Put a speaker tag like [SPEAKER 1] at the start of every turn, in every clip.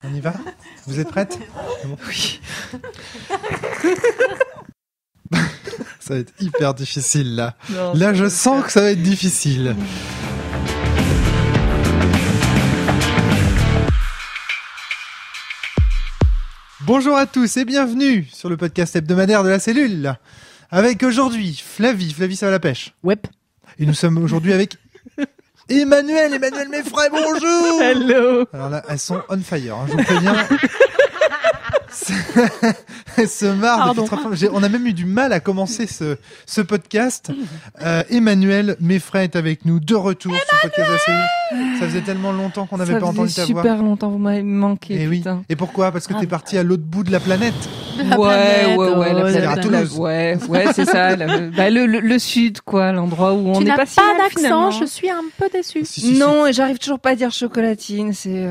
[SPEAKER 1] On y va ? Vous êtes prête ? Bon.
[SPEAKER 2] Oui.
[SPEAKER 1] Ça va être hyper difficile là.
[SPEAKER 2] Non,
[SPEAKER 1] Là, je sens que ça va être difficile. Bonjour à tous et bienvenue sur le podcast hebdomadaire de la cellule. Avec aujourd'hui Flavie. Flavie, ça va la pêche ?
[SPEAKER 3] Ouais.
[SPEAKER 1] Et nous sommes aujourd'hui avec Emmanuel Meffray, bonjour.
[SPEAKER 2] Hello.
[SPEAKER 1] Alors là, elles sont on fire, hein, je vous préviens. Elle se marre depuis trop longtemps. On a même eu du mal à commencer ce podcast. Emmanuel Meffray est avec nous, de retour sur le podcast de la cellule. Ça faisait tellement longtemps qu'on n'avait pas entendu ta voix.
[SPEAKER 2] Super longtemps, vous m'avez manqué.
[SPEAKER 1] Et oui.
[SPEAKER 2] Putain.
[SPEAKER 1] Et pourquoi ? Parce que t'es parti à l'autre bout de la planète.
[SPEAKER 2] La planète,
[SPEAKER 1] à Toulouse.
[SPEAKER 2] Ouais, c'est ça. Le sud, quoi, l'endroit où on n'est pas si mal,
[SPEAKER 3] d'accent,
[SPEAKER 2] finalement.
[SPEAKER 3] je suis un peu déçue.
[SPEAKER 1] Si.
[SPEAKER 2] Non, et j'arrive toujours pas à dire chocolatine. C'est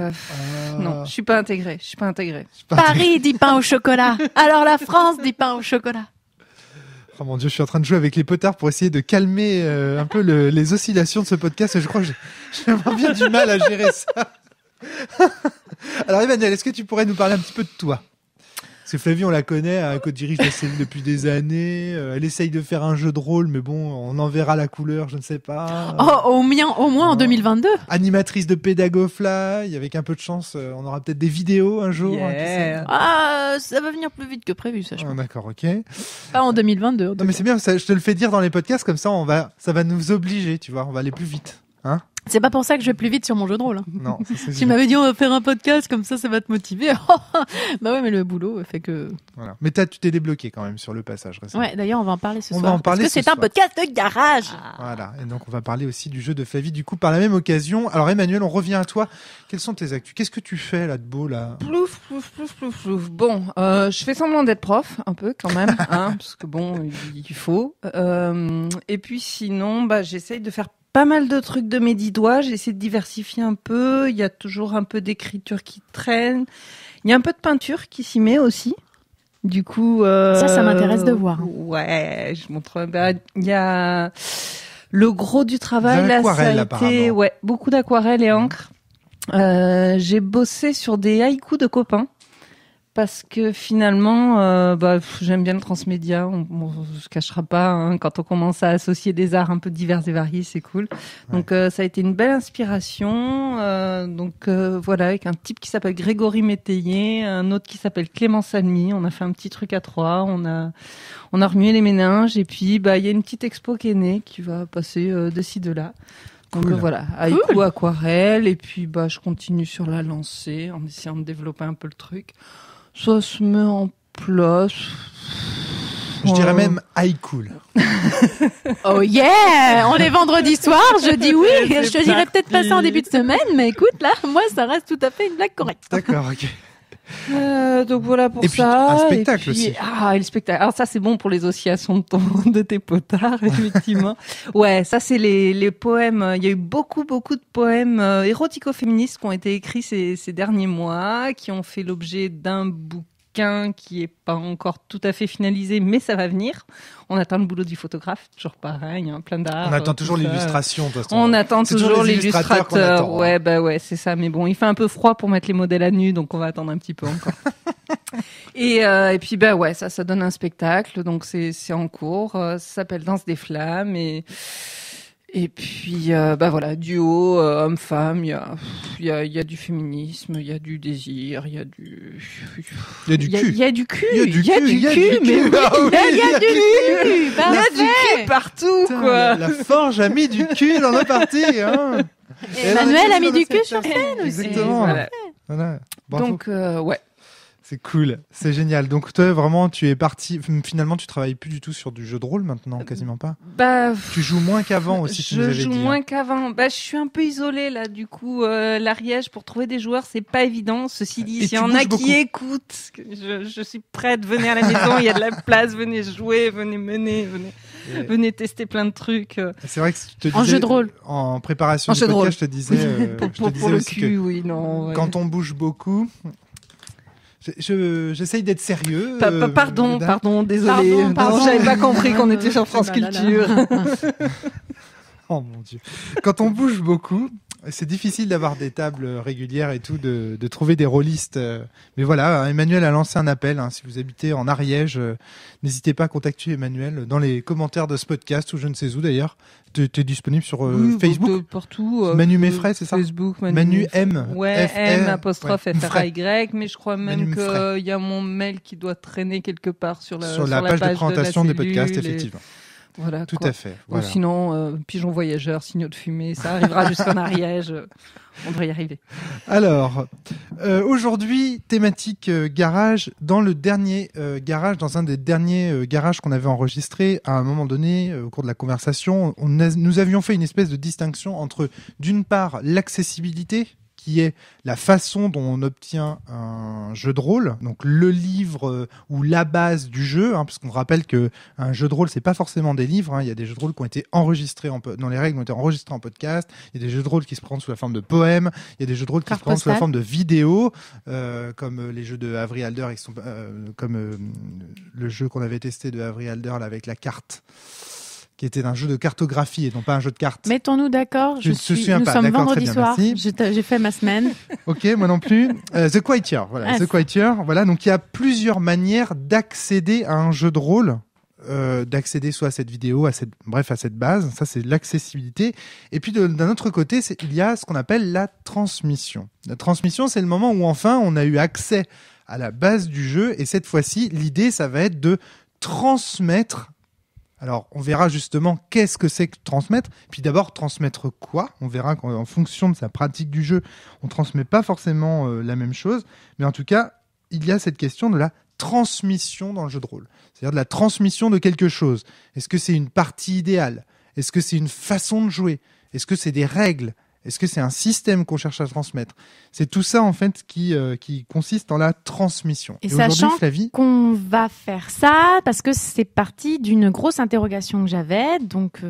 [SPEAKER 2] non, je suis pas intégrée.
[SPEAKER 3] Paris dit pain au chocolat. Alors la France dit pain au chocolat.
[SPEAKER 1] Oh mon Dieu, je suis en train de jouer avec les potards pour essayer de calmer un peu les oscillations de ce podcast. Je crois que j'ai vraiment bien du mal à gérer ça. Alors Emmanuel, est-ce que tu pourrais nous parler un petit peu de toi ? Parce que Flavie, on la connaît, elle co-dirige la cellule depuis des années. Elle essaye de faire un jeu de rôle, mais bon, on en verra la couleur, je ne sais pas.
[SPEAKER 3] Au moins en 2022.
[SPEAKER 1] Animatrice de Pédagofly, avec un peu de chance, on aura peut-être des vidéos un jour.
[SPEAKER 2] Yeah.
[SPEAKER 1] Hein, qui sait.
[SPEAKER 3] Ça va venir plus vite que prévu, ça, je pense.
[SPEAKER 1] D'accord, ok.
[SPEAKER 3] Pas en 2022.
[SPEAKER 1] Non mais c'est bien, ça, je te le fais dire dans les podcasts, comme ça ça va nous obliger, tu vois, on va aller plus vite. Hein ?
[SPEAKER 3] C'est pas pour ça que je vais plus vite sur mon jeu de rôle. Hein.
[SPEAKER 1] Non, ça, c'est
[SPEAKER 3] Tu m'avais dit on va faire un podcast, comme ça va te motiver. Bah ouais, mais le boulot fait que...
[SPEAKER 1] Voilà. Mais tu t'es débloqué quand même sur le passage récemment.
[SPEAKER 3] Ouais, d'ailleurs on va en parler ce
[SPEAKER 1] On
[SPEAKER 3] soir.
[SPEAKER 1] va en parler
[SPEAKER 3] parce que
[SPEAKER 1] ce
[SPEAKER 3] c'est un
[SPEAKER 1] soir.
[SPEAKER 3] podcast de garage.
[SPEAKER 1] Voilà, et donc on va parler aussi du jeu de Flavie, du coup par la même occasion. Alors Emmanuel, on revient à toi. Quelles sont tes actus ? Qu'est-ce que tu fais là de beau là ?
[SPEAKER 2] Plouf. Bon, je fais semblant d'être prof, un peu quand même, hein, parce que bon, il faut. Et puis sinon, j'essaye de faire pas mal de trucs de mes 10 doigts. J'essaie de diversifier un peu. Il y a toujours un peu d'écriture qui traîne. Il y a un peu de peinture qui s'y met aussi. Du coup,
[SPEAKER 3] Ça m'intéresse de voir.
[SPEAKER 2] Ouais, je montre. Il y a le gros du travail
[SPEAKER 1] De
[SPEAKER 2] là, ça
[SPEAKER 1] l'aquarelle,
[SPEAKER 2] a été
[SPEAKER 1] apparemment.
[SPEAKER 2] beaucoup d'aquarelle et encre. J'ai bossé sur des haïkus de copains. Parce que finalement, j'aime bien le transmédia. On se cachera pas. Hein, quand on commence à associer des arts un peu divers et variés, c'est cool.
[SPEAKER 1] Ouais.
[SPEAKER 2] Donc ça a été une belle inspiration. Voilà, avec un type qui s'appelle Grégory Métayer, un autre qui s'appelle Clément Salmy. On a fait un petit truc à 3. On a remué les méninges. Et puis, il y a une petite expo qui est née, qui va passer de ci, de là. Donc
[SPEAKER 1] Cool.
[SPEAKER 2] voilà, haïku, aquarelle. Et puis, je continue sur la lancée en essayant de développer un peu le truc. Ça se met en place.
[SPEAKER 1] Je dirais même high cool.
[SPEAKER 3] Oh yeah, on est vendredi soir, je dis oui.
[SPEAKER 2] C'est
[SPEAKER 3] Je te dirais
[SPEAKER 2] parti.
[SPEAKER 3] peut-être pas ça en début de semaine, mais écoute, là, moi, ça reste tout à fait une blague correcte.
[SPEAKER 1] D'accord, ok.
[SPEAKER 2] Donc voilà pour
[SPEAKER 1] Et puis,
[SPEAKER 2] ça.
[SPEAKER 1] un spectacle
[SPEAKER 2] et puis,
[SPEAKER 1] aussi.
[SPEAKER 2] Ah, et le spectacle. Alors ça, c'est bon pour les oscillations de tes potards, effectivement. Ouais, ça, c'est les poèmes. Il y a eu beaucoup de poèmes érotico-féministes qui ont été écrits ces derniers mois, qui ont fait l'objet d'un bouquin qui est pas encore tout à fait finalisé, mais ça va venir. On attend le boulot du photographe, toujours pareil, hein, plein d'art.
[SPEAKER 1] On attend toujours
[SPEAKER 2] tout ça.
[SPEAKER 1] l'illustration, de toute façon.
[SPEAKER 2] On attend
[SPEAKER 1] C'est
[SPEAKER 2] toujours
[SPEAKER 1] les illustrateurs qu'on
[SPEAKER 2] l'illustrateur.
[SPEAKER 1] attend, hein.
[SPEAKER 2] Ouais, c'est ça. Mais bon, il fait un peu froid pour mettre les modèles à nu, donc on va attendre un petit peu encore. Et puis, ça donne un spectacle. Donc, c'est en cours. Ça s'appelle Danse des Flammes. Et puis, voilà, duo, homme-femme. Il y a du féminisme, il y a du désir, il y a du...
[SPEAKER 1] Il y a du cul.
[SPEAKER 2] Il y a du cul.
[SPEAKER 1] Il y a du cul,
[SPEAKER 2] mais oui,
[SPEAKER 1] Ah oui,
[SPEAKER 2] il y a du cul.
[SPEAKER 3] cul.
[SPEAKER 2] Il y a du cul partout,
[SPEAKER 1] Putain,
[SPEAKER 2] quoi.
[SPEAKER 1] la forge a mis du cul dans nos parties. Hein. Et
[SPEAKER 3] Emmanuel
[SPEAKER 1] là,
[SPEAKER 3] a mis du cul
[SPEAKER 1] sur
[SPEAKER 3] sur scène aussi.
[SPEAKER 1] Exactement. Voilà. Bravo.
[SPEAKER 2] Donc, ouais.
[SPEAKER 1] C'est cool, c'est génial. Donc toi, vraiment, tu es parti. Finalement, tu travailles plus du tout sur du jeu de rôle maintenant, quasiment pas. Tu joues moins qu'avant aussi. Tu nous
[SPEAKER 2] Je
[SPEAKER 1] avais
[SPEAKER 2] joue
[SPEAKER 1] dit,
[SPEAKER 2] moins
[SPEAKER 1] hein.
[SPEAKER 2] qu'avant. Je suis un peu isolée là. Du coup, l'Ariège pour trouver des joueurs, c'est pas évident. Ceci dit,
[SPEAKER 1] Et
[SPEAKER 2] s'il y
[SPEAKER 1] tu
[SPEAKER 2] en a
[SPEAKER 1] bouges beaucoup.
[SPEAKER 2] qui écoutent, je suis prête. Venez à la maison, il y a de la place. Venez jouer, venez mener, venez tester plein de trucs.
[SPEAKER 1] C'est vrai que je te disais,
[SPEAKER 3] En jeu de rôle.
[SPEAKER 1] En préparation
[SPEAKER 2] En
[SPEAKER 1] du
[SPEAKER 2] jeu de rôle.
[SPEAKER 1] podcast, je te disais,
[SPEAKER 2] Pour le
[SPEAKER 1] aussi
[SPEAKER 2] cul,
[SPEAKER 1] que
[SPEAKER 2] oui, non. Ouais.
[SPEAKER 1] quand on bouge beaucoup, j'essaye d'être sérieux.
[SPEAKER 2] Pardon, désolé.
[SPEAKER 3] Pardon.
[SPEAKER 2] Non, j'avais pas compris qu'on était sur France
[SPEAKER 3] Oh là là là.
[SPEAKER 2] Culture.
[SPEAKER 1] Oh mon Dieu. Quand on bouge beaucoup, C'est difficile d'avoir des tables régulières et tout, de trouver des rôlistes. Mais voilà, Emmanuel a lancé un appel. Si vous habitez en Ariège, n'hésitez pas à contacter Emmanuel dans les commentaires de ce podcast ou je ne sais où d'ailleurs. Tu es disponible sur Facebook,
[SPEAKER 2] partout.
[SPEAKER 1] Manu Meffray, c'est ça?
[SPEAKER 2] Facebook,
[SPEAKER 1] Manu M.
[SPEAKER 2] Ouais, M apostrophe
[SPEAKER 1] ouais,
[SPEAKER 2] FRAY, mais je crois même
[SPEAKER 1] Manu Meffray.
[SPEAKER 2] qu'il y a mon mail qui doit traîner quelque part sur la
[SPEAKER 1] page de présentation
[SPEAKER 2] de
[SPEAKER 1] des podcasts, effectivement.
[SPEAKER 2] Voilà,
[SPEAKER 1] Tout
[SPEAKER 2] quoi.
[SPEAKER 1] à fait.
[SPEAKER 2] Ou
[SPEAKER 1] Voilà.
[SPEAKER 2] sinon, pigeon voyageur, signaux de fumée, ça arrivera jusqu'en Ariège. On devrait y arriver.
[SPEAKER 1] Alors, aujourd'hui, thématique garage. Dans le dernier garage, dans un des derniers garages qu'on avait enregistré, à un moment donné, au cours de la conversation, nous avions fait une espèce de distinction entre, d'une part, l'accessibilité, qui est la façon dont on obtient un jeu de rôle, donc le livre ou la base du jeu, parce qu'on rappelle que un jeu de rôle, c'est pas forcément des livres. Il y a des jeux de rôle qui ont été enregistrés dans les règles, ont été enregistrés en podcast. Il y a des jeux de rôle qui se présentent sous la forme de poèmes. Il y a des jeux de rôle qui se présentent sous la forme de vidéos, comme les jeux de Avery Alder, comme le jeu qu'on avait testé de Avery Alder là, avec la carte, qui était un jeu de cartographie et non pas un jeu de cartes.
[SPEAKER 3] Mettons-nous d'accord.
[SPEAKER 1] Nous sommes
[SPEAKER 3] vendredi
[SPEAKER 1] très bien,
[SPEAKER 3] soir.
[SPEAKER 1] merci.
[SPEAKER 3] J'ai fait ma semaine.
[SPEAKER 1] Ok, moi non plus. The Quiet Year, voilà. The Quiet Year, voilà. Donc il y a plusieurs manières d'accéder à un jeu de rôle, d'accéder soit à cette vidéo, à cette base. Ça c'est l'accessibilité. Et puis d'un autre côté, il y a ce qu'on appelle la transmission. La transmission, c'est le moment où enfin on a eu accès à la base du jeu. Et cette fois-ci, l'idée, ça va être de transmettre. Alors, on verra justement qu'est-ce que c'est que transmettre. Puis d'abord, transmettre quoi? On verra qu'en fonction de sa pratique du jeu, on transmet pas forcément la même chose. Mais en tout cas, il y a cette question de la transmission dans le jeu de rôle. C'est-à-dire de la transmission de quelque chose. Est-ce que c'est une partie idéale? Est-ce que c'est une façon de jouer? Est-ce que c'est des règles? Est-ce que c'est un système qu'on cherche à transmettre? C'est tout ça, en fait, qui consiste en la transmission.
[SPEAKER 3] Et sachant
[SPEAKER 1] Flavie,
[SPEAKER 3] qu'on va faire ça, parce que c'est parti d'une grosse interrogation que j'avais. Donc,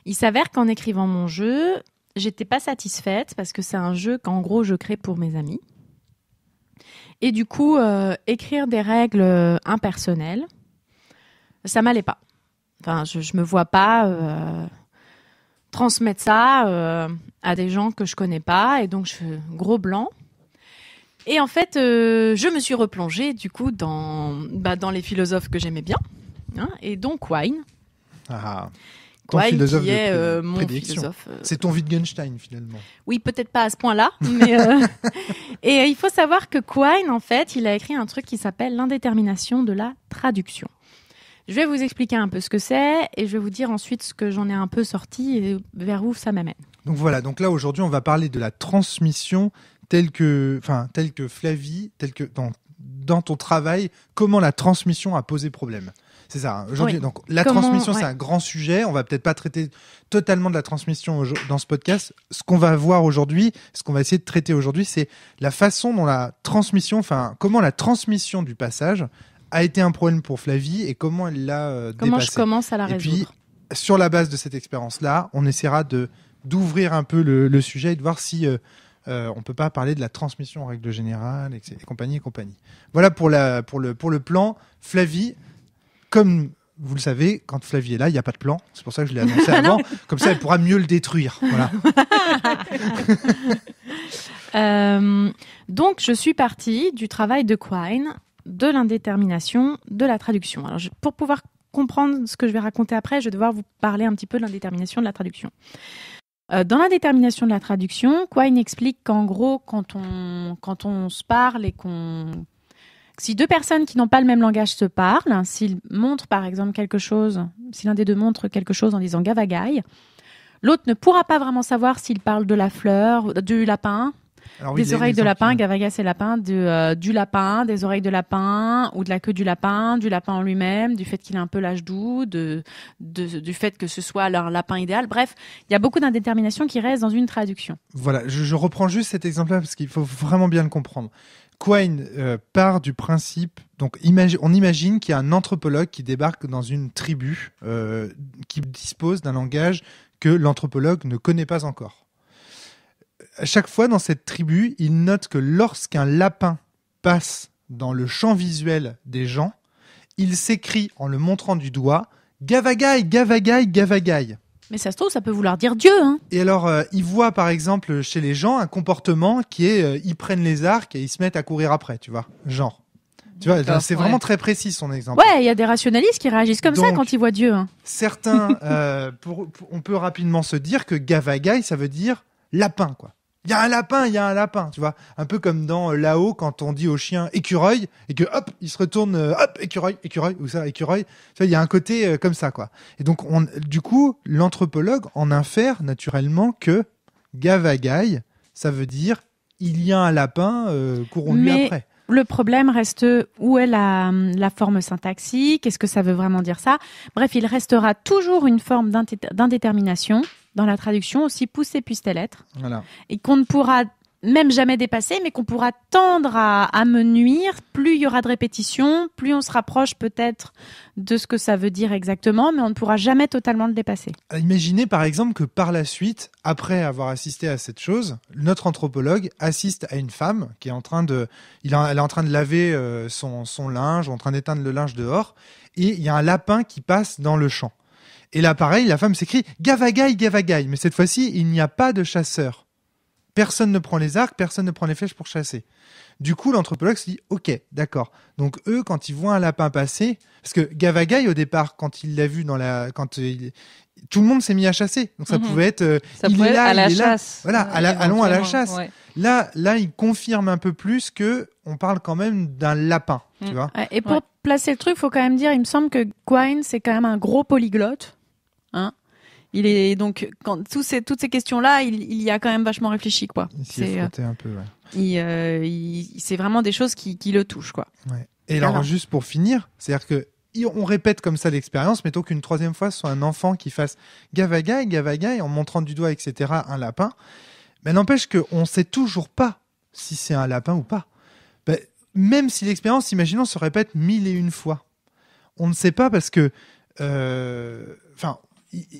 [SPEAKER 3] il s'avère qu'en écrivant mon jeu, j'étais pas satisfaite, parce que c'est un jeu qu'en gros, je crée pour mes amis. Et du coup, écrire des règles impersonnelles, ça m'allait pas. Enfin, je me vois pas... transmettre ça à des gens que je connais pas, et donc je fais gros blanc. Et en fait, je me suis replongée du coup dans les philosophes que j'aimais bien, et donc Quine. Quine qui est mon philosophe.
[SPEAKER 1] C'est ton Wittgenstein finalement.
[SPEAKER 3] Oui, peut-être pas à ce point-là, mais et il faut savoir que Quine, en fait, il a écrit un truc qui s'appelle l'indétermination de la traduction. Je vais vous expliquer un peu ce que c'est et je vais vous dire ensuite ce que j'en ai un peu sorti et vers où ça m'amène.
[SPEAKER 1] Donc voilà, donc là aujourd'hui on va parler de la transmission telle que Flavie, telle que dans ton travail, comment la transmission a posé problème. C'est ça, aujourd'hui. Oui. Donc la transmission, c'est un grand sujet. On va peut-être pas traiter totalement de la transmission dans ce podcast. Ce qu'on va voir aujourd'hui, ce qu'on va essayer de traiter aujourd'hui, c'est la façon dont comment la transmission du passage a été un problème pour Flavie et comment elle l'a dépassé.
[SPEAKER 3] Comment je commence à la résoudre.
[SPEAKER 1] Et puis, sur la base de cette expérience-là, on essaiera d'ouvrir un peu le sujet et de voir si on peut pas parler de la transmission en règle générale et compagnie et compagnie. Voilà pour le plan. Flavie, comme vous le savez, quand Flavie est là, il n'y a pas de plan. C'est pour ça que je l'ai annoncé avant. Comme ça, elle pourra mieux le détruire. Voilà.
[SPEAKER 3] Donc, je suis partie du travail de Quine, de l'indétermination, de la traduction. Alors, pour pouvoir comprendre ce que je vais raconter après, je vais devoir vous parler un petit peu de l'indétermination de la traduction. Dans l'indétermination de la traduction, Quine explique qu'en gros, quand on se parle et si deux personnes qui n'ont pas le même langage se parlent, s'ils montrent par exemple quelque chose, si l'un des deux montre quelque chose en disant gavagai, l'autre ne pourra pas vraiment savoir s'il parle de la fleur, du lapin, des oreilles de lapin, gavagai c'est lapin, du lapin, des oreilles de lapin, ou de la queue du lapin en lui-même, du fait qu'il ait un peu l'âge doux, du fait que ce soit leur lapin idéal. Bref, il y a beaucoup d'indétermination qui reste dans une traduction.
[SPEAKER 1] Voilà, je reprends juste cet exemple-là parce qu'il faut vraiment bien le comprendre. Quine part du principe, donc on imagine qu'il y a un anthropologue qui débarque dans une tribu qui dispose d'un langage que l'anthropologue ne connaît pas encore. À chaque fois dans cette tribu, il note que lorsqu'un lapin passe dans le champ visuel des gens, il s'écrie en le montrant du doigt « Gavagai, gavagai, gavagai ».
[SPEAKER 3] Mais ça se trouve, ça peut vouloir dire Dieu, hein.
[SPEAKER 1] Et alors, ils voient par exemple chez les gens un comportement qui est, ils prennent les arcs et ils se mettent à courir après, tu vois, genre. Tu vois,
[SPEAKER 2] D'accord,
[SPEAKER 1] c'est vraiment très précis son exemple.
[SPEAKER 3] Ouais, il y a des rationalistes qui réagissent comme ça
[SPEAKER 1] Donc,
[SPEAKER 3] quand ils voient Dieu, hein.
[SPEAKER 1] Certains, on peut rapidement se dire que Gavagai, ça veut dire lapin, quoi. Il y a un lapin, tu vois. Un peu comme dans là-haut, quand on dit au chien écureuil, et que hop, il se retourne, hop, écureuil, ou ça, écureuil. Tu vois, il y a un côté comme ça, quoi. Et donc, du coup, l'anthropologue en infère naturellement que Gavagai, ça veut dire il y a un lapin, courons-lui après.
[SPEAKER 3] Le problème reste où est la forme syntaxique, est-ce que ça veut vraiment dire ça? Bref, il restera toujours une forme d'indétermination dans la traduction, aussi poussée puisse-t-elle être,
[SPEAKER 1] Voilà.
[SPEAKER 3] et qu'on ne pourra même jamais dépasser, mais qu'on pourra tendre à me nuire. Plus il y aura de répétitions, plus on se rapproche peut-être de ce que ça veut dire exactement, mais on ne pourra jamais totalement le dépasser.
[SPEAKER 1] Imaginez par exemple que par la suite, après avoir assisté à cette chose, notre anthropologue assiste à une femme qui est en train de, elle est en train de laver son linge, en train d'éteindre le linge dehors, et il y a un lapin qui passe dans le champ. Et là, pareil, la femme s'écrie « Gavagai, Gavagai », mais cette fois-ci, il n'y a pas de chasseur. Personne ne prend les arcs, personne ne prend les flèches pour chasser. Du coup, l'anthropologue se dit « Ok, d'accord. » Donc eux, quand ils voient un lapin passer, parce que Gavagai, au départ, quand il l'a vu tout le monde s'est mis à chasser. Donc ça pouvait être
[SPEAKER 2] ça pouvait être à la chasse.
[SPEAKER 1] Voilà, allons à la chasse.
[SPEAKER 2] Ouais.
[SPEAKER 1] Là, il confirme un peu plus que on parle quand même d'un lapin, tu vois.
[SPEAKER 3] Et pour placer le truc, il faut quand même dire, il me semble que Quine, c'est quand même un gros polyglotte. Hein, il est donc toutes ces questions-là, il y a quand même vachement réfléchi, quoi.
[SPEAKER 1] Il s'y est frotté un peu, ouais.
[SPEAKER 3] C'est vraiment des choses qui le touchent, quoi.
[SPEAKER 1] Ouais. Et alors, juste pour finir, c'est-à-dire que on répète comme ça l'expérience, mettons qu'une troisième fois, ce soit un enfant qui fasse Gavagai, Gavagai, en montrant du doigt, etc., un lapin. Mais n'empêche qu'on ne sait toujours pas si c'est un lapin ou pas. Ben, même si l'expérience, imaginons, se répète 1001 fois. On ne sait pas parce que,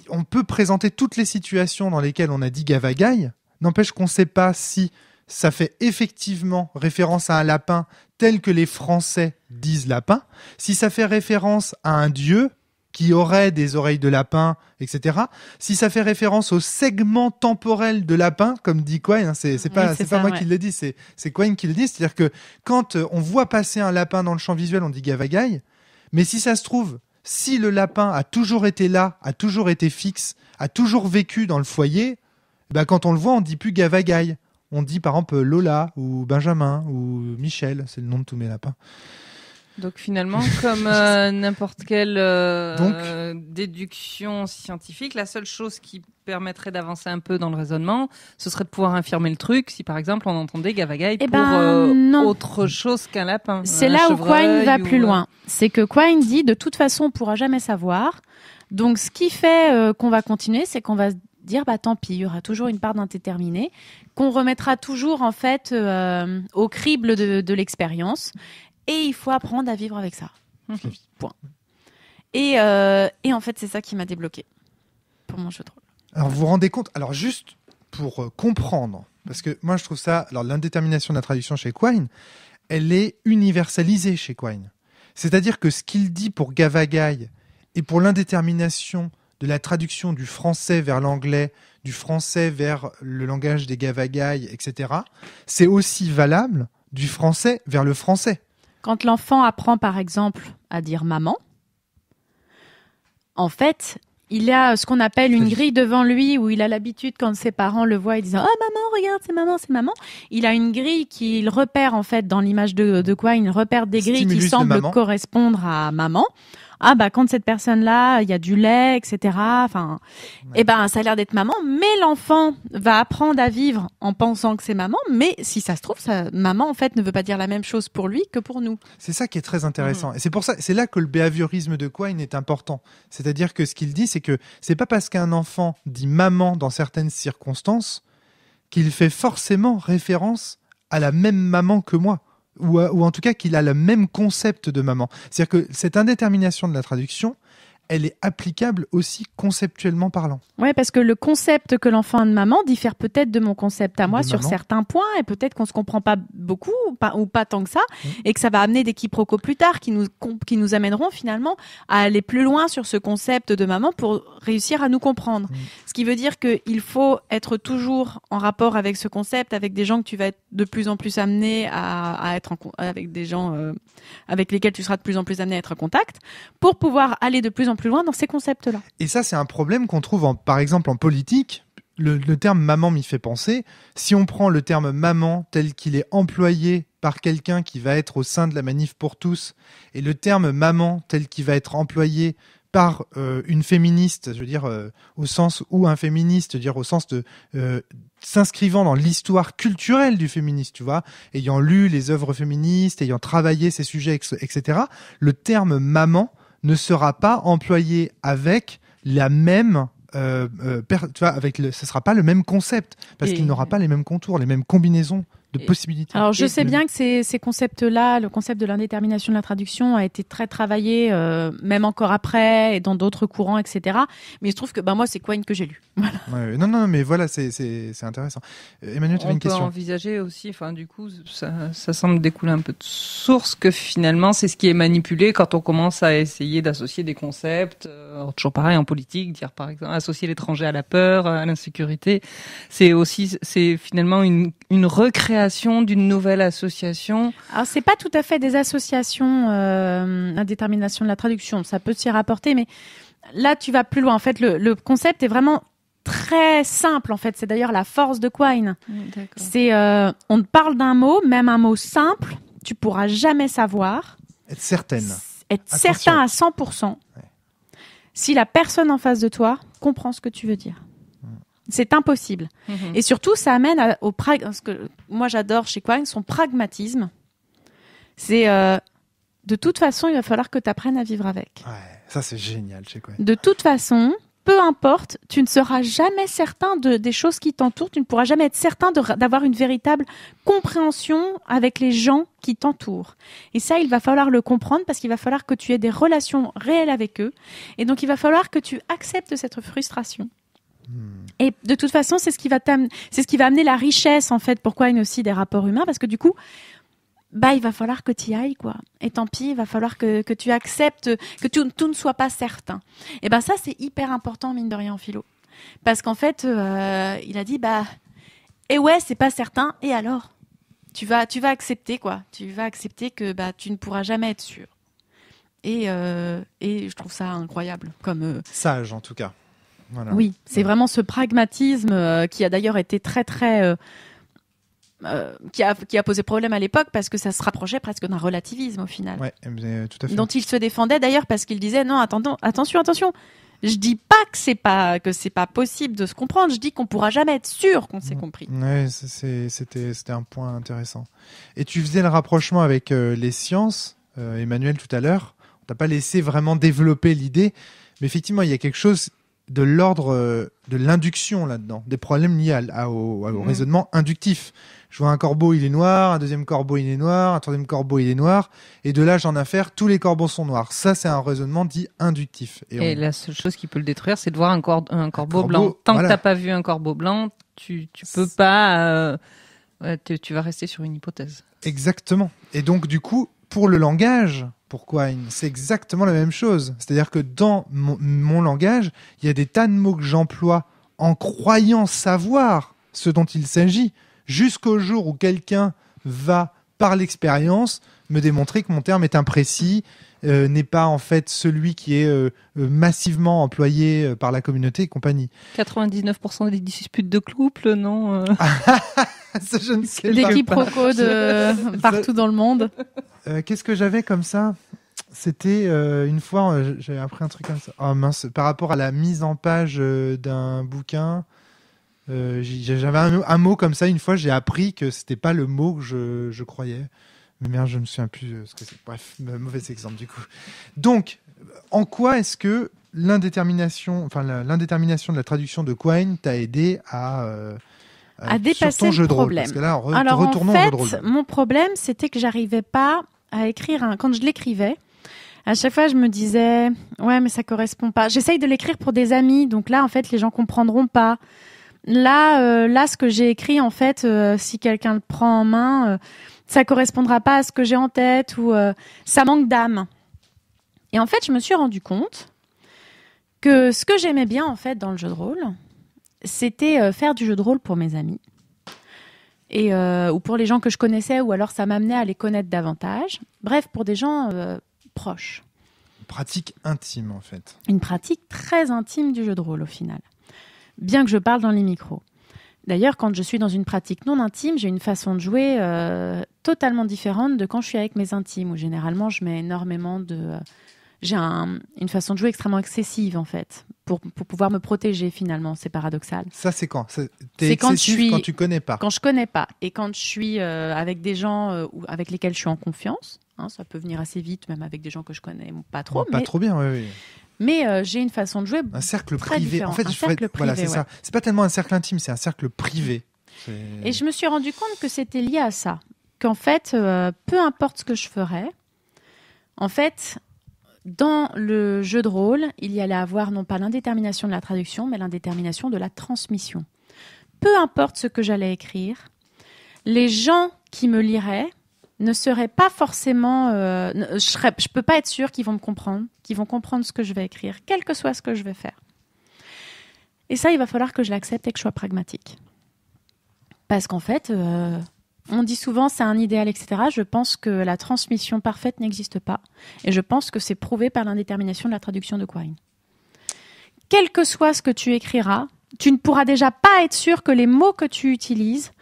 [SPEAKER 1] on peut présenter toutes les situations dans lesquelles on a dit Gavagai, n'empêche qu'on ne sait pas si ça fait effectivement référence à un lapin tel que les Français disent lapin, si ça fait référence à un dieu qui aurait des oreilles de lapin, etc. Si ça fait référence au segment temporel de lapin, comme dit Quine, hein, c'est pas moi qui le dis, c'est Quine qui le dit, c'est-à-dire que quand on voit passer un lapin dans le champ visuel, on dit Gavagai, mais si ça se trouve, si le lapin a toujours été là, a toujours été fixe, a toujours vécu dans le foyer, ben quand on le voit, on dit plus Gavagai. On dit par exemple Lola ou Benjamin ou Michel, c'est le nom de tous mes lapins.
[SPEAKER 2] Donc finalement, comme n'importe quelle déduction scientifique, la seule chose qui permettrait d'avancer un peu dans le raisonnement, ce serait de pouvoir infirmer le truc si par exemple on entendait Gavagai pour autre chose qu'un lapin.
[SPEAKER 3] C'est là où Quine va plus loin. C'est que Quine dit de toute façon on pourra jamais savoir. Donc ce qui fait qu'on va continuer, c'est qu'on va dire tant pis, il y aura toujours une part d'indéterminé qu'on remettra toujours en fait au crible de l'expérience. Et il faut apprendre à vivre avec ça. Point. Et en fait, c'est ça qui m'a débloqué pour mon jeu de rôle.
[SPEAKER 1] Alors, vous vous rendez compte, alors juste pour comprendre, parce que moi je trouve ça, alors l'indétermination de la traduction chez Quine, elle est universalisée chez Quine. C'est-à-dire que ce qu'il dit pour Gavagai et pour l'indétermination de la traduction du français vers l'anglais, du français vers le langage des Gavagai, etc., c'est aussi valable du français vers le français.
[SPEAKER 3] Quand l'enfant apprend, par exemple, à dire maman, en fait, il a ce qu'on appelle une grille devant lui où il a l'habitude, quand ses parents le voient, ils disent « Oh maman, regarde, c'est maman, c'est maman ». Il a une grille qu'il repère, en fait, dans l'image de quoi il repère des grilles qui semblent correspondre à maman. Ah quand cette personne-là, il y a du lait, etc. Enfin, ça a l'air d'être maman. Mais l'enfant va apprendre à vivre en pensant que c'est maman. Mais si ça se trouve, maman en fait ne veut pas dire la même chose pour lui que pour nous.
[SPEAKER 1] C'est ça qui est très intéressant. Et c'est pour ça, c'est là que le behaviorisme de Quine est important. C'est-à-dire que ce qu'il dit, c'est que c'est pas parce qu'un enfant dit maman dans certaines circonstances qu'il fait forcément référence à la même maman que moi. Ou en tout cas qu'il a le même concept de maman. C'est-à-dire que cette indétermination de la traduction, elle est applicable aussi conceptuellement parlant.
[SPEAKER 3] Ouais, parce que le concept que l'enfant a de maman diffère peut-être de mon concept à moi
[SPEAKER 1] De
[SPEAKER 3] sur
[SPEAKER 1] maman.
[SPEAKER 3] certains points, et peut-être qu'on se comprend pas beaucoup ou pas tant que ça, et que ça va amener des quiproquos plus tard qui nous amèneront finalement à aller plus loin sur ce concept de maman pour réussir à nous comprendre. Ce qui veut dire qu'il faut être toujours en rapport avec ce concept, avec des gens que tu vas être de plus en plus amené à être avec des gens avec lesquels tu seras de plus en plus amené à être en contact, pour pouvoir aller de plus en plus loin dans ces concepts-là.
[SPEAKER 1] Et ça, c'est un problème qu'on trouve, par exemple, en politique. Le terme maman m'y fait penser. Si on prend le terme maman tel qu'il est employé par quelqu'un qui va être au sein de la Manif pour tous, et le terme maman tel qu'il va être employé par une féministe, je veux dire au sens où un féministe, je veux dire au sens de s'inscrivant dans l'histoire culturelle du féminisme, tu vois, ayant lu les œuvres féministes, ayant travaillé ces sujets, etc. Le terme maman ne sera pas employé avec la même tu vois, ce sera pas le même concept parce qu'il n'aura pas les mêmes contours, les mêmes combinaisons de possibilités.
[SPEAKER 3] Alors je sais bien que ces concepts-là, le concept de l'indétermination de la traduction a été très travaillé, même encore après et dans d'autres courants, etc. Mais je trouve que moi c'est Quine que j'ai lu. Voilà.
[SPEAKER 1] Ouais, non, mais voilà, c'est intéressant. Emmanuel, tu avais une question.
[SPEAKER 2] On peut envisager aussi, du coup, ça semble découler un peu de source que finalement c'est ce qui est manipulé quand on commence à essayer d'associer des concepts. Toujours pareil en politique, dire par exemple associer l'étranger à la peur, à l'insécurité. C'est finalement une recréation d'une nouvelle association.
[SPEAKER 3] Alors c'est pas tout à fait des associations indétermination de la traduction, ça peut s'y rapporter, mais là tu vas plus loin. En fait, le concept est vraiment très simple. En fait, c'est d'ailleurs la force de Quine.
[SPEAKER 2] D'accord.
[SPEAKER 3] C'est on te parle d'un mot, même un mot simple, tu pourras jamais savoir.
[SPEAKER 1] Être certaine.
[SPEAKER 3] Être certain à 100%. Ouais. Si la personne en face de toi comprend ce que tu veux dire. C'est impossible. Et surtout, ça amène ce que moi j'adore chez Quine, son pragmatisme. C'est de toute façon, il va falloir que tu apprennes à vivre avec.
[SPEAKER 1] Ouais, ça c'est génial chez Quine.
[SPEAKER 3] De toute façon, peu importe, tu ne seras jamais certain des choses qui t'entourent. Tu ne pourras jamais être certain d'avoir une véritable compréhension avec les gens qui t'entourent. Et ça, il va falloir le comprendre parce qu'il va falloir que tu aies des relations réelles avec eux. Et donc, il va falloir que tu acceptes cette frustration. Et de toute façon, c'est ce qui va amener la richesse, en fait, pour Quine aussi des rapports humains, parce que du coup, il va falloir que tu y ailles, quoi. Et tant pis, il va falloir que tu acceptes, que tout ne soit pas certain. Et ça, c'est hyper important, mine de rien, en philo. Parce qu'en fait, il a dit, et ouais, c'est pas certain, et alors? Tu vas accepter, quoi. Tu vas accepter que, tu ne pourras jamais être sûr. Et je trouve ça incroyable, comme...
[SPEAKER 1] Sage, en tout cas. Voilà.
[SPEAKER 3] Oui, c'est vraiment ce pragmatisme qui a d'ailleurs été très très qui a posé problème à l'époque parce que ça se rapprochait presque d'un relativisme au final.
[SPEAKER 1] Ouais, tout à fait.
[SPEAKER 3] Dont il se défendait d'ailleurs parce qu'il disait non, attention. Je dis pas que c'est pas possible de se comprendre. Je dis qu'on pourra jamais être sûr qu'on s'est compris.
[SPEAKER 1] Ouais, c'était un point intéressant. Et tu faisais le rapprochement avec les sciences, Emmanuel tout à l'heure. On t'a pas laissé vraiment développer l'idée, mais effectivement il y a quelque chose de l'ordre de l'induction là-dedans, des problèmes liés au raisonnement inductif. Je vois un corbeau, il est noir, un deuxième corbeau, il est noir, un troisième corbeau, il est noir, et de là, j'en affaire, tous les corbeaux sont noirs. Ça, c'est un raisonnement dit inductif.
[SPEAKER 2] Et la seule chose qui peut le détruire, c'est de voir un corbeau blanc. Tant que t'as pas vu un corbeau blanc, tu peux pas... tu vas rester sur une hypothèse.
[SPEAKER 1] Exactement. Et donc, du coup, pour le langage... pour Quine, c'est exactement la même chose. C'est-à-dire que dans mon langage, il y a des tas de mots que j'emploie en croyant savoir ce dont il s'agit, jusqu'au jour où quelqu'un va, par l'expérience, me démontrer que mon terme est imprécis, n'est pas en fait celui qui est massivement employé par la communauté et compagnie.
[SPEAKER 2] 99% des disputes de couple, non
[SPEAKER 1] Ça, je ne sais
[SPEAKER 3] des
[SPEAKER 1] pas.
[SPEAKER 3] quiproquos partout dans le monde.
[SPEAKER 1] Qu'est-ce que j'avais comme ça ? C'était une fois, j'avais appris un truc comme ça. Oh mince, par rapport à la mise en page d'un bouquin, j'avais un mot comme ça. Une fois, j'ai appris que c'était pas le mot que je croyais. Mais merde, je me souviens plus ce que c'est. Bref, mauvais exemple du coup. Donc, en quoi est-ce que l'indétermination de la traduction de Quine t'a aidé à
[SPEAKER 3] dépasser
[SPEAKER 1] sur ton jeu de rôle,
[SPEAKER 3] problème.
[SPEAKER 1] Parce que là,
[SPEAKER 3] Alors
[SPEAKER 1] retournons
[SPEAKER 3] en
[SPEAKER 1] au jeu de rôle.
[SPEAKER 3] fait, mon problème, c'était que j'arrivais pas à écrire quand je l'écrivais, À chaque fois, je me disais, ouais, mais ça correspond pas. J'essaye de l'écrire pour des amis, donc là, en fait, les gens comprendront pas. Là, ce que j'ai écrit, en fait, si quelqu'un le prend en main, ça correspondra pas à ce que j'ai en tête ou ça manque d'âme. Et en fait, je me suis rendu compte que ce que j'aimais bien, en fait, dans le jeu de rôle, c'était faire du jeu de rôle pour mes amis. Ou pour les gens que je connaissais, ou alors ça m'amenait à les connaître davantage. Bref, pour des gens proches.
[SPEAKER 1] Une pratique intime, en fait.
[SPEAKER 3] Une pratique très intime du jeu de rôle, au final. Bien que je parle dans les micros. D'ailleurs, quand je suis dans une pratique non intime, j'ai une façon de jouer totalement différente de quand je suis avec mes intimes, où généralement, je mets énormément de... J'ai une façon de jouer extrêmement excessive, en fait, pour pouvoir me protéger, finalement. C'est paradoxal.
[SPEAKER 1] Ça, c'est quand? T'es
[SPEAKER 3] C'est
[SPEAKER 1] excessif quand tu connais pas.
[SPEAKER 3] Quand je connais pas. Et quand je suis avec des gens avec lesquels je suis en confiance. Hein, ça peut venir assez vite, même avec des gens que je connais pas trop.
[SPEAKER 1] Pas trop bien, oui.
[SPEAKER 3] Mais j'ai une façon de jouer
[SPEAKER 1] un cercle
[SPEAKER 3] très
[SPEAKER 1] privé.
[SPEAKER 3] différent.
[SPEAKER 1] En fait,
[SPEAKER 3] un cercle privé,
[SPEAKER 1] voilà, c'est ça. C'est pas tellement un cercle intime, c'est un cercle privé.
[SPEAKER 3] Et je me suis rendu compte que c'était lié à ça. Qu'en fait, peu importe ce que je ferais, en fait... Dans le jeu de rôle, il y allait avoir non pas l'indétermination de la traduction, mais l'indétermination de la transmission. Peu importe ce que j'allais écrire, les gens qui me liraient ne seraient pas forcément... je peux pas être sûre qu'ils vont me comprendre, qu'ils vont comprendre ce que je vais écrire, quel que soit ce que je vais faire. Et ça, il va falloir que je l'accepte et que je sois pragmatique. Parce qu'en fait... on dit souvent c'est un idéal, etc. Je pense que la transmission parfaite n'existe pas. Et je pense que c'est prouvé par l'indétermination de la traduction de Quine. Quel que soit ce que tu écriras, tu ne pourras déjà pas être sûr que les mots que tu utilises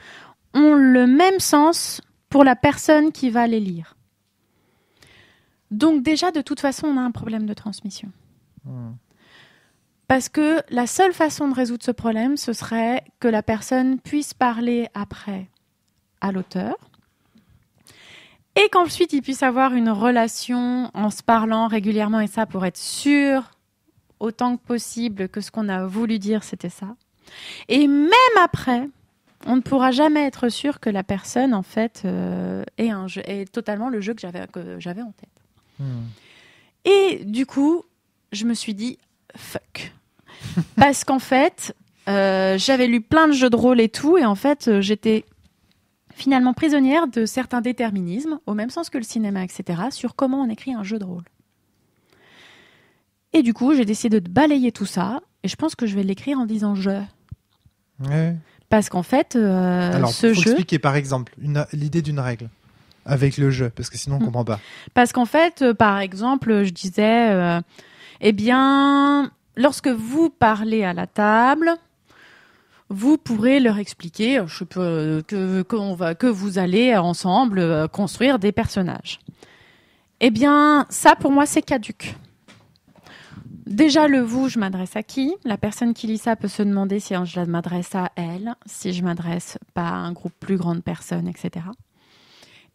[SPEAKER 3] ont le même sens pour la personne qui va les lire. Donc déjà, de toute façon, on a un problème de transmission. Parce que la seule façon de résoudre ce problème, ce serait que la personne puisse parler après à l'auteur, et qu'ensuite il puisse avoir une relation en se parlant régulièrement, et ça pour être sûr autant que possible que ce qu'on a voulu dire c'était ça. Et même après, on ne pourra jamais être sûr que la personne en fait est totalement le jeu que j'avais en tête. Et du coup, je me suis dit fuck, parce qu'en fait j'avais lu plein de jeux de rôle et tout, et en fait j'étais finalement prisonnière de certains déterminismes, au même sens que le cinéma, etc., sur comment on écrit un jeu de rôle. Et du coup, j'ai décidé de balayer tout ça, et je pense que je vais l'écrire en disant « je ».
[SPEAKER 1] Ouais.
[SPEAKER 3] Parce qu'en fait,
[SPEAKER 1] Alors,
[SPEAKER 3] ce
[SPEAKER 1] faut
[SPEAKER 3] jeu...
[SPEAKER 1] expliquer, par exemple, l'idée d'une règle avec le jeu, parce que sinon, on ne comprend pas.
[SPEAKER 3] Parce qu'en fait, par exemple, je disais, eh bien, lorsque vous parlez à la table... vous pourrez leur expliquer que vous allez ensemble construire des personnages. Eh bien, ça, pour moi, c'est caduc. Déjà, le « vous », je m'adresse à qui ? La personne qui lit ça peut se demander si je m'adresse à elle, si je m'adresse pas à un groupe plus grand de personnes, etc.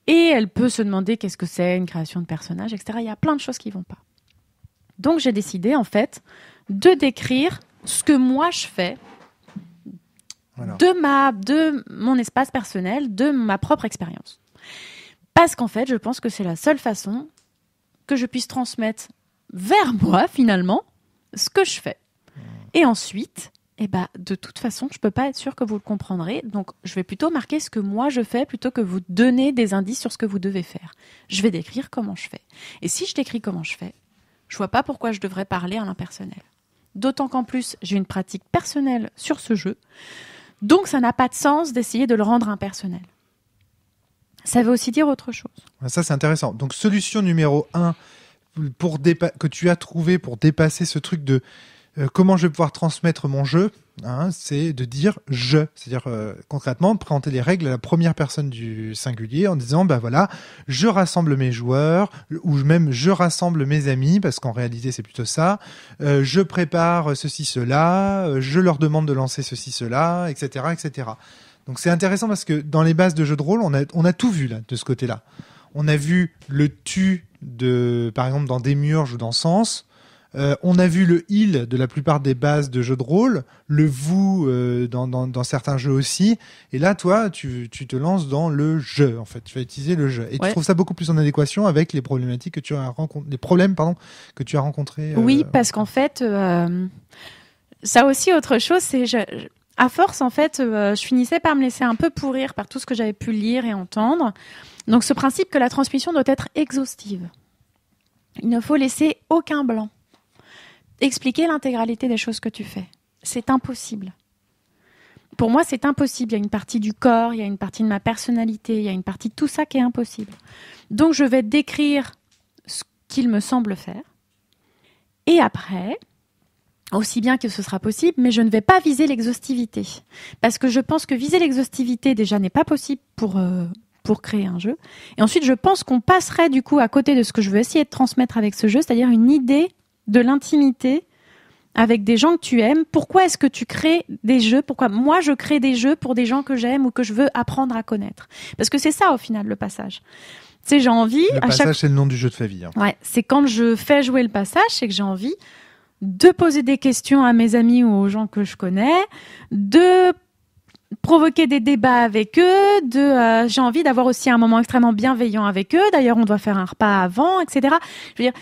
[SPEAKER 3] Et elle peut se demander qu'est-ce que c'est une création de personnage, etc. Il y a plein de choses qui vont pas. Donc, j'ai décidé, en fait, de décrire ce que moi, je fais
[SPEAKER 1] Voilà.
[SPEAKER 3] de mon espace personnel, de ma propre expérience. Parce qu'en fait, je pense que c'est la seule façon que je puisse transmettre vers moi, finalement, ce que je fais. Et ensuite, de toute façon, je peux pas être sûre que vous le comprendrez. Donc, je vais plutôt marquer ce que moi je fais plutôt que vous donner des indices sur ce que vous devez faire. Je vais décrire comment je fais. Et si je décris comment je fais, je vois pas pourquoi je devrais parler à l'impersonnel. D'autant qu'en plus, j'ai une pratique personnelle sur ce jeu. Donc, ça n'a pas de sens d'essayer de le rendre impersonnel. Ça veut aussi dire autre chose.
[SPEAKER 1] Ça, c'est intéressant. Donc, solution numéro 1 que tu as trouvé pour dépasser ce truc de comment je vais pouvoir transmettre mon jeu, c'est de dire « je ». C'est-à-dire, concrètement, de présenter les règles à la première personne du singulier en disant « voilà, je rassemble mes joueurs » ou même « je rassemble mes amis » parce qu'en réalité, c'est plutôt ça. Je prépare ceci, cela. Je leur demande de lancer ceci, cela, etc., etc. Donc, c'est intéressant parce que dans les bases de jeux de rôle, on a tout vu là, de ce côté-là. On a vu le « tu » par exemple, dans Démiurge ou dans Sens. On a vu le il de la plupart des bases de jeux de rôle, le vous dans certains jeux aussi. Et là, toi, tu te lances dans le jeu, en fait. Tu vas utiliser le jeu. Et tu trouves ça beaucoup plus en adéquation avec les problématiques que tu as rencontrées, les problèmes, que tu as rencontrés.
[SPEAKER 3] Oui, parce qu'en fait, ça aussi, autre chose, c'est à force, en fait, je finissais par me laisser un peu pourrir par tout ce que j'avais pu lire et entendre. Donc, ce principe que la transmission doit être exhaustive. Il ne faut laisser aucun blanc. Expliquer l'intégralité des choses que tu fais. C'est impossible. Pour moi, c'est impossible. Il y a une partie du corps, il y a une partie de ma personnalité, il y a une partie de tout ça qui est impossible. Donc, je vais décrire ce qu'il me semble faire. Et après, aussi bien que ce sera possible, mais je ne vais pas viser l'exhaustivité. Parce que je pense que viser l'exhaustivité, déjà, n'est pas possible pour créer un jeu. Et ensuite, je pense qu'on passerait, du coup, à côté de ce que je veux essayer de transmettre avec ce jeu, c'est-à-dire une idée de l'intimité avec des gens que tu aimes. Pourquoi est-ce que tu crées des jeux ? Pourquoi moi, je crée des jeux pour des gens que j'aime ou que je veux apprendre à connaître ? Parce que c'est ça, au final, le passage. Tu sais, j'ai envie...
[SPEAKER 1] Le passage, c'est le nom du jeu de Flavie. Hein.
[SPEAKER 3] Ouais, c'est quand je fais jouer le passage, c'est que j'ai envie de poser des questions à mes amis ou aux gens que je connais, de provoquer des débats avec eux, j'ai envie d'avoir aussi un moment extrêmement bienveillant avec eux. D'ailleurs, on doit faire un repas avant, etc. Je veux dire,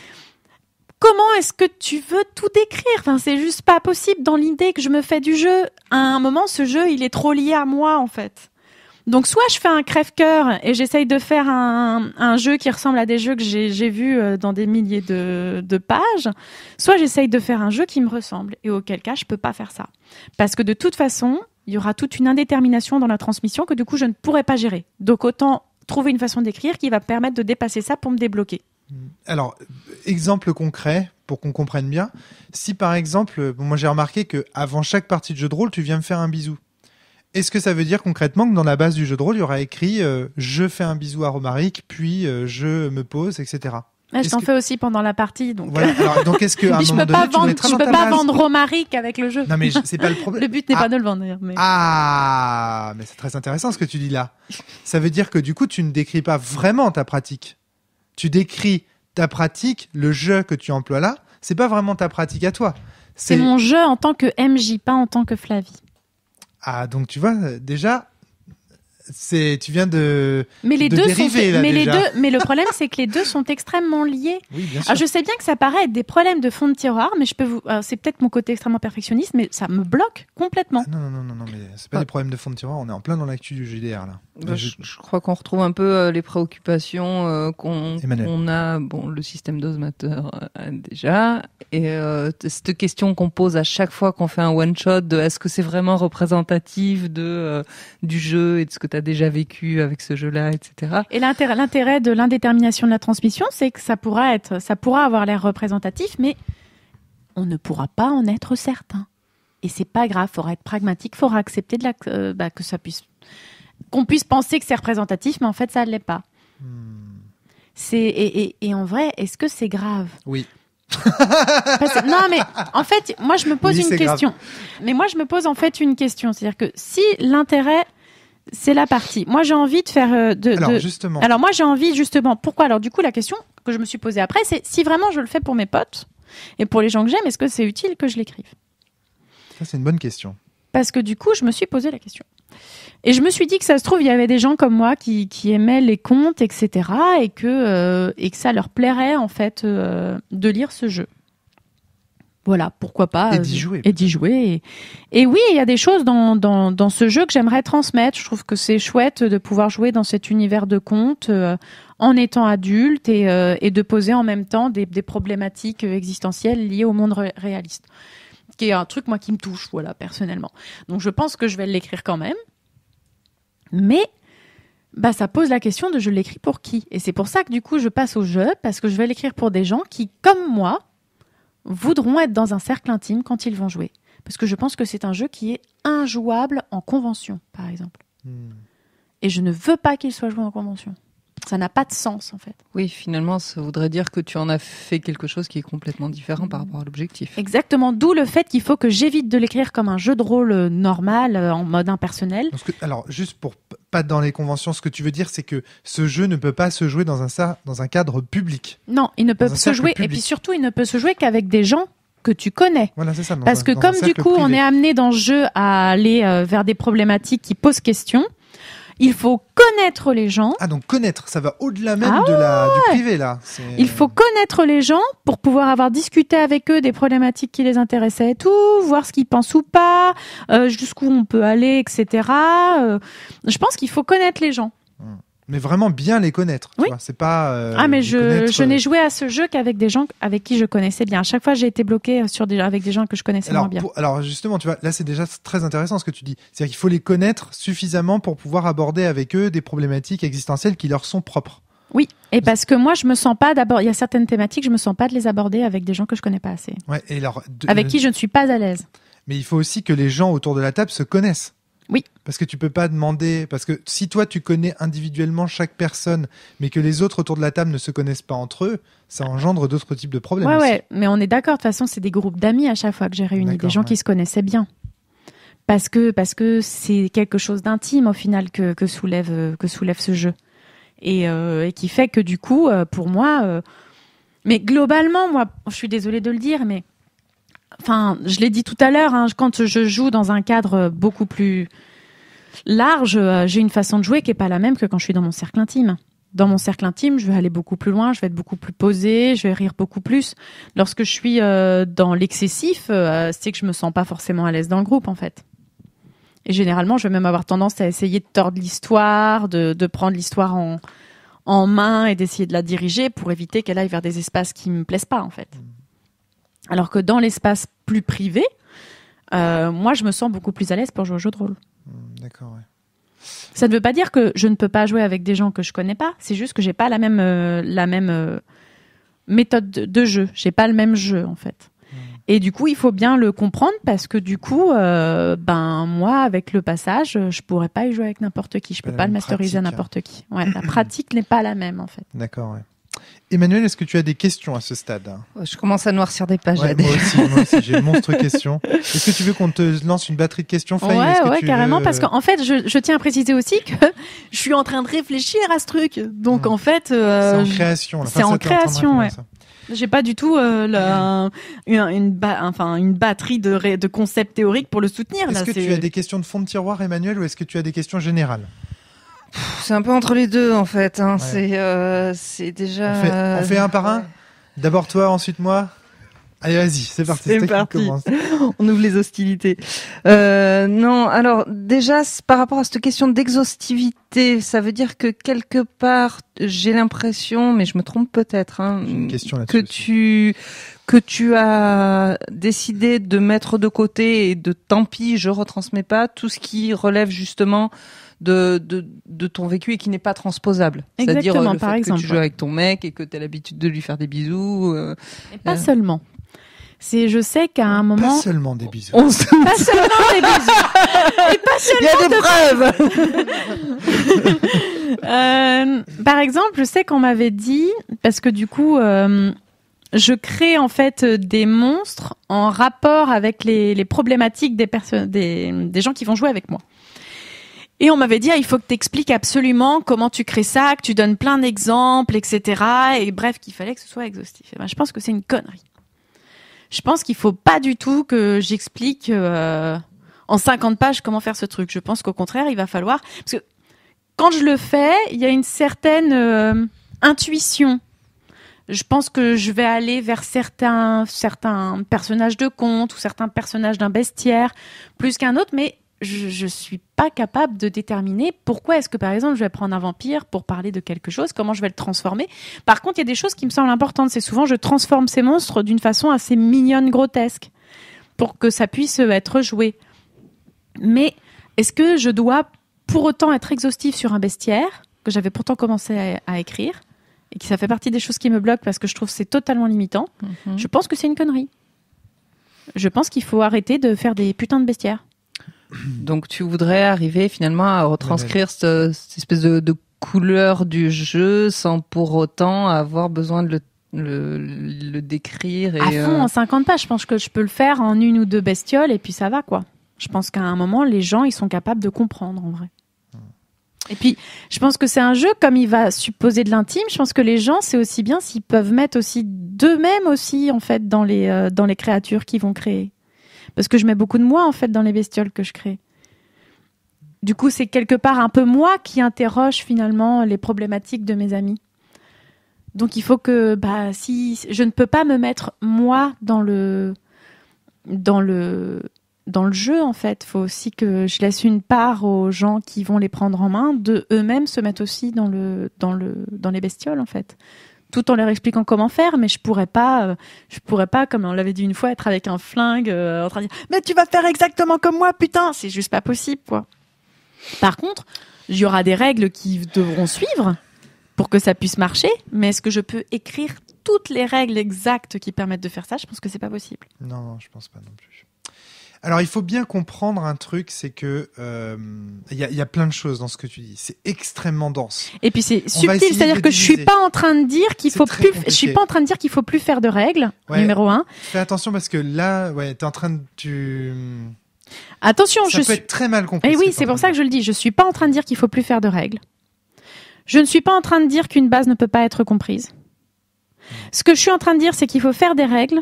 [SPEAKER 3] comment est-ce que tu veux tout décrire ? Enfin, c'est juste pas possible dans l'idée que je me fais du jeu. À un moment, ce jeu, il est trop lié à moi, en fait. Donc, soit je fais un crève-cœur et j'essaye de faire un jeu qui ressemble à des jeux que j'ai vus dans des milliers de pages, soit j'essaye de faire un jeu qui me ressemble. Et auquel cas, je peux pas faire ça. Parce que de toute façon, il y aura toute une indétermination dans la transmission que du coup, je ne pourrai pas gérer. Donc, autant trouver une façon d'écrire qui va permettre de dépasser ça pour me débloquer.
[SPEAKER 1] Alors, exemple concret, pour qu'on comprenne bien. Si par exemple, moi j'ai remarqué qu'avant chaque partie de jeu de rôle, tu viens me faire un bisou. Est-ce que ça veut dire concrètement que dans la base du jeu de rôle, il y aura écrit je fais un bisou à Romaric, puis je me pose, etc.
[SPEAKER 3] Je t'en fais aussi pendant la partie. Donc,
[SPEAKER 1] voilà. Alors, donc est-ce qu'à un moment donné, tu le mettras dans ta base ?
[SPEAKER 3] Je peux pas vendre Romaric avec le jeu.
[SPEAKER 1] Non, mais c'est pas le problème.
[SPEAKER 3] Le but n'est pas de le vendre d'ailleurs. Mais...
[SPEAKER 1] Ah, mais c'est très intéressant ce que tu dis là. Ça veut dire que du coup, tu ne décris pas vraiment ta pratique. Tu décris ta pratique, le jeu que tu emploies là, c'est pas vraiment ta pratique à toi.
[SPEAKER 3] C'est mon jeu en tant que MJ, pas en tant que Flavie.
[SPEAKER 1] Ah, donc tu vois, déjà, tu viens de
[SPEAKER 3] mais les
[SPEAKER 1] de
[SPEAKER 3] deux
[SPEAKER 1] dériver,
[SPEAKER 3] sont,
[SPEAKER 1] là,
[SPEAKER 3] mais
[SPEAKER 1] déjà.
[SPEAKER 3] les deux, mais le problème c'est que les deux sont extrêmement liés.
[SPEAKER 1] Oui, bien sûr.
[SPEAKER 3] Alors, je sais bien que ça paraît être des problèmes de fond de tiroir, mais c'est peut-être mon côté extrêmement perfectionniste, mais ça me bloque complètement.
[SPEAKER 1] Ah, non, mais c'est pas des problèmes de fond de tiroir, on est en plein dans l'actu du JDR là.
[SPEAKER 2] Je crois qu'on retrouve un peu les préoccupations qu'on a, le système dosateur déjà, et cette question qu'on pose à chaque fois qu'on fait un one-shot de est-ce que c'est vraiment représentatif du jeu et de ce que tu as déjà vécu avec ce jeu-là, etc.
[SPEAKER 3] Et l'intérêt de l'indétermination de la transmission, c'est que ça pourra avoir l'air représentatif, mais on ne pourra pas en être certain. Et c'est pas grave, faudra être pragmatique, faudra accepter que ça qu'on puisse penser que c'est représentatif, mais en fait, ça ne l'est pas. Et en vrai, est-ce que c'est grave ?
[SPEAKER 1] Oui.
[SPEAKER 3] Non, mais en fait, moi, je me pose une question.
[SPEAKER 1] Grave.
[SPEAKER 3] Mais moi, je me pose en fait une question. C'est-à-dire que si l'intérêt, c'est la partie. Moi, j'ai envie de faire
[SPEAKER 1] justement.
[SPEAKER 3] Alors, moi, j'ai envie justement. Pourquoi ? Alors, du coup, la question que je me suis posée après, c'est si vraiment je le fais pour mes potes et pour les gens que j'aime, est-ce que c'est utile que je l'écrive ?
[SPEAKER 1] Ça, c'est une bonne question.
[SPEAKER 3] Parce que du coup, je me suis posé la question. Et je me suis dit que ça se trouve, il y avait des gens comme moi qui aimaient les contes, etc. Et que ça leur plairait, en fait, de lire ce jeu. Voilà, pourquoi pas.
[SPEAKER 1] Et d'y jouer.
[SPEAKER 3] Et oui, il y a des choses dans ce jeu que j'aimerais transmettre. Je trouve que c'est chouette de pouvoir jouer dans cet univers de contes en étant adulte et de poser en même temps des problématiques existentielles liées au monde réaliste. Qui est un truc, moi, qui me touche, voilà, personnellement. Donc, je pense que je vais l'écrire quand même. Mais, ça pose la question de je l'écris pour qui ? Et c'est pour ça que, du coup, je passe au jeu, parce que je vais l'écrire pour des gens qui, comme moi, voudront être dans un cercle intime quand ils vont jouer. Parce que je pense que c'est un jeu qui est injouable en convention, par exemple. Et je ne veux pas qu'il soit joué en convention. Ça n'a pas de sens, en fait.
[SPEAKER 2] Oui, finalement, ça voudrait dire que tu en as fait quelque chose qui est complètement différent par rapport à l'objectif.
[SPEAKER 3] Exactement, d'où le fait qu'il faut que j'évite de l'écrire comme un jeu de rôle normal, en mode impersonnel.
[SPEAKER 1] Alors, juste pour pas dans les conventions, ce que tu veux dire, c'est que ce jeu ne peut pas se jouer dans un cadre public.
[SPEAKER 3] Non, il ne peut
[SPEAKER 1] Dans un
[SPEAKER 3] se
[SPEAKER 1] cercle
[SPEAKER 3] jouer,
[SPEAKER 1] public.
[SPEAKER 3] et puis surtout, il ne peut se jouer qu'avec des gens que tu connais.
[SPEAKER 1] Voilà, c'est ça.
[SPEAKER 3] Parce que comme du coup, on est amené dans ce jeu à aller vers des problématiques qui posent question, il faut connaître les gens.
[SPEAKER 1] Ah, donc connaître, ça va au-delà même du privé, là.
[SPEAKER 3] Il faut connaître les gens pour pouvoir avoir discuté avec eux des problématiques qui les intéressaient et tout, voir ce qu'ils pensent ou pas, jusqu'où on peut aller, etc. Je pense qu'il faut connaître les gens.
[SPEAKER 1] Mais vraiment bien les connaître.
[SPEAKER 3] Oui.
[SPEAKER 1] Tu vois, c'est pas.
[SPEAKER 3] Mais je n'ai joué à ce jeu qu'avec des gens avec qui je connaissais bien. À chaque fois, j'ai été bloquée avec des gens que je connaissais moins bien.
[SPEAKER 1] Alors justement, tu vois, là c'est déjà très intéressant ce que tu dis. C'est-à-dire qu'il faut les connaître suffisamment pour pouvoir aborder avec eux des problématiques existentielles qui leur sont propres.
[SPEAKER 3] Oui, et parce que moi, je me sens pas d'abord. Il y a certaines thématiques, je me sens pas de les aborder avec des gens que je connais pas assez.
[SPEAKER 1] Ouais, et alors,
[SPEAKER 3] avec qui je ne suis pas à l'aise.
[SPEAKER 1] Mais il faut aussi que les gens autour de la table se connaissent.
[SPEAKER 3] Oui.
[SPEAKER 1] Parce que tu peux pas demander, parce que si toi tu connais individuellement chaque personne, mais que les autres autour de la table ne se connaissent pas entre eux, ça engendre d'autres types de problèmes.
[SPEAKER 3] Ouais,
[SPEAKER 1] aussi.
[SPEAKER 3] ouais, mais on est d'accord. De toute façon, c'est des groupes d'amis à chaque fois que j'ai réuni, des gens qui se connaissaient bien. Parce que c'est quelque chose d'intime au final que soulève ce jeu. Et qui fait que du coup, pour moi, mais globalement, moi, je suis désolée de le dire, mais enfin, je l'ai dit tout à l'heure, hein, quand je joue dans un cadre beaucoup plus large, j'ai une façon de jouer qui est pas la même que quand je suis dans mon cercle intime. Dans mon cercle intime, je vais aller beaucoup plus loin, je vais être beaucoup plus posée, je vais rire beaucoup plus. Lorsque je suis dans l'excessif, c'est que je me sens pas forcément à l'aise dans le groupe, en fait. Et généralement, je vais même avoir tendance à essayer de tordre l'histoire, de prendre l'histoire en main et d'essayer de la diriger pour éviter qu'elle aille vers des espaces qui me plaisent pas, en fait. Alors que dans l'espace plus privé, moi, je me sens beaucoup plus à l'aise pour jouer au jeu de rôle.
[SPEAKER 1] D'accord, ouais.
[SPEAKER 3] Ça ne veut pas dire que je ne peux pas jouer avec des gens que je connais pas. C'est juste que j'ai pas la même méthode de jeu. J'ai pas le même jeu, en fait. Et du coup, il faut bien le comprendre parce que du coup, moi, avec le passage, je pourrais pas y jouer avec n'importe qui. Je peux pas le masteriser à n'importe qui. Ouais, la pratique n'est pas la même, en fait.
[SPEAKER 1] D'accord, ouais. Emmanuel, est-ce que tu as des questions à ce stade ?
[SPEAKER 2] Je commence à noircir des pages.
[SPEAKER 1] Ouais, moi aussi, j'ai une monstre question. Est-ce que tu veux qu'on te lance une batterie de questions, Faye ?
[SPEAKER 3] Ouais, carrément, parce qu'en fait, je tiens à préciser aussi que je suis en train de réfléchir à ce truc. Donc, en fait...
[SPEAKER 1] c'est en création.
[SPEAKER 3] C'est en création, ouais. J'ai pas du tout une batterie de concepts théoriques pour le soutenir.
[SPEAKER 1] Est-ce que tu as des questions de fond de tiroir, Emmanuel, ou est-ce que tu as des questions générales ?
[SPEAKER 2] C'est un peu entre les deux, en fait. Hein.
[SPEAKER 1] Ouais.
[SPEAKER 2] C'est déjà...
[SPEAKER 1] On fait un par un ? D'abord toi, ensuite moi ? Allez, vas-y, c'est parti.
[SPEAKER 2] C'est parti. On ouvre les hostilités. Non, alors déjà, par rapport à cette question d'exhaustivité, ça veut dire que quelque part, j'ai l'impression, mais je me trompe peut-être, hein,
[SPEAKER 1] une question là-dessus
[SPEAKER 2] que tu as décidé de mettre de côté et de tant pis, je retransmets pas tout ce qui relève justement de ton vécu et qui n'est pas transposable.
[SPEAKER 3] Exactement,
[SPEAKER 2] c'est-à-dire le
[SPEAKER 3] par
[SPEAKER 2] fait
[SPEAKER 3] exemple,
[SPEAKER 2] que tu joues avec ton mec et que tu as l'habitude de lui faire des bisous.
[SPEAKER 3] Et pas seulement. Je sais qu'à un moment...
[SPEAKER 1] Pas seulement des bisous.
[SPEAKER 3] Pas seulement des bisous. Et pas seulement
[SPEAKER 2] il y a des preuves.
[SPEAKER 3] Par exemple, je sais qu'on m'avait dit, parce que du coup, je crée en fait des monstres en rapport avec les problématiques des gens qui vont jouer avec moi. Et on m'avait dit, il faut que tu expliques absolument comment tu crées ça, que tu donnes plein d'exemples, etc. Et bref, qu'il fallait que ce soit exhaustif. Et je pense que c'est une connerie. Je pense qu'il faut pas du tout que j'explique en 50 pages comment faire ce truc. Je pense qu'au contraire, il va falloir... Parce que quand je le fais, il y a une certaine intuition. Je pense que je vais aller vers certains personnages de contes ou certains personnages d'un bestiaire plus qu'un autre, mais je suis pas capable de déterminer pourquoi est-ce que, par exemple, je vais prendre un vampire pour parler de quelque chose, comment je vais le transformer. Par contre, il y a des choses qui me semblent importantes. C'est souvent, je transforme ces monstres d'une façon assez mignonne, grotesque, pour que ça puisse être joué. Mais est-ce que je dois pour autant être exhaustive sur un bestiaire, que j'avais pourtant commencé à écrire, et que ça fait partie des choses qui me bloquent parce que je trouve que c'est totalement limitant? Je pense que c'est une connerie. Je pense qu'il faut arrêter de faire des putains de bestiaires.
[SPEAKER 2] Donc tu voudrais arriver finalement à retranscrire cette espèce de couleurs du jeu sans pour autant avoir besoin de le décrire.
[SPEAKER 3] À fond, en 50 pages, je pense que je peux le faire en 1 ou 2 bestioles et puis ça va, quoi. Je pense qu'à un moment, les gens, ils sont capables de comprendre, en vrai. Et puis, je pense que c'est un jeu, comme il va supposer de l'intime, je pense que les gens, c'est aussi bien s'ils peuvent mettre aussi d'eux-mêmes aussi, en fait, dans les créatures qu'ils vont créer. Parce que je mets beaucoup de moi, en fait, dans les bestioles que je crée. Du coup, c'est quelque part un peu moi qui interroge, finalement, les problématiques de mes amis. Donc, il faut que, si je ne peux pas me mettre, moi, dans le jeu, en fait. Il faut aussi que je laisse une part aux gens qui vont les prendre en main, de eux-mêmes se mettre aussi dans les bestioles, en fait. Tout en leur expliquant comment faire, mais je pourrais pas, comme on l'avait dit une fois, être avec un flingue, en train de dire, mais tu vas faire exactement comme moi, putain! C'est juste pas possible, quoi. Par contre, il y aura des règles qui devront suivre pour que ça puisse marcher, mais est-ce que je peux écrire toutes les règles exactes qui permettent de faire ça? Je pense que c'est pas possible.
[SPEAKER 1] Non, je pense pas non plus. Alors, il faut bien comprendre un truc, c'est que y a plein de choses dans ce que tu dis. C'est extrêmement dense.
[SPEAKER 3] Et puis c'est subtil, c'est-à-dire que je suis pas en train de dire qu'il faut plus. Je suis pas en train de dire qu'il faut plus faire de règles. Ouais, numéro 1.
[SPEAKER 1] Fais attention parce que là, t'es en train de
[SPEAKER 3] Attention,
[SPEAKER 1] ça peut être très mal compris.
[SPEAKER 3] Et oui, c'est pour ça que je le dis. Je suis pas en train de dire qu'il faut plus faire de règles. Je ne suis pas en train de dire qu'une base ne peut pas être comprise. Ce que je suis en train de dire, c'est qu'il faut faire des règles,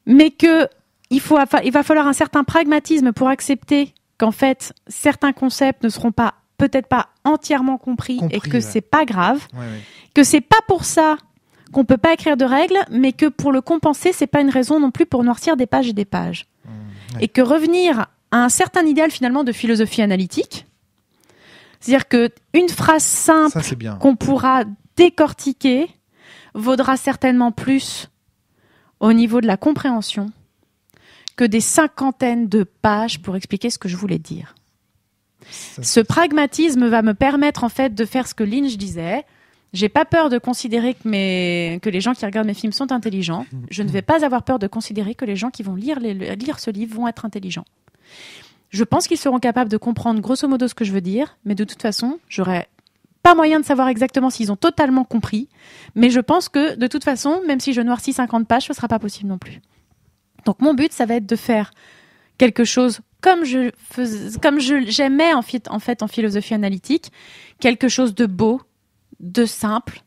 [SPEAKER 3] mais que il va falloir un certain pragmatisme pour accepter qu'en fait, certains concepts ne seront peut-être pas entièrement compris et que c'est pas grave, que c'est pas pour ça qu'on peut pas écrire de règles, mais que pour le compenser, c'est pas une raison non plus pour noircir des pages et des pages. Et que revenir à un certain idéal finalement de philosophie analytique, c'est-à-dire que une phrase simple qu'on pourra décortiquer vaudra certainement plus au niveau de la compréhension que des 50aines de pages pour expliquer ce que je voulais dire. Ce pragmatisme va me permettre en fait de faire ce que Lynch disait. J'ai pas peur de considérer que les gens qui regardent mes films sont intelligents. Je ne vais pas avoir peur de considérer que les gens qui vont lire ce livre vont être intelligents. Je pense qu'ils seront capables de comprendre grosso modo ce que je veux dire, mais de toute façon, j'aurais pas moyen de savoir exactement s'ils ont totalement compris. Mais je pense que de toute façon, même si je noircis 50 pages, ce sera pas possible non plus. Donc mon but, ça va être de faire quelque chose comme j'aimais en fait en philosophie analytique, quelque chose de beau, de simple,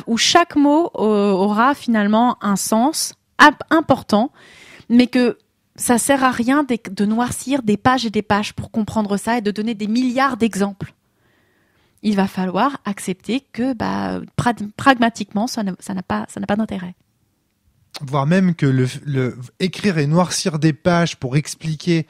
[SPEAKER 3] où chaque mot aura finalement un sens important, mais que ça sert à rien de noircir des pages et des pages pour comprendre ça et de donner des milliards d'exemples. Il va falloir accepter que pragmatiquement, ça n'a pas d'intérêt.
[SPEAKER 1] Voire même que le écrire et noircir des pages pour expliquer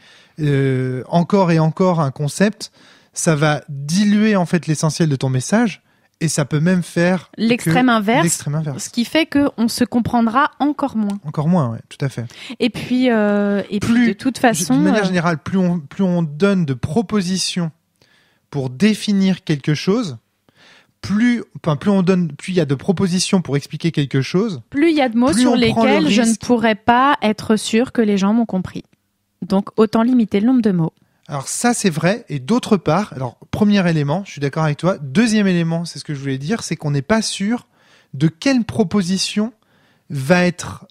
[SPEAKER 1] encore et encore un concept, ça va diluer en fait l'essentiel de ton message et ça peut même faire
[SPEAKER 3] l'extrême inverse, ce qui fait qu'on se comprendra encore moins.
[SPEAKER 1] Encore moins, ouais, tout à fait.
[SPEAKER 3] Et puis de toute façon,
[SPEAKER 1] de manière générale, plus on donne de propositions pour définir quelque chose, plus il y a de propositions pour expliquer quelque chose,
[SPEAKER 3] plus il y a de mots sur lesquels je ne pourrais pas être sûr que les gens m'ont compris. Donc autant limiter le nombre de mots.
[SPEAKER 1] Alors ça c'est vrai, et d'autre part, alors premier élément, je suis d'accord avec toi, deuxième élément, c'est ce que je voulais dire, c'est qu'on n'est pas sûr de quelle proposition va être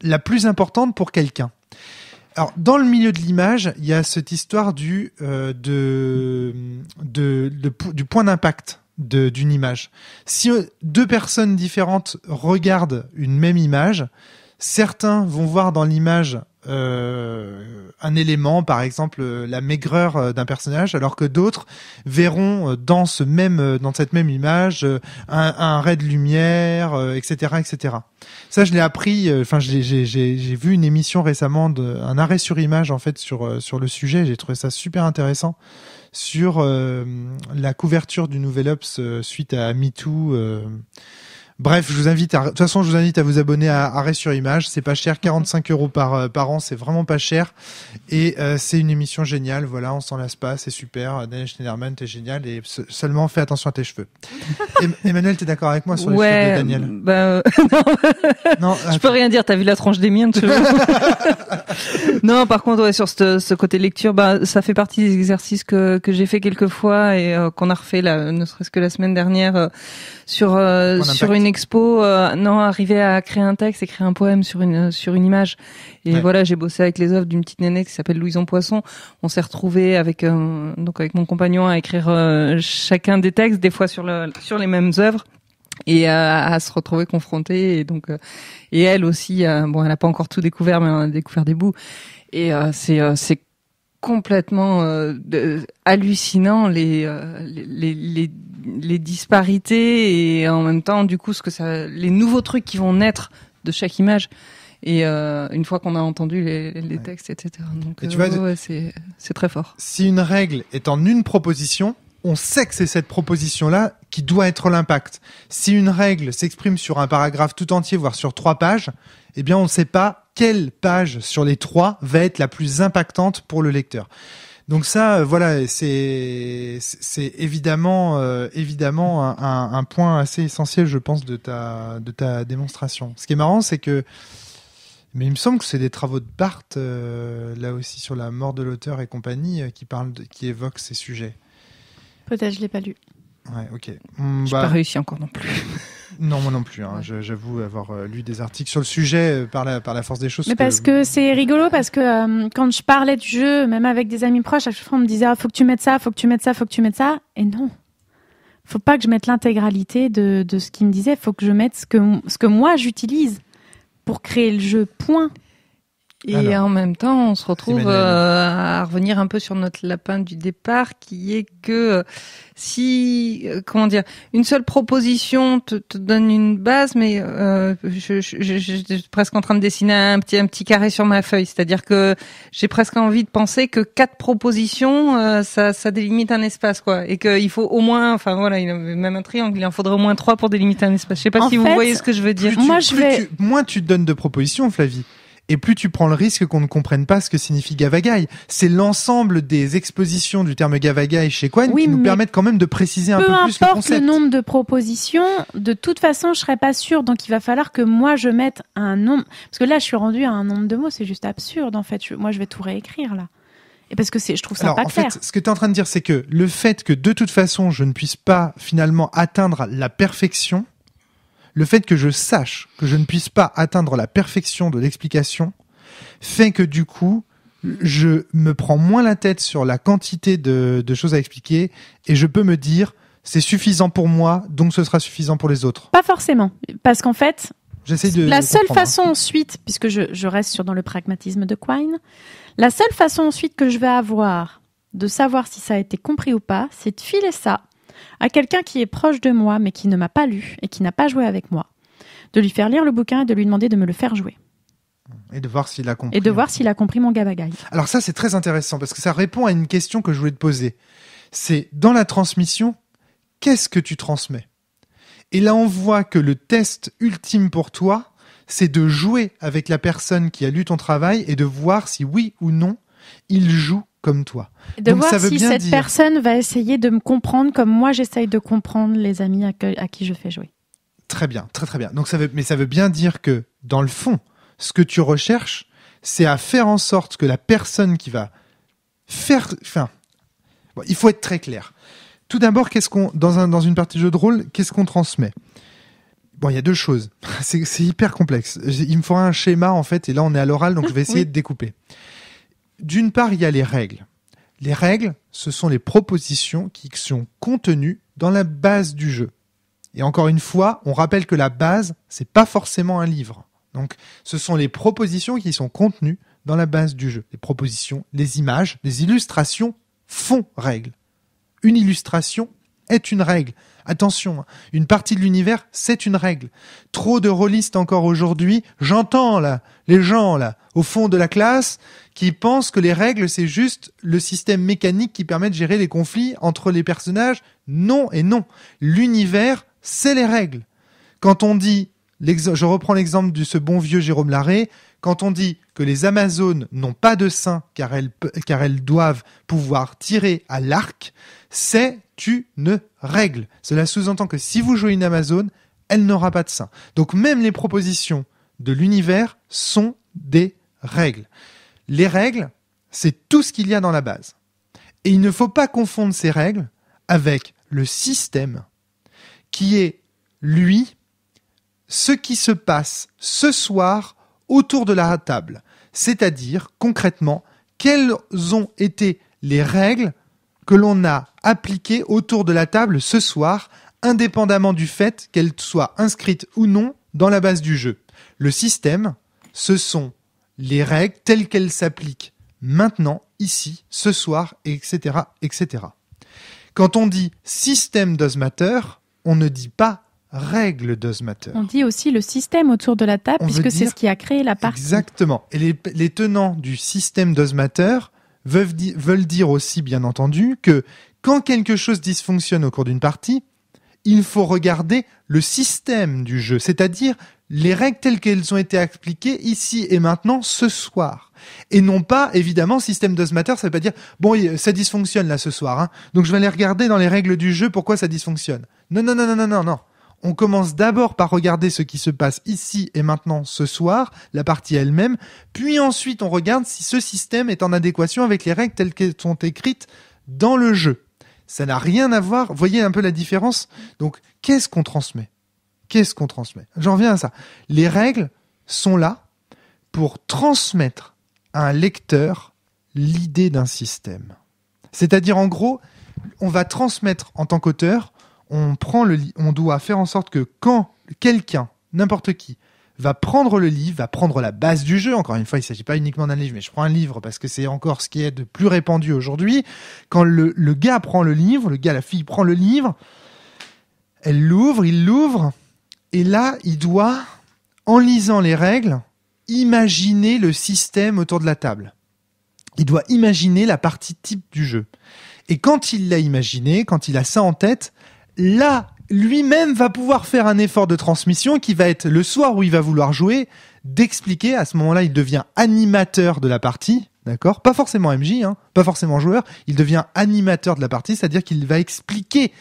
[SPEAKER 1] la plus importante pour quelqu'un. Alors, dans le milieu de l'image, il y a cette histoire du point d'impact d'une image. Si deux personnes différentes regardent une même image, certains vont voir dans l'image un élément, par exemple la maigreur d'un personnage, alors que d'autres verront dans cette même image un ray de lumière, etc., etc. Ça, je l'ai appris. Enfin, j'ai vu une émission récemment, un arrêt sur image en fait sur le sujet. J'ai trouvé ça super intéressant sur la couverture du Nouvel Obs suite à MeToo. Bref, de toute façon, je vous invite à vous abonner à Arrêt sur Image. C'est pas cher, 45 € par an, c'est vraiment pas cher. Et c'est une émission géniale. Voilà, on s'en lasse pas, c'est super. Daniel Schneiderman, t'es génial. Et seulement fais attention à tes cheveux. Emmanuel, t'es d'accord avec moi sur les cheveux de Daniel?
[SPEAKER 2] Non, je peux rien dire. T'as vu la tranche des miens de cheveux? Non, par contre, ouais, sur ce côté lecture, ça fait partie des exercices que j'ai fait quelques fois et qu'on a refait là, ne serait-ce que la semaine dernière sur une expo. Non, arriver à créer un texte, écrire un poème sur une image. Et voilà, j'ai bossé avec les œuvres d'une petite nénette qui s'appelle Louison Poisson. On s'est retrouvés avec mon compagnon à écrire chacun des textes, des fois sur les mêmes œuvres. Et à se retrouver confrontée, et donc et elle aussi elle n'a pas encore tout découvert, mais elle a découvert des bouts, et c'est complètement hallucinant les disparités, et en même temps du coup les nouveaux trucs qui vont naître de chaque image, et une fois qu'on a entendu les textes, etc. Donc
[SPEAKER 1] tu vois,
[SPEAKER 2] c'est très fort.
[SPEAKER 1] Si une règle est en une proposition, on sait que c'est cette proposition-là qui doit être l'impact. Si une règle s'exprime sur un paragraphe tout entier, voire sur 3 pages, eh bien, on ne sait pas quelle page sur les 3 va être la plus impactante pour le lecteur. Donc ça, voilà, c'est évidemment un point assez essentiel, je pense, de ta démonstration. Ce qui est marrant, c'est que, mais il me semble que c'est des travaux de Barthes, là aussi sur la mort de l'auteur et compagnie, qui évoquent ces sujets.
[SPEAKER 3] Peut-être, je l'ai pas lu.
[SPEAKER 1] Ouais, ok.
[SPEAKER 2] J'ai pas réussi encore non plus.
[SPEAKER 1] Non, moi non plus. Hein. J'avoue avoir lu des articles sur le sujet par la force des choses.
[SPEAKER 3] Mais parce que c'est rigolo, parce que quand je parlais du jeu, même avec des amis proches, à chaque fois on me disait faut que tu mettes ça, faut que tu mettes ça, faut que tu mettes ça. Et non, faut pas que je mette l'intégralité de ce qu'il me disait. Faut que je mette ce que moi j'utilise pour créer le jeu. Point.
[SPEAKER 2] Et alors, en même temps, on se retrouve à revenir un peu sur notre lapin du départ, qui est que une seule proposition te donne une base, mais je suis presque en train de dessiner un petit carré sur ma feuille. C'est-à-dire que j'ai presque envie de penser que 4 propositions, ça délimite un espace, quoi, et qu'il faut au moins, même un triangle, il en faudrait au moins 3 pour délimiter un espace. Je sais pas si vous voyez ce que je veux dire.
[SPEAKER 1] Moins tu donnes de propositions, Flavie, et plus tu prends le risque qu'on ne comprenne pas ce que signifie gavagai. C'est l'ensemble des expositions du terme gavagai chez Quine qui nous permettent quand même de préciser un peu plus le concept.
[SPEAKER 3] Peu importe le nombre de propositions, de toute façon, je serais pas sûre. Donc, il va falloir que moi, je mette un nombre. Parce que là, je suis rendue à un nombre de mots. C'est juste absurde, en fait. Moi, je vais tout réécrire, là. Et parce que je trouve ça pas clair. En fait,
[SPEAKER 1] ce que tu es en train de dire, c'est que le fait que, de toute façon, je ne puisse pas, finalement, atteindre la perfection, le fait que je sache que je ne puisse pas atteindre la perfection de l'explication fait que du coup, je me prends moins la tête sur la quantité de choses à expliquer, et je peux me dire c'est suffisant pour moi, donc ce sera suffisant pour les autres.
[SPEAKER 3] Pas forcément, parce qu'en fait, la seule façon
[SPEAKER 1] hein.
[SPEAKER 3] Ensuite, puisque je reste dans le pragmatisme de Quine, la seule façon ensuite que je vais avoir de savoir si ça a été compris ou pas, c'est de filer ça à quelqu'un qui est proche de moi, mais qui ne m'a pas lu et qui n'a pas joué avec moi, de lui faire lire le bouquin et de lui demander de me le faire jouer.
[SPEAKER 1] Et de voir s'il a compris.
[SPEAKER 3] Et de voir s'il a compris mon gavagai.
[SPEAKER 1] Alors ça, c'est très intéressant, parce que ça répond à une question que je voulais te poser. C'est, dans la transmission, qu'est-ce que tu transmets ? Et là, on voit que le test ultime pour toi, c'est de jouer avec la personne qui a lu ton travail et de voir si oui ou non, il joue comme toi.
[SPEAKER 3] Et de voir si cette personne va essayer de me comprendre comme moi j'essaye de comprendre les amis à qui je fais jouer. Très bien,
[SPEAKER 1] très très bien. Donc ça veut bien dire que dans le fond, ce que tu recherches, c'est à faire en sorte que la personne qui va faire, il faut être très clair. Tout d'abord, dans une partie de jeu de rôle, qu'est-ce qu'on transmet ? Bon, il y a 2 choses. C'est hyper complexe. Il me faudra un schéma en fait, et là on est à l'oral, donc je vais essayer de découper. D'une part, il y a les règles. Les règles, ce sont les propositions qui sont contenues dans la base du jeu. Et encore une fois, on rappelle que la base, c'est pas forcément un livre. Donc, ce sont les propositions qui sont contenues dans la base du jeu. Les propositions, les images, les illustrations font règle. Une illustration est une règle. Attention, une partie de l'univers, c'est une règle. Trop de rôlistes encore aujourd'hui, j'entends là, les gens là, au fond de la classe, qui pensent que les règles, c'est juste le système mécanique qui permet de gérer les conflits entre les personnages. Non et non. L'univers, c'est les règles. Quand on dit, je reprends l'exemple de ce bon vieux Jérôme Larrey, quand on dit que les Amazones n'ont pas de sein car elles doivent pouvoir tirer à l'arc, c'est une règle. Cela sous-entend que si vous jouez une Amazone, elle n'aura pas de sein. Donc même les propositions de l'univers sont des règles. Les règles, c'est tout ce qu'il y a dans la base. Et il ne faut pas confondre ces règles avec le système qui est, lui, ce qui se passe ce soir autour de la table. C'est-à-dire, concrètement, quelles ont été les règles que l'on a appliquées autour de la table ce soir, indépendamment du fait qu'elles soient inscrites ou non dans la base du jeu. Le système, ce sont les règles telles qu'elles s'appliquent maintenant, ici, ce soir, etc., etc. Quand on dit système does matter, on ne dit pas règle does matter.
[SPEAKER 3] On dit aussi le système autour de la table, puisque c'est ce qui a créé la partie.
[SPEAKER 1] Exactement. Et les tenants du système does matter veulent dire aussi, bien entendu, que quand quelque chose dysfonctionne au cours d'une partie, il faut regarder le système du jeu, c'est-à-dire les règles telles qu'elles ont été appliquées ici et maintenant, ce soir. Et non pas, évidemment, système does matter, ça veut pas dire, bon, ça dysfonctionne là ce soir, hein, donc je vais aller regarder dans les règles du jeu pourquoi ça dysfonctionne. Non. On commence d'abord par regarder ce qui se passe ici et maintenant ce soir, la partie elle-même, puis ensuite on regarde si ce système est en adéquation avec les règles telles qu'elles sont écrites dans le jeu. Ça n'a rien à voir, voyez un peu la différence. Donc, qu'est-ce qu'on transmet ? J'en reviens à ça. Les règles sont là pour transmettre à un lecteur l'idée d'un système. C'est-à-dire, en gros, on va transmettre en tant qu'auteur, on doit faire en sorte que quand quelqu'un, n'importe qui, va prendre le livre, va prendre la base du jeu, encore une fois, il ne s'agit pas uniquement d'un livre, mais je prends un livre parce que c'est encore ce qui est de plus répandu aujourd'hui. Quand le gars prend le livre, la fille prend le livre, il l'ouvre, et là, il doit, en lisant les règles, imaginer le système autour de la table. Il doit imaginer la partie type du jeu. Et quand il l'a imaginé, quand il a ça en tête, là, lui-même va pouvoir faire un effort de transmission qui va être le soir où il va vouloir jouer, d'expliquer. À ce moment-là, il devient animateur de la partie, d'accord ? Pas forcément MJ, pas forcément joueur. Il devient animateur de la partie, c'est-à-dire qu'il va expliquer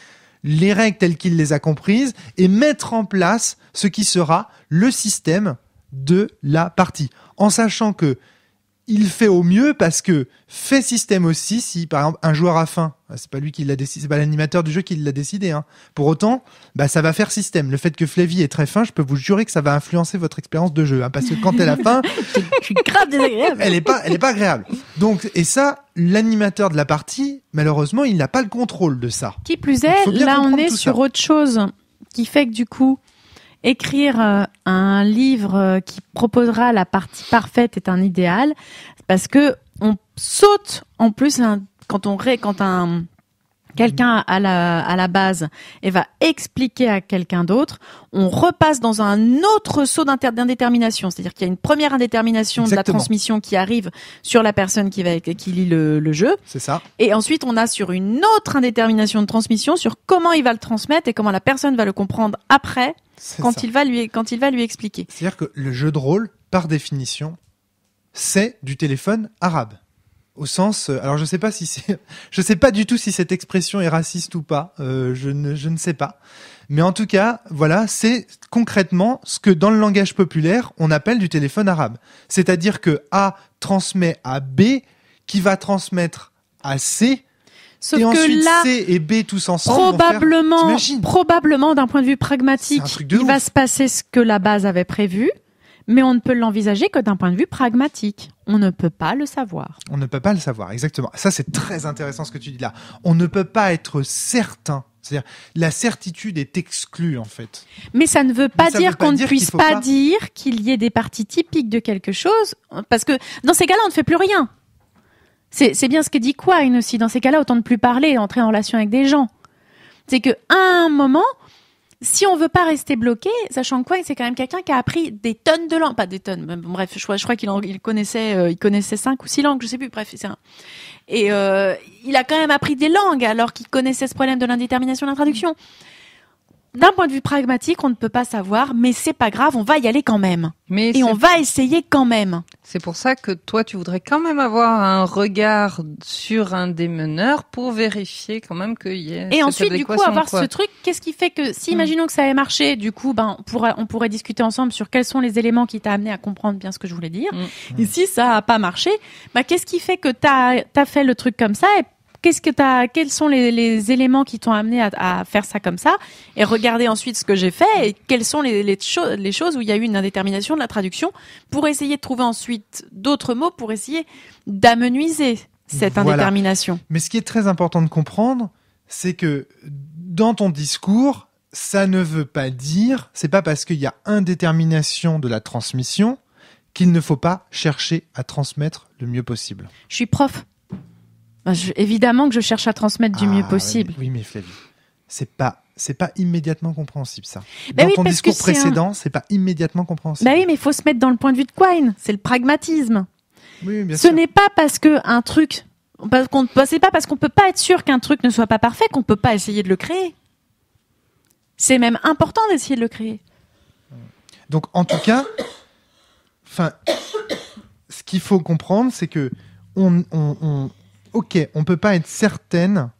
[SPEAKER 1] les règles telles qu'il les a comprises et mettre en place ce qui sera le système de la partie. En sachant que il fait au mieux parce que fait système aussi si par exemple un joueur a faim, c'est pas lui qui l'a décidé, c'est pas l'animateur du jeu qui l'a décidé, hein. Pour autant, ça va faire système. Le fait que Flavie est très faim, je peux vous jurer que ça va influencer votre expérience de jeu, hein, parce que quand elle a faim,
[SPEAKER 3] je suis grave désagréable.
[SPEAKER 1] Elle est pas agréable. Donc et ça, l'animateur de la partie, malheureusement, il n'a pas le contrôle de ça.
[SPEAKER 3] Qui plus est, là on est sur autre chose qui fait que du coup écrire un livre qui proposera la partie parfaite est un idéal, parce que on saute en plus quand quelqu'un à la base et va expliquer à quelqu'un d'autre, on repasse dans un autre saut d'indétermination, c'est-à-dire qu'il y a une première indétermination de la transmission qui arrive sur la personne qui lit le jeu.
[SPEAKER 1] C'est ça.
[SPEAKER 3] Et ensuite on a sur une autre indétermination de transmission sur comment il va le transmettre et comment la personne va le comprendre après. Quand il va lui expliquer.
[SPEAKER 1] C'est-à-dire que le jeu de rôle, par définition, c'est du téléphone arabe. Au sens, alors je sais pas du tout si cette expression est raciste ou pas. Je ne sais pas. Mais en tout cas, voilà, c'est concrètement ce que dans le langage populaire on appelle du téléphone arabe. C'est-à-dire que A transmet à B, qui va transmettre à C.
[SPEAKER 3] Sauf
[SPEAKER 1] et
[SPEAKER 3] que
[SPEAKER 1] ensuite
[SPEAKER 3] là,
[SPEAKER 1] C et B tous ensemble
[SPEAKER 3] probablement d'un point de vue pragmatique, il va se passer ce que la base avait prévu, mais on ne peut l'envisager que d'un point de vue pragmatique. On ne peut pas le savoir.
[SPEAKER 1] On ne peut pas le savoir, exactement. Ça, c'est très intéressant ce que tu dis là. On ne peut pas être certain. C'est-à-dire, la certitude est exclue, en fait.
[SPEAKER 3] Mais ça ne veut pas dire qu'on ne puisse pas dire qu'il y ait des parties typiques de quelque chose, parce que dans ces cas-là, on ne fait plus rien. C'est bien ce que dit Quine aussi. Dans ces cas-là, autant ne plus parler et entrer en relation avec des gens. C'est que à un moment, si on veut pas rester bloqué, sachant que Quine, c'est quand même quelqu'un qui a appris des tonnes de langues, pas des tonnes. Bref, je crois qu'il connaissait 5 ou 6 langues, je sais plus. Bref, et il a quand même appris des langues alors qu'il connaissait ce problème de l'indétermination de la traduction. d'un point de vue pragmatique, on ne peut pas savoir, mais c'est pas grave, on va y aller quand même. Et on va essayer quand même.
[SPEAKER 2] C'est pour ça que toi, tu voudrais quand même avoir un regard sur un des meneurs pour vérifier quand même qu'il y ait.
[SPEAKER 3] Et ensuite, du coup, avoir
[SPEAKER 2] quoi.
[SPEAKER 3] ce truc, qu'est-ce qui fait que, si imaginons que ça ait marché, du coup, on pourrait discuter ensemble sur quels sont les éléments qui t'a amené à comprendre bien ce que je voulais dire. Et si ça a pas marché, qu'est-ce qui fait que t'as fait le truc comme ça et quels sont les éléments qui t'ont amené à faire ça comme ça, et regarder ensuite ce que j'ai fait et quelles sont les choses où il y a eu une indétermination de la traduction, pour essayer de trouver ensuite d'autres mots pour essayer d'amenuiser cette indétermination.
[SPEAKER 1] Mais ce qui est très important de comprendre, c'est que dans ton discours, ça ne veut pas dire, c'est pas parce qu'il y a indétermination de la transmission qu'il ne faut pas chercher à transmettre le mieux possible.
[SPEAKER 3] Je suis prof. Évidemment que je cherche à transmettre du mieux possible.
[SPEAKER 1] Oui, mais Flavie, c'est pas immédiatement compréhensible, ça.
[SPEAKER 3] Dans
[SPEAKER 1] ton discours précédent, c'est pas immédiatement compréhensible.
[SPEAKER 3] Oui, mais il faut se mettre dans le point de vue de Quine. C'est le pragmatisme.
[SPEAKER 1] Oui, bien sûr.
[SPEAKER 3] Ce n'est pas parce que un truc, c'est pas parce qu'on peut pas être sûr qu'un truc ne soit pas parfait qu'on peut pas essayer de le créer. C'est même important d'essayer de le créer.
[SPEAKER 1] Donc, en tout cas, ce qu'il faut comprendre, c'est que on peut pas être certaine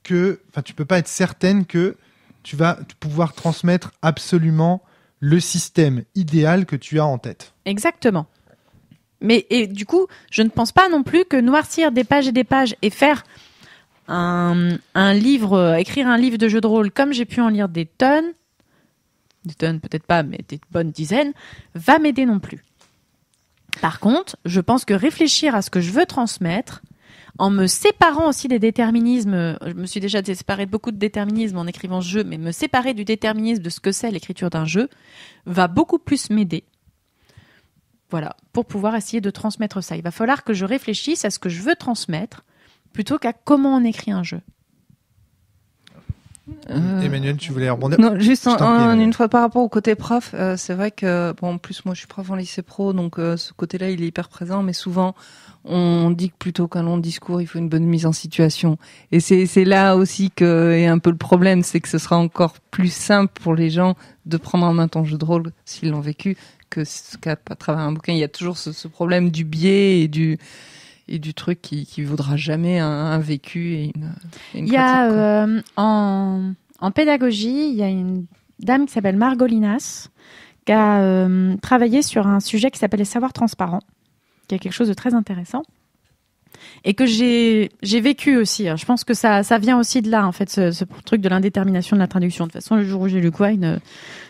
[SPEAKER 1] que, tu peux pas être certaine que tu vas pouvoir transmettre absolument le système idéal que tu as en tête.
[SPEAKER 3] Exactement. Et du coup, je ne pense pas non plus que noircir des pages et des pages et faire un livre, écrire un livre de jeu de rôle comme j'ai pu en lire des tonnes peut-être pas, mais des bonnes dizaines, va m'aider non plus. Par contre, je pense que réfléchir à ce que je veux transmettre, en me séparant aussi des déterminismes, je me suis déjà séparée de beaucoup de déterminismes en écrivant ce jeu, mais me séparer du déterminisme de ce que c'est l'écriture d'un jeu, va beaucoup plus m'aider. Voilà, pour pouvoir essayer de transmettre ça. Il va falloir que je réfléchisse à ce que je veux transmettre, plutôt qu'à comment on écrit un jeu.
[SPEAKER 1] Emmanuel, tu voulais rebondir?
[SPEAKER 2] Non, juste une fois par rapport au côté prof, c'est vrai que, en plus, moi, je suis prof en lycée pro, donc ce côté-là, il est hyper présent, mais souvent, on dit que plutôt qu'un long discours, il faut une bonne mise en situation. Et c'est là aussi que est un peu le problème, c'est que ce sera encore plus simple pour les gens de prendre en main ton jeu de rôle s'ils l'ont vécu que qu'à travers un bouquin. Il y a toujours ce problème du biais et du truc qui vaudra jamais un vécu et une
[SPEAKER 3] pratique. Il y a en pédagogie, il y a une dame qui s'appelle Margot Linas qui a travaillé sur un sujet qui s'appelle les savoirs transparents, qui est quelque chose de très intéressant et que j'ai vécu aussi. Je pense que ça vient aussi de là, en fait, ce truc de l'indétermination de la traduction. De toute façon, le jour où j'ai lu Quine,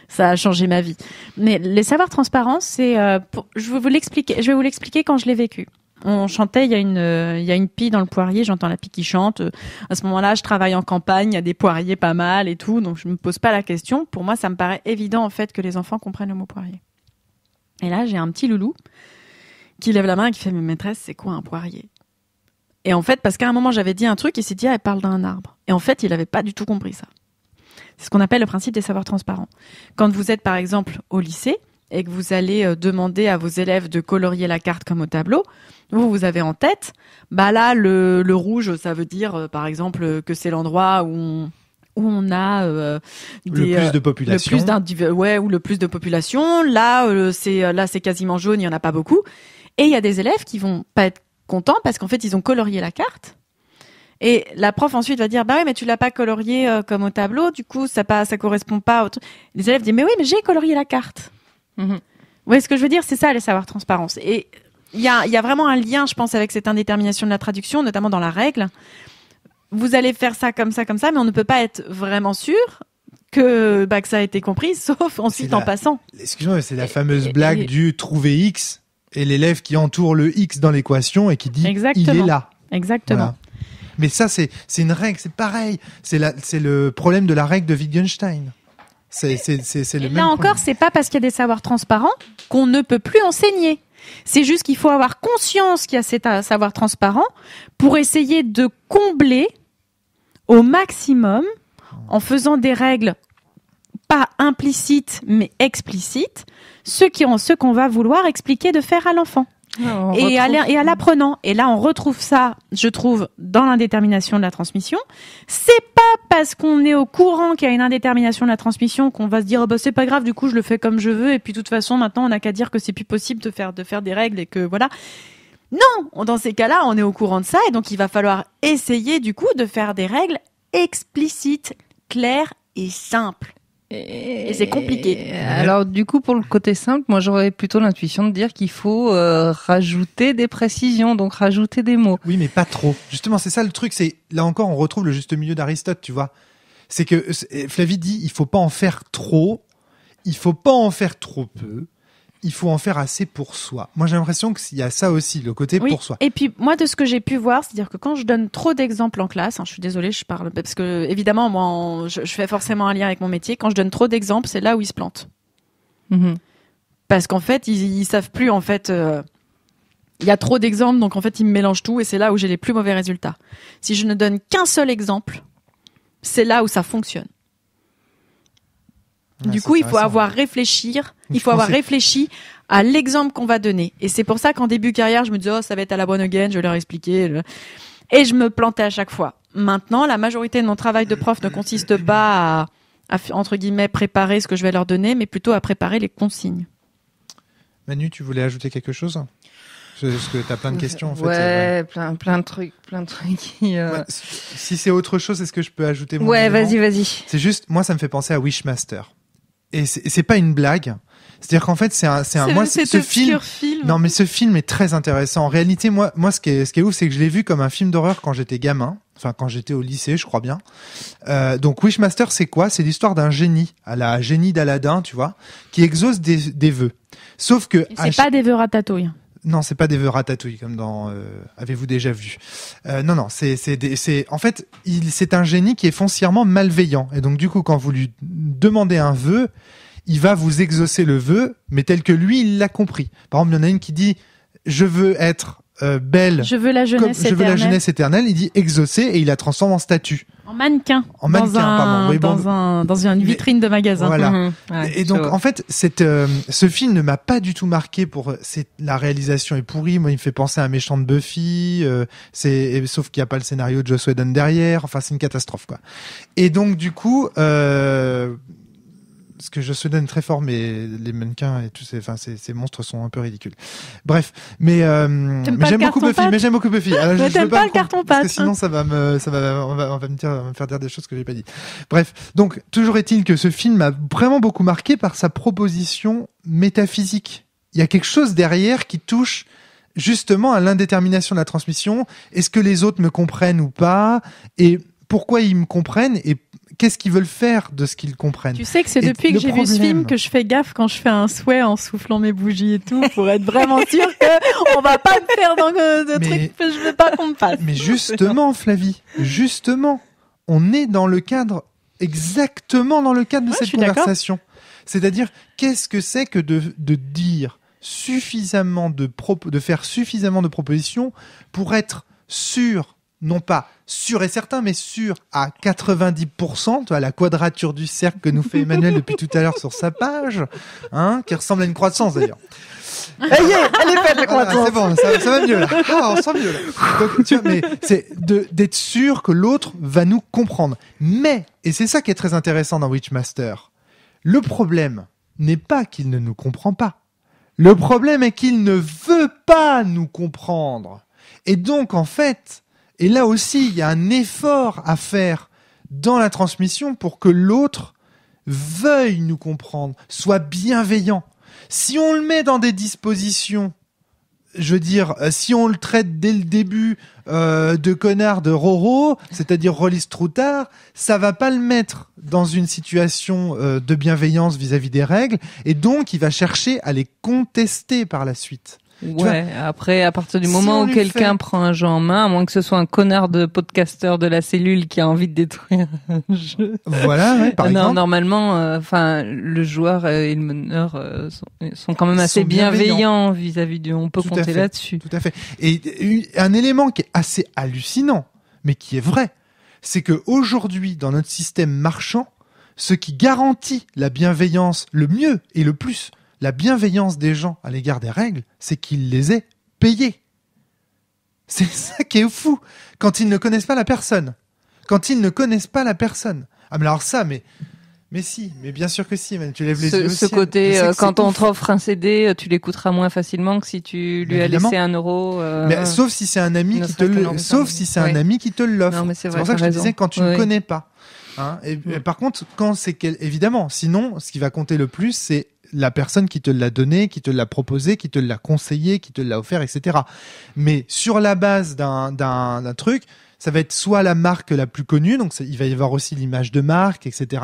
[SPEAKER 3] ça a changé ma vie. Mais les savoirs transparents, je vais vous l'expliquer quand je l'ai vécu. On chantait, il y a une pie dans le poirier, j'entends la pie qui chante. À ce moment-là, je travaille en campagne, il y a des poiriers pas mal et tout, donc je me pose pas la question. Pour moi, ça me paraît évident, en fait, que les enfants comprennent le mot poirier. Et là, j'ai un petit loulou qui lève la main et qui fait: mais maîtresse, c'est quoi un poirier? Et en fait, parce qu'à un moment, j'avais dit un truc, il s'est dit: elle parle d'un arbre. Et en fait, il avait pas du tout compris ça. C'est ce qu'on appelle le principe des savoirs transparents. Quand vous êtes, par exemple, au lycée, et que vous allez demander à vos élèves de colorier la carte comme au tableau, vous avez en tête, là, le rouge, ça veut dire, par exemple, que c'est l'endroit où on a
[SPEAKER 1] le plus de population.
[SPEAKER 3] Ou le plus de population. Là, c'est quasiment jaune, il y en a pas beaucoup. Et il y a des élèves qui vont pas être contents parce qu'en fait, ils ont colorié la carte. Et la prof ensuite va dire: bah oui, mais tu l'as pas colorié comme au tableau, du coup, ça correspond pas au truc. Les élèves disent: mais oui, mais j'ai colorié la carte. Vous voyez ce que je veux dire? C'est ça, les savoirs transparence. Et il y a vraiment un lien, je pense, avec cette indétermination de la traduction, notamment dans la règle. Vous allez faire ça, mais on ne peut pas être vraiment sûr que ça a été compris, sauf ensuite en passant.
[SPEAKER 1] Excuse-moi, mais c'est la fameuse blague du trouver X et l'élève qui entoure le X dans l'équation et qui dit:
[SPEAKER 3] exactement.
[SPEAKER 1] Il est là.
[SPEAKER 3] Exactement.
[SPEAKER 1] Voilà. Mais ça, c'est une règle, c'est pareil. C'est le problème de la règle de Wittgenstein. C'est le même
[SPEAKER 3] là encore,
[SPEAKER 1] problème.
[SPEAKER 3] c'est pas parce qu'il y a des savoirs transparents qu'on ne peut plus enseigner. C'est juste qu'il faut avoir conscience qu'il y a ces savoirs transparents pour essayer de combler au maximum en faisant des règles pas implicites mais explicites ce qu'on va vouloir expliquer de faire à l'enfant. et à l'apprenant. Et là, on retrouve ça, je trouve, dans l'indétermination de la transmission. C'est pas parce qu'on est au courant qu'il y a une indétermination de la transmission qu'on va se dire, oh bah, c'est pas grave, du coup, je le fais comme je veux. Et puis, de toute façon, maintenant, on n'a qu'à dire que c'est plus possible de faire des règles et que voilà. Non! Dans ces cas-là, on est au courant de ça. Et donc, il va falloir essayer, du coup, de faire des règles explicites, claires et simples. Et c'est compliqué.
[SPEAKER 2] Alors du coup, pour le côté simple, moi j'aurais plutôt l'intuition de dire qu'il faut rajouter des précisions, donc rajouter des mots.
[SPEAKER 1] Oui, mais pas trop. Justement, c'est ça le truc. C'est là encore, on retrouve le juste milieu d'Aristote, tu vois. C'est que Flavie dit, il faut pas en faire trop, il faut pas en faire trop peu. Il faut en faire assez pour soi. Moi, j'ai l'impression qu'il y a ça aussi, le côté pour soi.
[SPEAKER 3] Et puis, moi, de ce que j'ai pu voir, c'est-à-dire que quand je donne trop d'exemples en classe, je suis désolée, je parle, parce que, évidemment, moi, je fais forcément un lien avec mon métier. Quand je donne trop d'exemples, c'est là où ils se plantent. Mm-hmm. Parce qu'en fait, ils savent plus, en fait, il y a trop d'exemples, donc en fait, ils me mélangent tout, et c'est là où j'ai les plus mauvais résultats. Si je ne donne qu'un seul exemple, c'est là où ça fonctionne. Du coup, il faut avoir réfléchi à l'exemple qu'on va donner. Et c'est pour ça qu'en début de carrière, je me disais, ça va être à la bonne again, je vais leur expliquer. Et je me plantais à chaque fois. Maintenant, la majorité de mon travail de prof ne consiste pas à entre guillemets, préparer ce que je vais leur donner, mais plutôt à préparer les consignes.
[SPEAKER 1] Manu, tu voulais ajouter quelque chose ? Parce que t'as plein de questions, en fait.
[SPEAKER 2] Ouais, plein de trucs.
[SPEAKER 1] Ouais, si c'est autre chose, est-ce que je peux ajouter mon
[SPEAKER 2] Ouais,
[SPEAKER 1] élément ?
[SPEAKER 2] vas-y.
[SPEAKER 1] C'est juste, moi, ça me fait penser à Wishmaster. Et c'est pas une blague. C'est-à-dire qu'en fait, ce film. Non, mais ce film est très intéressant. En réalité, moi, ce qui est ouf, c'est que je l'ai vu comme un film d'horreur quand j'étais gamin. Enfin, quand j'étais au lycée, je crois bien. Donc, Wishmaster, c'est quoi ? C'est l'histoire d'un génie, à la génie d'Aladin, tu vois, qui exauce des vœux. Sauf que.
[SPEAKER 3] Et c'est pas des vœux ratatouille.
[SPEAKER 1] Non, c'est pas des vœux ratatouille comme dans Avez-vous déjà vu ? Non, en fait, c'est un génie qui est foncièrement malveillant. Et donc du coup, quand vous lui demandez un vœu, il va vous exaucer le vœu, mais tel que lui, il l'a compris. Par exemple, il y en a une qui dit je veux être belle.
[SPEAKER 3] Je veux la jeunesse
[SPEAKER 1] éternelle. Il dit exaucer et il la transforme en statue.
[SPEAKER 3] En mannequin. Dans une vitrine de magasin.
[SPEAKER 1] Voilà.
[SPEAKER 2] Ouais,
[SPEAKER 1] et donc, en fait, ce film ne m'a pas du tout marqué la réalisation est pourrie. Moi, il me fait penser à un méchant de Buffy. Sauf qu'il n'y a pas le scénario de Joss Whedon derrière. Enfin, c'est une catastrophe, quoi. Et donc, du coup, parce que Joss Whedon est très fort, mais les mannequins et tous ces monstres sont un peu ridicules. Bref, mais j'aime beaucoup Buffy. Alors, je veux pas le carton pâte. Parce que sinon, on va me faire dire des choses que j'ai pas dit. Bref. Donc, toujours est-il que ce film m'a vraiment beaucoup marqué par sa proposition métaphysique. Il y a quelque chose derrière qui touche justement à l'indétermination de la transmission. Est-ce que les autres me comprennent ou pas? Et pourquoi ils me comprennent? Et qu'est-ce qu'ils veulent faire de ce qu'ils comprennent?
[SPEAKER 3] Tu sais que c'est depuis que j'ai vu ce film que je fais gaffe quand je fais un souhait en soufflant mes bougies et tout, pour être vraiment sûr que on va pas me faire de trucs que je veux pas qu'on me fasse.
[SPEAKER 1] Mais justement, Flavie, on est dans le cadre, exactement dans le cadre de cette conversation. C'est-à-dire, qu'est-ce que c'est que de dire suffisamment de faire suffisamment de propositions pour être sûr, non pas sûr et certain, mais sûr à 90%, tu vois, la quadrature du cercle que nous fait Emmanuel depuis tout à l'heure sur sa page, qui ressemble à une croissance d'ailleurs.
[SPEAKER 2] Elle est faite la croissance.
[SPEAKER 1] C'est bon, ça va mieux là. On sent mieux là. Donc, tu vois, mais c'est d'être sûr que l'autre va nous comprendre. Mais, et c'est ça qui est très intéressant dans Wishmaster, le problème n'est pas qu'il ne nous comprend pas. Le problème est qu'il ne veut pas nous comprendre. Et donc, en fait, et là aussi, il y a un effort à faire dans la transmission pour que l'autre veuille nous comprendre, soit bienveillant. Si on le met dans des dispositions, je veux dire, si on le traite dès le début de connard de Roro, c'est-à-dire Rollis Troutard, ça va pas le mettre dans une situation de bienveillance vis-à-vis des règles, et donc il va chercher à les contester par la suite.
[SPEAKER 2] Ouais, après, à partir du moment où quelqu'un prend un jeu en main, à moins que ce soit un connard de podcasteur de la cellule qui a envie de détruire un jeu.
[SPEAKER 1] Voilà, ouais, par exemple.
[SPEAKER 2] Normalement, le joueur et le meneur sont quand même assez bienveillants vis-à-vis du. On peut compter là-dessus.
[SPEAKER 1] Tout à fait. Et un élément qui est assez hallucinant, mais qui est vrai, c'est que aujourd'hui, dans notre système marchand, ce qui garantit la bienveillance le mieux et le plus, la bienveillance des gens à l'égard des règles, c'est qu'ils les aient payer. C'est ça qui est fou. Quand ils ne connaissent pas la personne. Ah, mais alors ça, mais si, mais bien sûr que si, tu lèves les yeux.
[SPEAKER 2] Ce côté, quand on t'offre un CD, tu l'écouteras moins facilement que si tu lui as laissé 1 euro.
[SPEAKER 1] Mais sauf si c'est un ami qui te un ami qui te l'offre.
[SPEAKER 2] Non, mais c'est
[SPEAKER 1] pour ça que je te disais quand tu ne connais pas. Et par contre, quand c'est évidemment, sinon, ce qui va compter le plus, c'est la personne qui te l'a donné, qui te l'a proposé, qui te l'a conseillé, qui te l'a offert, etc. Mais sur la base d'un truc, ça va être soit la marque la plus connue, donc il va y avoir aussi l'image de marque, etc.,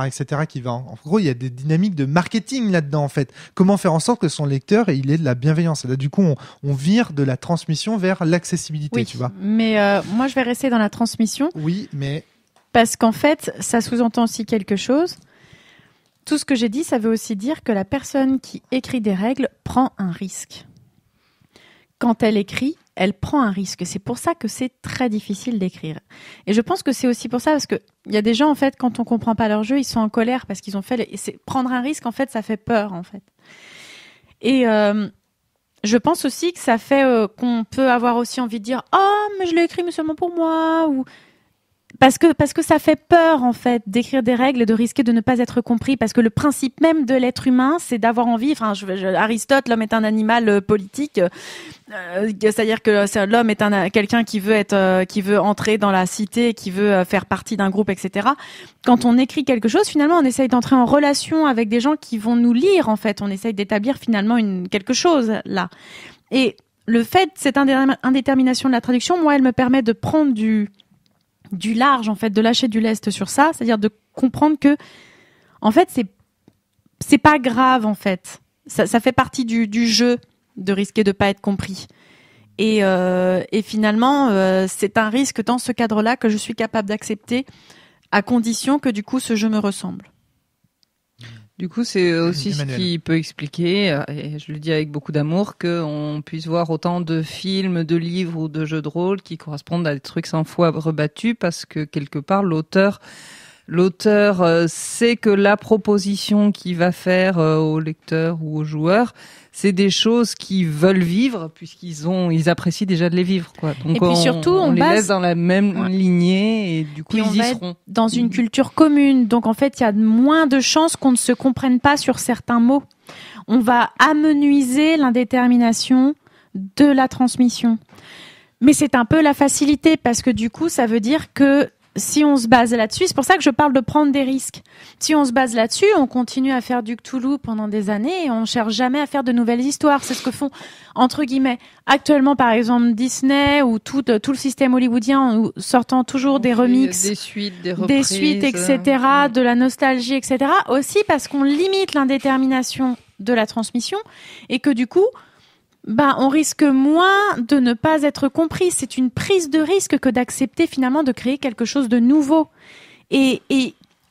[SPEAKER 1] qui va. En gros, il y a des dynamiques de marketing là-dedans, en fait. Comment faire en sorte que son lecteur il ait de la bienveillance. Là, du coup, on vire de la transmission vers l'accessibilité, tu vois.
[SPEAKER 3] Mais moi, je vais rester dans la transmission.
[SPEAKER 1] Oui, mais
[SPEAKER 3] parce qu'en fait, ça sous-entend aussi quelque chose. Tout ce que j'ai dit, ça veut aussi dire que la personne qui écrit des règles prend un risque. Quand elle écrit, elle prend un risque. C'est pour ça que c'est très difficile d'écrire. Et je pense que c'est aussi pour ça, parce qu'il y a des gens, en fait, quand on comprend pas leur jeu, ils sont en colère parce qu'ils ont fait... Prendre un risque, en fait, ça fait peur, en fait. Et je pense aussi que ça fait qu'on peut avoir aussi envie de dire « Oh, mais je l'ai écrit, mais seulement pour moi » ou... Parce que ça fait peur, en fait, d'écrire des règles et de risquer de ne pas être compris. Parce que le principe même de l'être humain, c'est d'avoir envie... Enfin, Aristote, l'homme est un animal politique. C'est-à-dire que l'homme est quelqu'un qui veut entrer dans la cité, qui veut faire partie d'un groupe, etc. Quand on écrit quelque chose, finalement, on essaye d'entrer en relation avec des gens qui vont nous lire, en fait. On essaye d'établir finalement quelque chose, là. Et le fait, cette indétermination de la traduction, moi, elle me permet de prendre du large, en fait, de lâcher du lest sur ça, c'est-à-dire de comprendre que, en fait, c'est pas grave, en fait. Ça fait partie du jeu de risquer de pas être compris. Et finalement, c'est un risque dans ce cadre-là que je suis capable d'accepter, à condition que, du coup, ce jeu me ressemble.
[SPEAKER 2] Du coup, c'est aussi ce qui peut expliquer, et je le dis avec beaucoup d'amour, qu'on puisse voir autant de films, de livres ou de jeux de rôle qui correspondent à des trucs 100 fois rebattus, parce que quelque part, l'auteur sait que la proposition qu'il va faire au lecteur ou au joueur, c'est des choses qu'ils veulent vivre, puisqu'ils apprécient déjà de les vivre, quoi. Donc,
[SPEAKER 3] et puis surtout,
[SPEAKER 2] on les laisse dans la même lignée, et du coup, ils y seront.
[SPEAKER 3] Dans une culture commune. Donc, en fait, il y a moins de chances qu'on ne se comprenne pas sur certains mots. On va amenuiser l'indétermination de la transmission. Mais c'est un peu la facilité, parce que du coup, ça veut dire que si on se base là-dessus, c'est pour ça que je parle de prendre des risques. Si on se base là-dessus, on continue à faire du Cthulhu pendant des années et on cherche jamais à faire de nouvelles histoires. C'est ce que font, entre guillemets, actuellement, par exemple, Disney ou tout le système hollywoodien, sortant toujours des remixes,
[SPEAKER 2] des suites, des reprises,
[SPEAKER 3] etc., de la nostalgie, etc. Aussi parce qu'on limite l'indétermination de la transmission et que du coup, on risque moins de ne pas être compris. C'est une prise de risque que d'accepter finalement de créer quelque chose de nouveau. Et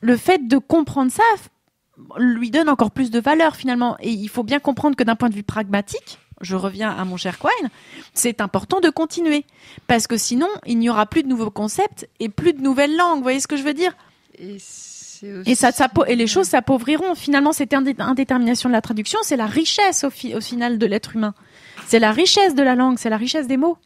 [SPEAKER 3] le fait de comprendre ça lui donne encore plus de valeur finalement. Et il faut bien comprendre que d'un point de vue pragmatique, je reviens à mon cher Quine, c'est important de continuer. Parce que sinon, il n'y aura plus de nouveaux concepts et plus de nouvelles langues. Vous voyez ce que je veux dire ? Et les choses s'appauvriront. Finalement, cette indétermination de la traduction, c'est la richesse au final de l'être humain. C'est la richesse de la langue, c'est la richesse des mots.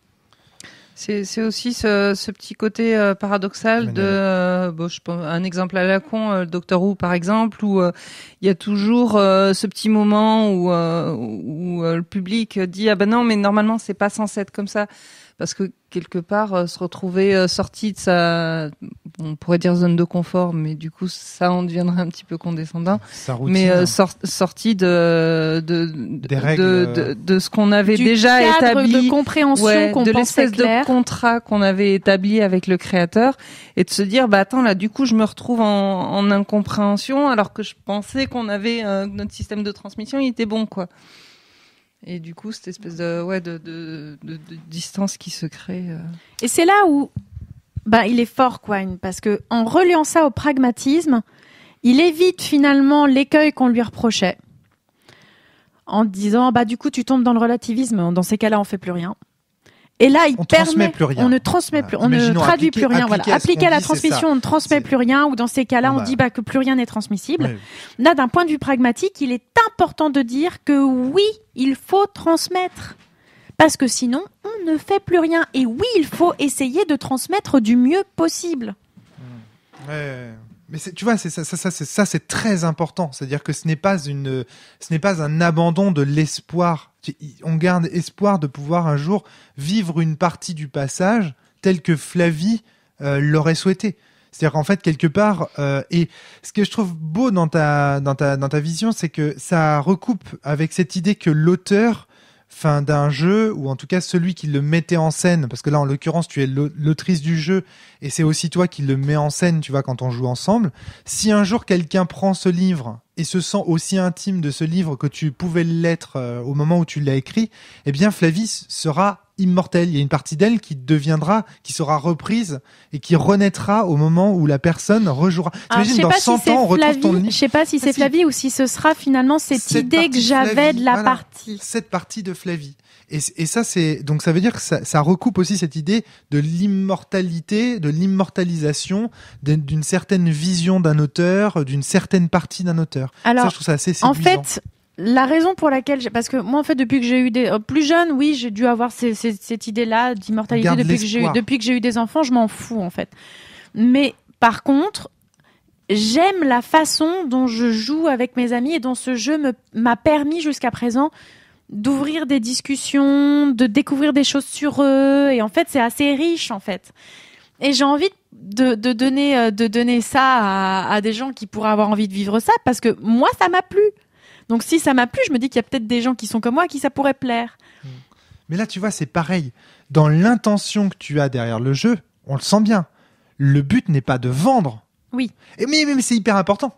[SPEAKER 2] C'est aussi ce petit côté paradoxal je pense, un exemple à la con, Doctor Who par exemple, où il y a toujours ce petit moment où le public dit ah ben non mais normalement c'est pas censé être comme ça, parce que quelque part se retrouver sorti de sa, on pourrait dire zone de confort, mais du coup ça en deviendrait un petit peu condescendant, mais sorti de ce qu'on avait déjà établi,
[SPEAKER 3] de compréhension qu'on
[SPEAKER 2] de
[SPEAKER 3] pensait
[SPEAKER 2] l'espèce
[SPEAKER 3] clair.
[SPEAKER 2] de contrat qu'on avait établi avec le créateur, et de se dire bah attends là du coup je me retrouve en incompréhension alors que je pensais qu'on avait notre système de transmission il était bon quoi. Et du coup, cette espèce de distance qui se crée.
[SPEAKER 3] Et c'est là où il est fort, Quine, parce que en reliant ça au pragmatisme, il évite finalement l'écueil qu'on lui reprochait, en disant du coup tu tombes dans le relativisme. Dans ces cas-là, on fait plus rien. Et là, on ne transmet plus rien. On ne traduit plus rien. Appliqué à la transmission, on ne transmet plus rien. Ou dans ces cas-là, on dit que plus rien n'est transmissible. Oui. Là, d'un point de vue pragmatique, il est important de dire que oui, il faut transmettre. parce que sinon, on ne fait plus rien. Et oui, il faut essayer de transmettre du mieux possible.
[SPEAKER 1] Ouais. Mais tu vois, c'est très important. C'est-à-dire que ce n'est pas un abandon de l'espoir. On garde espoir de pouvoir un jour vivre une partie du passage tel que Flavie l'aurait souhaité. C'est-à-dire qu'en fait, quelque part, et ce que je trouve beau dans ta vision, c'est que ça recoupe avec cette idée que l'auteur d'un jeu, ou en tout cas celui qui le mettait en scène, parce que là en l'occurrence tu es l'autrice du jeu et c'est aussi toi qui le mets en scène, tu vois, quand on joue ensemble. Si un jour quelqu'un prend ce livre et se sent aussi intime de ce livre que tu pouvais l'être au moment où tu l'as écrit, eh bien Flavie sera immortelle. Il y a une partie d'elle qui sera reprise et qui renaîtra au moment où la personne rejouera. T'imagines, dans 100 ans, on retrouve ton livre.
[SPEAKER 3] Je sais pas si c'est Flavie ou si ce sera finalement cette idée que j'avais de la partie.
[SPEAKER 1] Cette partie de Flavie. Et ça, donc ça veut dire que ça recoupe aussi cette idée de l'immortalité, de l'immortalisation d'une certaine vision d'un auteur, d'une certaine partie d'un auteur.
[SPEAKER 3] Alors,
[SPEAKER 1] ça, je trouve ça assez séduisant.
[SPEAKER 3] En fait, la raison pour laquelle, parce que moi, en fait, depuis que j'ai eu plus jeune, oui, j'ai dû avoir cette idée-là d'immortalité depuis que j'ai eu des enfants, je m'en fous, en fait. Mais, par contre, j'aime la façon dont je joue avec mes amis et dont ce jeu m'a permis jusqu'à présent d'ouvrir des discussions, de découvrir des choses sur eux. Et en fait, c'est assez riche, en fait. Et j'ai envie de donner ça à des gens qui pourraient avoir envie de vivre ça, parce que moi, ça m'a plu. Donc si ça m'a plu, je me dis qu'il y a peut-être des gens qui sont comme moi à qui ça pourrait plaire.
[SPEAKER 1] Mais là, tu vois, c'est pareil. Dans l'intention que tu as derrière le jeu, on le sent bien. Le but n'est pas de vendre.
[SPEAKER 3] Oui.
[SPEAKER 1] Mais c'est hyper important.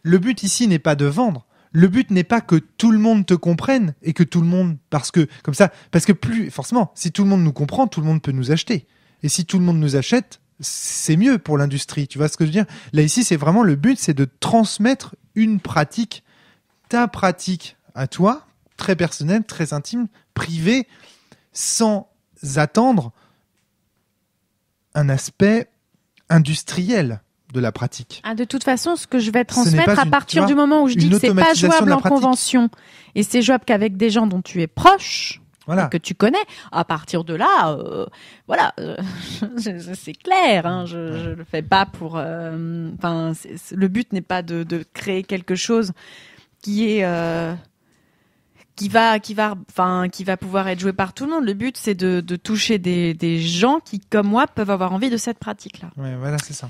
[SPEAKER 1] Le but ici n'est pas de vendre. Le but n'est pas que tout le monde te comprenne et que tout le monde, parce que plus forcément, si tout le monde nous comprend, tout le monde peut nous acheter. Et si tout le monde nous achète, c'est mieux pour l'industrie. Tu vois ce que je veux dire ? Là ici, c'est vraiment le but, c'est de transmettre une pratique, ta pratique à toi, très personnelle, très intime, privée, sans attendre un aspect industriel de la pratique.
[SPEAKER 3] De toute façon, ce que je vais transmettre à partir du moment où je dis que c'est pas jouable en convention et c'est jouable qu'avec des gens dont tu es proche,
[SPEAKER 1] voilà,
[SPEAKER 3] que tu connais, à partir de là, c'est clair. Hein, je le fais pas pour. Le but n'est pas de créer quelque chose qui va pouvoir être joué par tout le monde. Le but, c'est de toucher des gens qui, comme moi, peuvent avoir envie de cette pratique-là.
[SPEAKER 1] Ouais, voilà, c'est ça.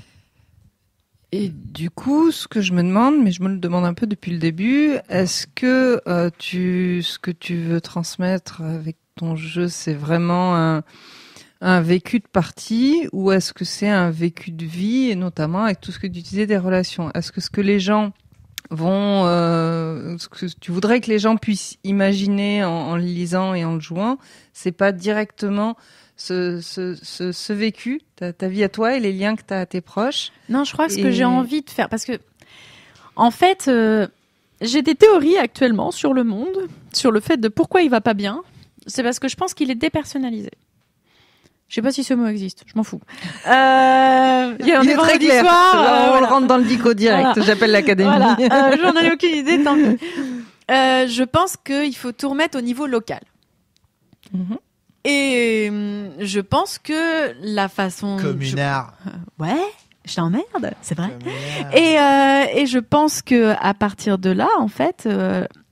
[SPEAKER 2] Et du coup, ce que je me demande, mais je me le demande un peu depuis le début, est-ce que ce que tu veux transmettre avec ton jeu, c'est vraiment un vécu de partie, ou est-ce que c'est un vécu de vie, et notamment avec tout ce que tu disais des relations ? Est-ce que ce que les gens ce que tu voudrais que les gens puissent imaginer en le lisant et en le jouant, c'est pas directement ce vécu, ta vie à toi et les liens que tu as à tes proches?
[SPEAKER 3] Non, je crois que ce que j'ai envie de faire, parce que en fait, j'ai des théories actuellement sur le monde, sur le fait de pourquoi il va pas bien. C'est parce que je pense qu'il est dépersonnalisé. Je sais pas si ce mot existe, je m'en fous.
[SPEAKER 2] Il est très clair. On le rentre dans le dico direct. Voilà. J'appelle l'académie.
[SPEAKER 3] Voilà. J'en avais aucune idée. Tant que... je pense qu'il faut tout remettre au niveau local. Mm-hmm. Et je pense que la façon...
[SPEAKER 1] Communard.
[SPEAKER 3] Ouais, je t'emmerde, c'est vrai. Et je pense que à partir de là, en fait,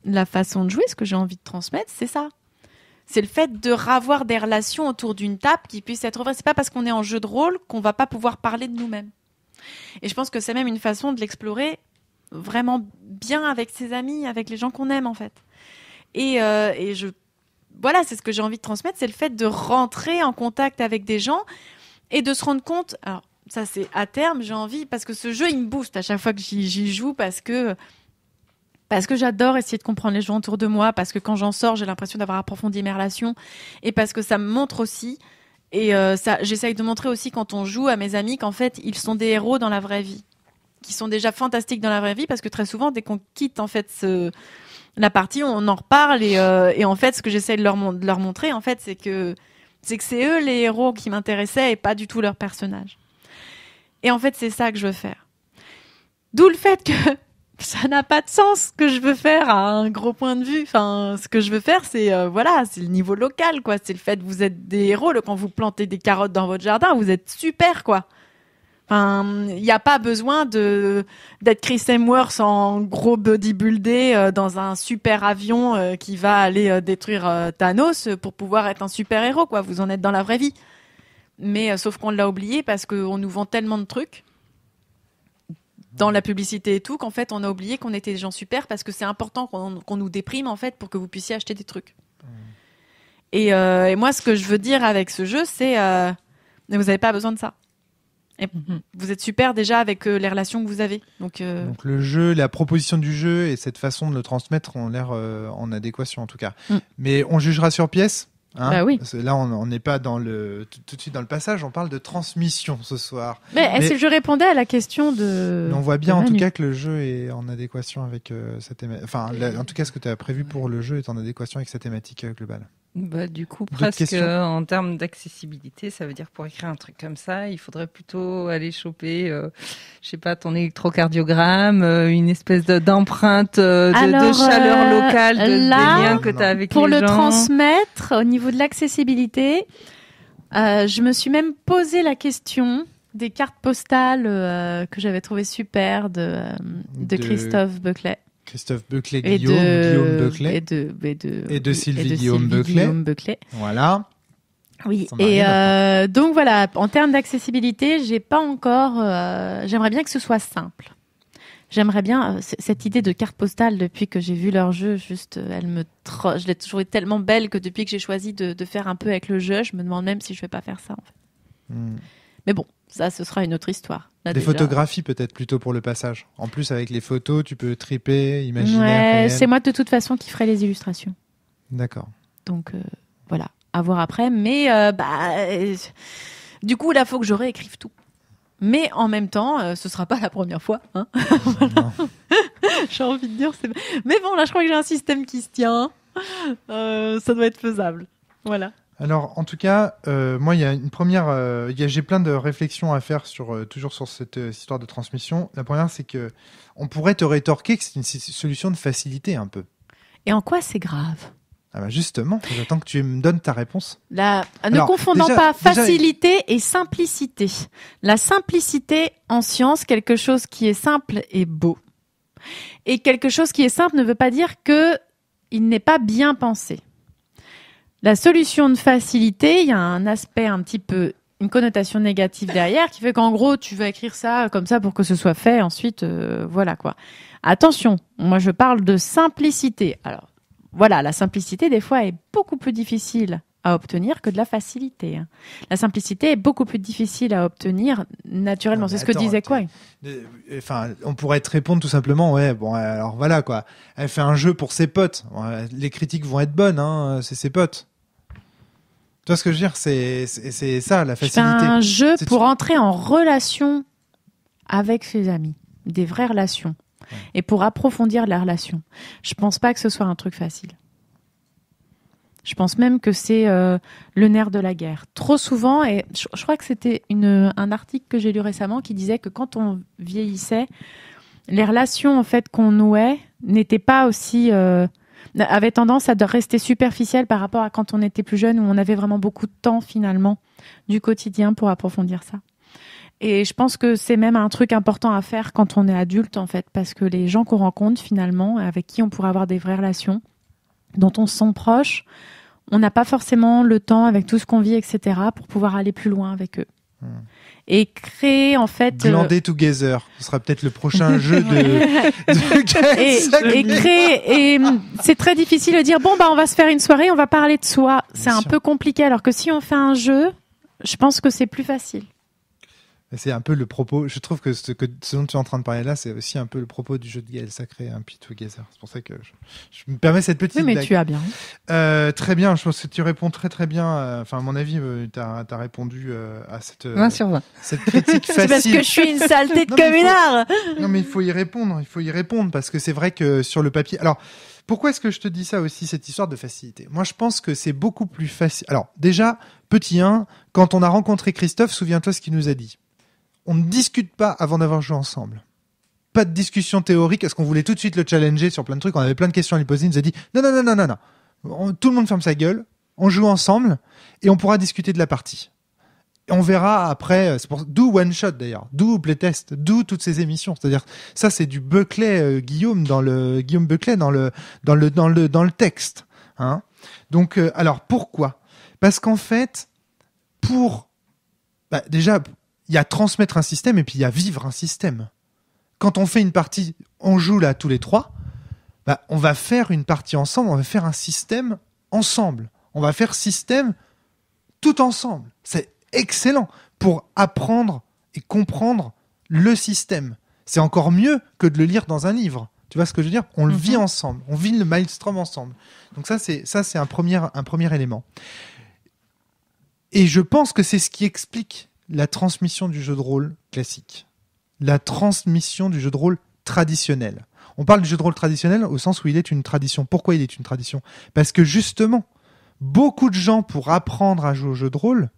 [SPEAKER 3] la façon de jouer, ce que j'ai envie de transmettre, c'est ça. C'est le fait de ravoir des relations autour d'une table qui puissent être vraies. C'est pas parce qu'on est en jeu de rôle qu'on va pas pouvoir parler de nous-mêmes. Et je pense que c'est même une façon de l'explorer vraiment bien avec ses amis, avec les gens qu'on aime, en fait. Voilà, c'est ce que j'ai envie de transmettre, c'est le fait de rentrer en contact avec des gens et de se rendre compte. Alors, ça, c'est à terme, j'ai envie, parce que ce jeu, il me booste à chaque fois que j'y joue, parce que j'adore essayer de comprendre les gens autour de moi, parce que quand j'en sors, j'ai l'impression d'avoir approfondi mes relations, et parce que ça me montre aussi, et j'essaye de montrer aussi quand on joue à mes amis qu'en fait, ils sont des héros dans la vraie vie, qui sont déjà fantastiques dans la vraie vie, parce que très souvent, dès qu'on quitte en fait la partie, on en reparle, et en fait, ce que j'essaie de leur montrer, en fait, c'est que c'est eux les héros qui m'intéressaient et pas du tout leur personnage. Et en fait, c'est ça que je veux faire. D'où le fait que ça n'a pas de sens ce que je veux faire à un gros point de vue. Enfin, ce que je veux faire, c'est c'est le niveau local, quoi. C'est le fait que vous êtes des héros. Quand vous plantez des carottes dans votre jardin, vous êtes super, quoi. Enfin, il n'y a pas besoin d'être Chris Hemsworth en gros bodybuildé dans un super avion qui va aller détruire Thanos pour pouvoir être un super héros, quoi. Vous en êtes dans la vraie vie. Mais sauf qu'on l'a oublié parce qu'on nous vend tellement de trucs dans la publicité et tout qu'en fait on a oublié qu'on était des gens super parce que c'est important qu'on nous déprime en fait pour que vous puissiez acheter des trucs. Et moi ce que je veux dire avec ce jeu c'est vous n'avez pas besoin de ça. Et vous êtes super déjà avec les relations que vous avez. Donc
[SPEAKER 1] le jeu, la proposition du jeu et cette façon de le transmettre ont l'air en adéquation en tout cas. Mais on jugera sur pièce. Hein,
[SPEAKER 3] bah oui.
[SPEAKER 1] Parce que là, on n'est pas dans tout de suite dans le passage. On parle de transmission ce soir.
[SPEAKER 3] Mais est-ce que je répondais à la question de...
[SPEAKER 1] On voit bien en tout cas que le jeu est en adéquation avec sa thématique. Enfin, en tout cas, ce que tu as prévu pour le jeu est en adéquation avec sa thématique globale.
[SPEAKER 2] Bah, du coup, presque en termes d'accessibilité, ça veut dire pour écrire un truc comme ça, il faudrait plutôt aller choper, je sais pas, ton électrocardiogramme, une espèce d'empreinte de chaleur locale, des liens que tu as avec les gens.
[SPEAKER 3] Pour le transmettre, au niveau de l'accessibilité, je me suis même posé la question des cartes postales que j'avais trouvées super de Christophe Buckley.
[SPEAKER 1] Christophe Buckley, Guillaume Buckley. Et de Sylvie Guillaume Buckley. Voilà.
[SPEAKER 3] Oui. Et donc voilà, en termes d'accessibilité, j'ai pas encore. J'aimerais bien que ce soit simple. J'aimerais bien cette idée de carte postale. Depuis que j'ai vu leur jeu, juste, je l'ai toujours tellement belle que depuis que j'ai choisi de faire un peu avec le jeu, je me demande même si je vais pas faire ça en fait. Mais bon, ça, ce sera une autre histoire.
[SPEAKER 1] Des photographies peut-être plutôt pour le passage. En plus, avec les photos, tu peux triper, imaginer. Ouais,
[SPEAKER 3] c'est moi de toute façon qui ferai les illustrations.
[SPEAKER 1] D'accord.
[SPEAKER 3] Donc voilà, à voir après. Mais du coup, là, faut que je réécrive tout. Mais en même temps, ce sera pas la première fois. Hein. Voilà. J'ai envie de dire. Mais bon, là, je crois que j'ai un système qui se tient. Ça doit être faisable. Voilà.
[SPEAKER 1] Alors, en tout cas, moi, il y a une première, j'ai plein de réflexions à faire toujours sur cette histoire de transmission. La première, c'est que on pourrait te rétorquer que c'est une solution de facilité un peu.
[SPEAKER 3] Et en quoi c'est grave ?
[SPEAKER 1] Ah bah justement, j'attends que tu me donnes ta réponse.
[SPEAKER 3] Ne confondons pas facilité et simplicité. La simplicité en science, quelque chose qui est simple est beau. Et quelque chose qui est simple ne veut pas dire que il n'est pas bien pensé. La solution de facilité, il y a un aspect un petit peu, une connotation négative derrière qui fait qu'en gros, tu vas écrire ça comme ça pour que ce soit fait. Ensuite, voilà quoi. Attention, moi je parle de simplicité. Alors, voilà, la simplicité des fois est beaucoup plus difficile à obtenir que de la facilité. La simplicité est beaucoup plus difficile à obtenir naturellement. C'est ce que disait quoi.
[SPEAKER 1] Enfin, on pourrait te répondre tout simplement, ouais, bon, alors voilà quoi. Elle fait un jeu pour ses potes. Les critiques vont être bonnes, hein, c'est ses potes. Tu vois ce que je veux dire, c'est ça la facilité.
[SPEAKER 3] C'est un jeu pour entrer en relation avec ses amis, des vraies relations, et pour approfondir la relation. Je pense pas que ce soit un truc facile. Je pense même que c'est le nerf de la guerre. Trop souvent, et je crois que c'était un article que j'ai lu récemment qui disait que quand on vieillissait, les relations en fait qu'on nouait n'étaient pas aussi avait tendance à rester superficielle par rapport à quand on était plus jeune où on avait vraiment beaucoup de temps finalement du quotidien pour approfondir ça. Et je pense que c'est même un truc important à faire quand on est adulte en fait, parce que les gens qu'on rencontre finalement, avec qui on pourrait avoir des vraies relations, dont on se sent proche, on n'a pas forcément le temps avec tout ce qu'on vit, etc., pour pouvoir aller plus loin avec eux. Et créer en fait
[SPEAKER 1] Glander Together, ce sera peut-être le prochain jeu
[SPEAKER 3] et créer, et c'est très difficile de dire bon bah on va se faire une soirée, on va parler de soi, c'est un peu compliqué, alors que si on fait un jeu, je pense que c'est plus facile.
[SPEAKER 1] C'est un peu le propos, je trouve que ce dont tu es en train de parler là, c'est aussi un peu le propos du jeu de Gaël Sacré, un Pit Together. C'est pour ça que je me permets cette petite blague.
[SPEAKER 3] Tu as bien.
[SPEAKER 1] Très bien, je pense que tu réponds très bien. Enfin, à mon avis, tu as répondu à cette
[SPEAKER 2] 20 sur 20.
[SPEAKER 1] Cette critique facile.
[SPEAKER 3] C'est parce que je suis une saleté de communard.
[SPEAKER 1] Non, mais il faut y répondre parce que c'est vrai que sur le papier. Alors, pourquoi est-ce que je te dis ça aussi, cette histoire de facilité ? Moi, je pense que c'est beaucoup plus facile. Alors, déjà, petit 1, quand on a rencontré Christophe, souviens-toi ce qu'il nous a dit. On ne discute pas avant d'avoir joué ensemble. pas de discussion théorique, parce qu'on voulait tout de suite le challenger sur plein de trucs. On avait plein de questions à lui poser. Il nous a dit non. Tout le monde ferme sa gueule. On joue ensemble et on pourra discuter de la partie. Et on verra après. D'où One Shot d'ailleurs, d'où Playtest, d'où toutes ces émissions. C'est-à-dire ça, c'est du Buckley Guillaume Buckley dans le texte. Hein. Donc alors pourquoi ? Parce qu'en fait, déjà, il y a transmettre un système et puis il y a vivre un système. Quand on fait une partie, on joue là tous les trois, on va faire une partie ensemble, on va faire un système ensemble. On va faire système tout ensemble. C'est excellent pour apprendre et comprendre le système. C'est encore mieux que de le lire dans un livre. Tu vois ce que je veux dire ? On le vit ensemble. On vit le Maelstrom ensemble. Donc ça, c'est un premier élément. Et je pense que c'est ce qui explique la transmission du jeu de rôle classique. La transmission du jeu de rôle traditionnel. On parle du jeu de rôle traditionnel au sens où il est une tradition. Pourquoi il est une tradition ? Parce que justement, beaucoup de gens, pour apprendre à jouer au jeu de rôle,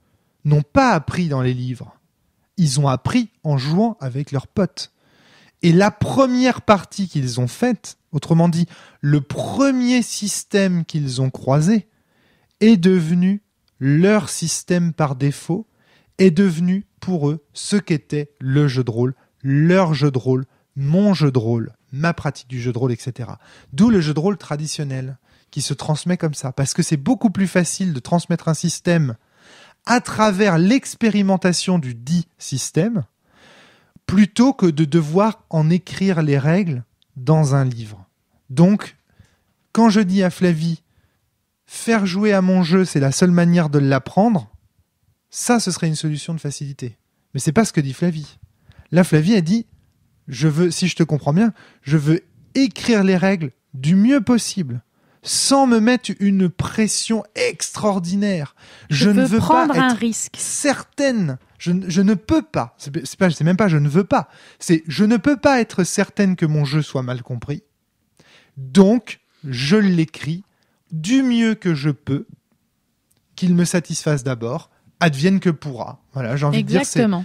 [SPEAKER 1] n'ont pas appris dans les livres. Ils ont appris en jouant avec leurs potes. Et la première partie qu'ils ont faite, autrement dit, le premier système qu'ils ont croisé, est devenu leur système par défaut, est devenu pour eux ce qu'était le jeu de rôle, leur jeu de rôle, mon jeu de rôle, ma pratique du jeu de rôle, etc. D'où le jeu de rôle traditionnel, qui se transmet comme ça. Parce que c'est beaucoup plus facile de transmettre un système à travers l'expérimentation du dit système, plutôt que de devoir en écrire les règles dans un livre. Donc, quand je dis à Flavie, faire jouer à mon jeu, c'est la seule manière de l'apprendre, ça, ce serait une solution de facilité. Mais c'est pas ce que dit Flavie. Là, Flavie a dit, si je te comprends bien, je veux écrire les règles du mieux possible, sans me mettre une pression extraordinaire. Je ne veux
[SPEAKER 3] prendre
[SPEAKER 1] pas
[SPEAKER 3] un
[SPEAKER 1] être
[SPEAKER 3] risque.
[SPEAKER 1] certaine. Je ne peux pas. C'est même pas je ne veux pas. C'est je ne peux pas être certaine que mon jeu soit mal compris. Donc, je l'écris du mieux que je peux, qu'il me satisfasse d'abord, advienne que pourra. Voilà, j'ai envie de dire,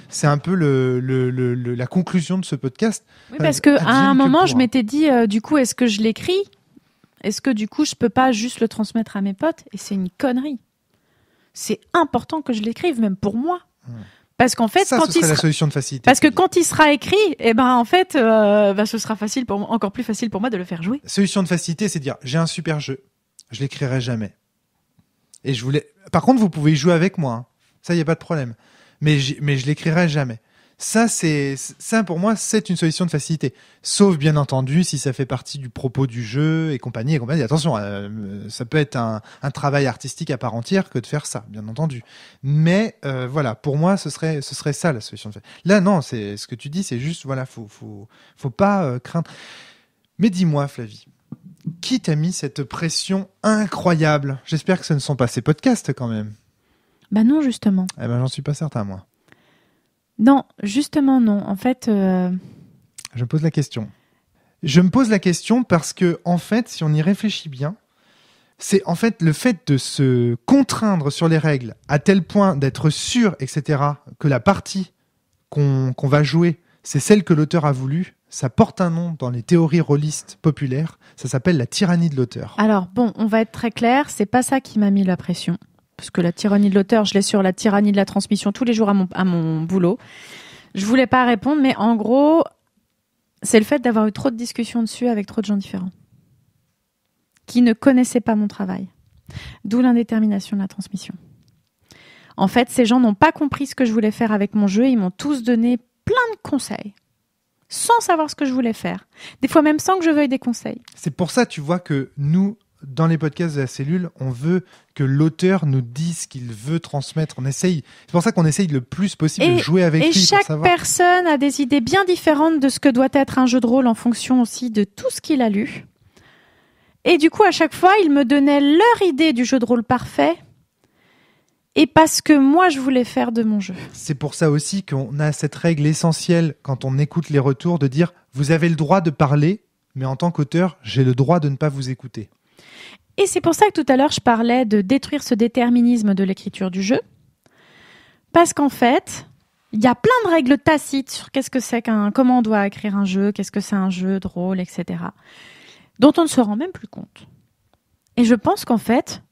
[SPEAKER 1] c'est un peu la conclusion de ce podcast.
[SPEAKER 3] Oui, parce que à un moment, je m'étais dit, du coup, est-ce que je l'écris ? Est-ce que du coup, je peux pas juste le transmettre à mes potes ? Et c'est une connerie. C'est important que je l'écrive, même pour moi. Parce qu'en fait,
[SPEAKER 1] ça, ce serait la solution de facilité.
[SPEAKER 3] Parce que quand il sera écrit, en fait, ce sera encore plus facile pour moi de le faire jouer.
[SPEAKER 1] Solution de facilité, c'est de dire, j'ai un super jeu, je l'écrirai jamais. Et par contre, vous pouvez y jouer avec moi. Hein. Ça, il y a pas de problème. Mais je l'écrirai jamais. Ça, pour moi, c'est une solution de facilité. Sauf, bien entendu, si ça fait partie du propos du jeu et compagnie. Attention, ça peut être un travail artistique à part entière que de faire ça, bien entendu. Mais voilà, pour moi, ce serait ça la solution de facilité. Là, non, c'est ce que tu dis, c'est juste, voilà, faut pas craindre. Mais dis-moi, Flavie, qui t'a mis cette pression incroyable ? J'espère que ce ne sont pas ces podcasts, quand même.
[SPEAKER 3] Bah non, justement.
[SPEAKER 1] Eh ben, j'en suis pas certain, moi.
[SPEAKER 3] Non, justement non. En fait,
[SPEAKER 1] je me pose la question. Je me pose la question parce que, en fait, si on y réfléchit bien, c'est en fait le fait de se contraindre sur les règles à tel point d'être sûr, etc., que la partie qu'on va jouer, c'est celle que l'auteur a voulu. Ça porte un nom dans les théories rôlistes populaires. Ça s'appelle la tyrannie de l'auteur.
[SPEAKER 3] Alors bon, on va être très clair. C'est pas ça qui m'a mis la pression. Parce que la tyrannie de l'auteur, je l'ai sur la tyrannie de la transmission tous les jours à mon boulot. Je voulais pas répondre, mais en gros, c'est le fait d'avoir eu trop de discussions dessus avec trop de gens différents qui ne connaissaient pas mon travail. D'où l'indétermination de la transmission. En fait, ces gens n'ont pas compris ce que je voulais faire avec mon jeu. Ils m'ont tous donné plein de conseils, sans savoir ce que je voulais faire. Des fois même sans que je veuille des conseils.
[SPEAKER 1] C'est pour ça, tu vois, que nous, dans les podcasts de la cellule, on veut que l'auteur nous dise ce qu'il veut transmettre. C'est pour ça qu'on essaye le plus possible de jouer avec lui.
[SPEAKER 3] Et chaque personne a des idées bien différentes de ce que doit être un jeu de rôle en fonction aussi de tout ce qu'il a lu. Et du coup, à chaque fois, ils me donnaient leur idée du jeu de rôle parfait. Et parce que moi, je voulais faire de mon jeu.
[SPEAKER 1] C'est pour ça aussi qu'on a cette règle essentielle quand on écoute les retours de dire « Vous avez le droit de parler, mais en tant qu'auteur, j'ai le droit de ne pas vous écouter. »
[SPEAKER 3] Et c'est pour ça que tout à l'heure, je parlais de détruire ce déterminisme de l'écriture du jeu. Parce qu'en fait, Il y a plein de règles tacites sur comment on doit écrire un jeu, qu'est-ce que c'est un jeu de rôle, etc. dont on ne se rend même plus compte. Et je pense qu'en fait,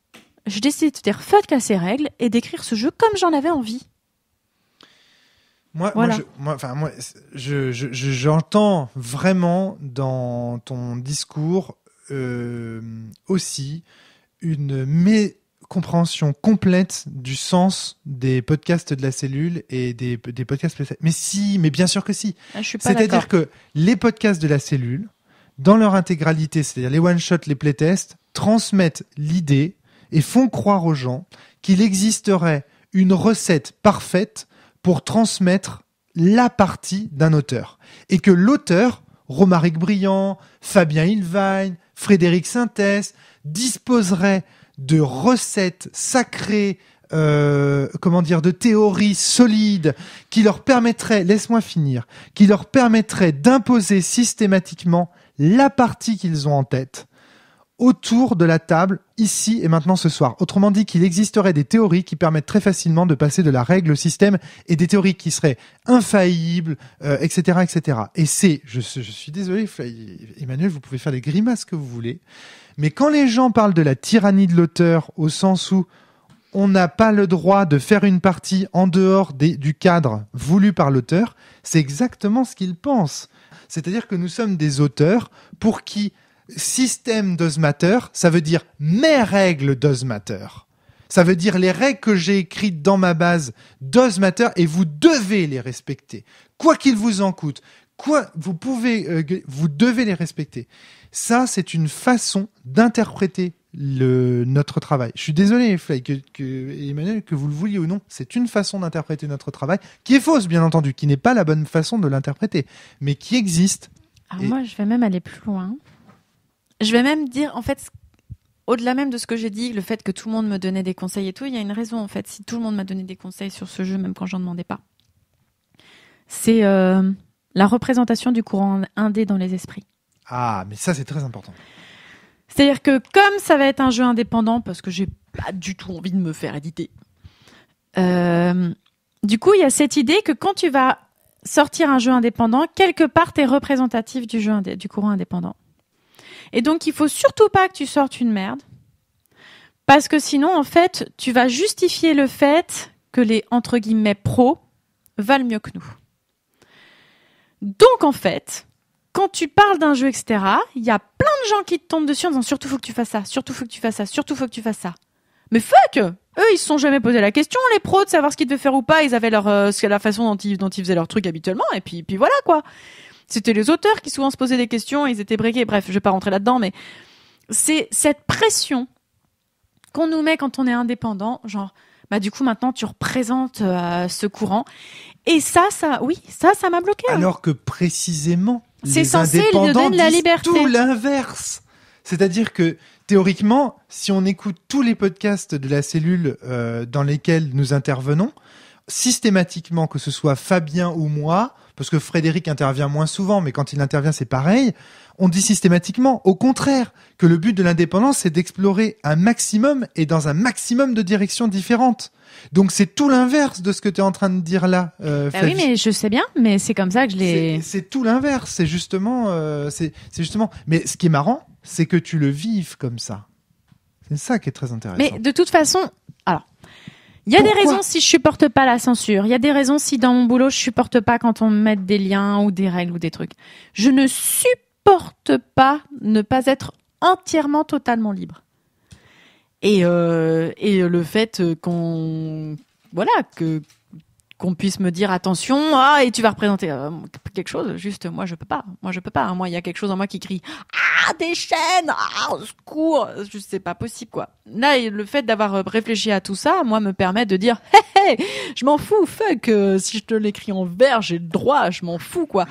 [SPEAKER 3] je décide de dire fuck à ces règles et d'écrire ce jeu comme j'en avais envie.
[SPEAKER 1] J'entends vraiment dans ton discours aussi une mécompréhension complète du sens des podcasts de la cellule et des podcasts. Mais bien sûr que si.
[SPEAKER 3] Je suis pas
[SPEAKER 1] C'est-à-dire
[SPEAKER 3] d'accord.
[SPEAKER 1] que les podcasts de la cellule, dans leur intégralité, c'est-à-dire les one-shots, les playtests, transmettent l'idée et font croire aux gens qu'il existerait une recette parfaite pour transmettre la partie d'un auteur. Et que l'auteur, Romaric Briand, Fabien Ilvagne, Frédéric Sintès, disposerait de recettes sacrées, de théories solides qui leur permettraient, laisse-moi finir, qui leur permettraient d'imposer systématiquement la partie qu'ils ont en tête autour de la table, ici et maintenant ce soir. Autrement dit, qu'il existerait des théories qui permettent très facilement de passer de la règle au système et des théories qui seraient infaillibles, etc., etc. Et je suis désolé, Emmanuel, vous pouvez faire les grimaces que vous voulez, mais quand les gens parlent de la tyrannie de l'auteur au sens où on n'a pas le droit de faire une partie en dehors du cadre voulu par l'auteur, c'est exactement ce qu'ils pensent. C'est-à-dire que nous sommes des auteurs pour qui système does matter, ça veut dire mes règles does matter. Ça veut dire les règles que j'ai écrites dans ma base does matter et vous devez les respecter. Quoi qu'il vous en coûte, vous devez les respecter. Ça, c'est une façon d'interpréter notre travail. Je suis désolé, Emmanuel, que vous le vouliez ou non, c'est une façon d'interpréter notre travail qui est fausse, bien entendu, qui n'est pas la bonne façon de l'interpréter, mais qui existe.
[SPEAKER 3] Alors moi, je vais même aller plus loin. Je vais même dire, en fait, au-delà même de ce que j'ai dit, le fait que tout le monde me donnait des conseils et tout, il y a une raison, en fait, si tout le monde m'a donné des conseils sur ce jeu, même quand j'en demandais pas. C'est la représentation du courant indé dans les esprits.
[SPEAKER 1] Ah, mais ça, c'est très important.
[SPEAKER 3] C'est-à-dire que comme ça va être un jeu indépendant, parce que j'ai pas du tout envie de me faire éditer, du coup, il y a cette idée que quand tu vas sortir un jeu indépendant, quelque part, t'es représentatif du courant indépendant. Et donc, il faut surtout pas que tu sortes une merde, parce que sinon, en fait, tu vas justifier le fait que les, entre guillemets, pros valent mieux que nous. Donc, en fait, quand tu parles d'un jeu, etc., il y a plein de gens qui te tombent dessus en disant « surtout, faut que tu fasses ça, surtout, faut que tu fasses ça, surtout, faut que tu fasses ça ». Mais fuck! Eux, ils se sont jamais posé la question, les pros, de savoir ce qu'ils devaient faire ou pas. Ils avaient la façon dont ils faisaient leur truc habituellement, et puis voilà, quoi. C'était les auteurs qui souvent se posaient des questions, ils étaient breakés. Bref, je vais pas rentrer là-dedans, mais c'est cette pression qu'on nous met quand on est indépendant, genre, bah du coup maintenant tu représentes ce courant. Et ça m'a bloqué.
[SPEAKER 1] Alors que précisément,
[SPEAKER 3] c'est
[SPEAKER 1] les
[SPEAKER 3] censé lui
[SPEAKER 1] indépendants
[SPEAKER 3] donner de la
[SPEAKER 1] disent
[SPEAKER 3] liberté.
[SPEAKER 1] tout l'inverse. C'est-à-dire que théoriquement, si on écoute tous les podcasts de la cellule dans lesquels nous intervenons, systématiquement, que ce soit Fabien ou moi, parce que Frédéric intervient moins souvent, mais quand il intervient, c'est pareil, on dit systématiquement, au contraire, que le but de l'indépendance, c'est d'explorer un maximum et dans un maximum de directions différentes. Donc c'est tout l'inverse de ce que tu es en train de dire là.
[SPEAKER 3] Bah oui, mais je sais bien, mais c'est comme ça que je l'ai...
[SPEAKER 1] C'est tout l'inverse, c'est justement... Mais ce qui est marrant, c'est que tu le vives comme ça. C'est ça qui est très intéressant.
[SPEAKER 3] Mais de toute façon... Alors, il y a des raisons si je supporte pas la censure. Il y a des raisons si dans mon boulot, je supporte pas quand on me met des liens ou des règles ou des trucs. Je ne supporte pas ne pas être entièrement, totalement libre. Et le fait qu'on puisse me dire attention, et tu vas représenter quelque chose, juste moi je peux pas. Moi il y a quelque chose en moi qui crie des chaînes, au secours, juste c'est pas possible quoi. Là le fait d'avoir réfléchi à tout ça, moi me permet de dire hey, je m'en fous, fuck, si je te l'écris en vers, j'ai le droit, je m'en fous quoi.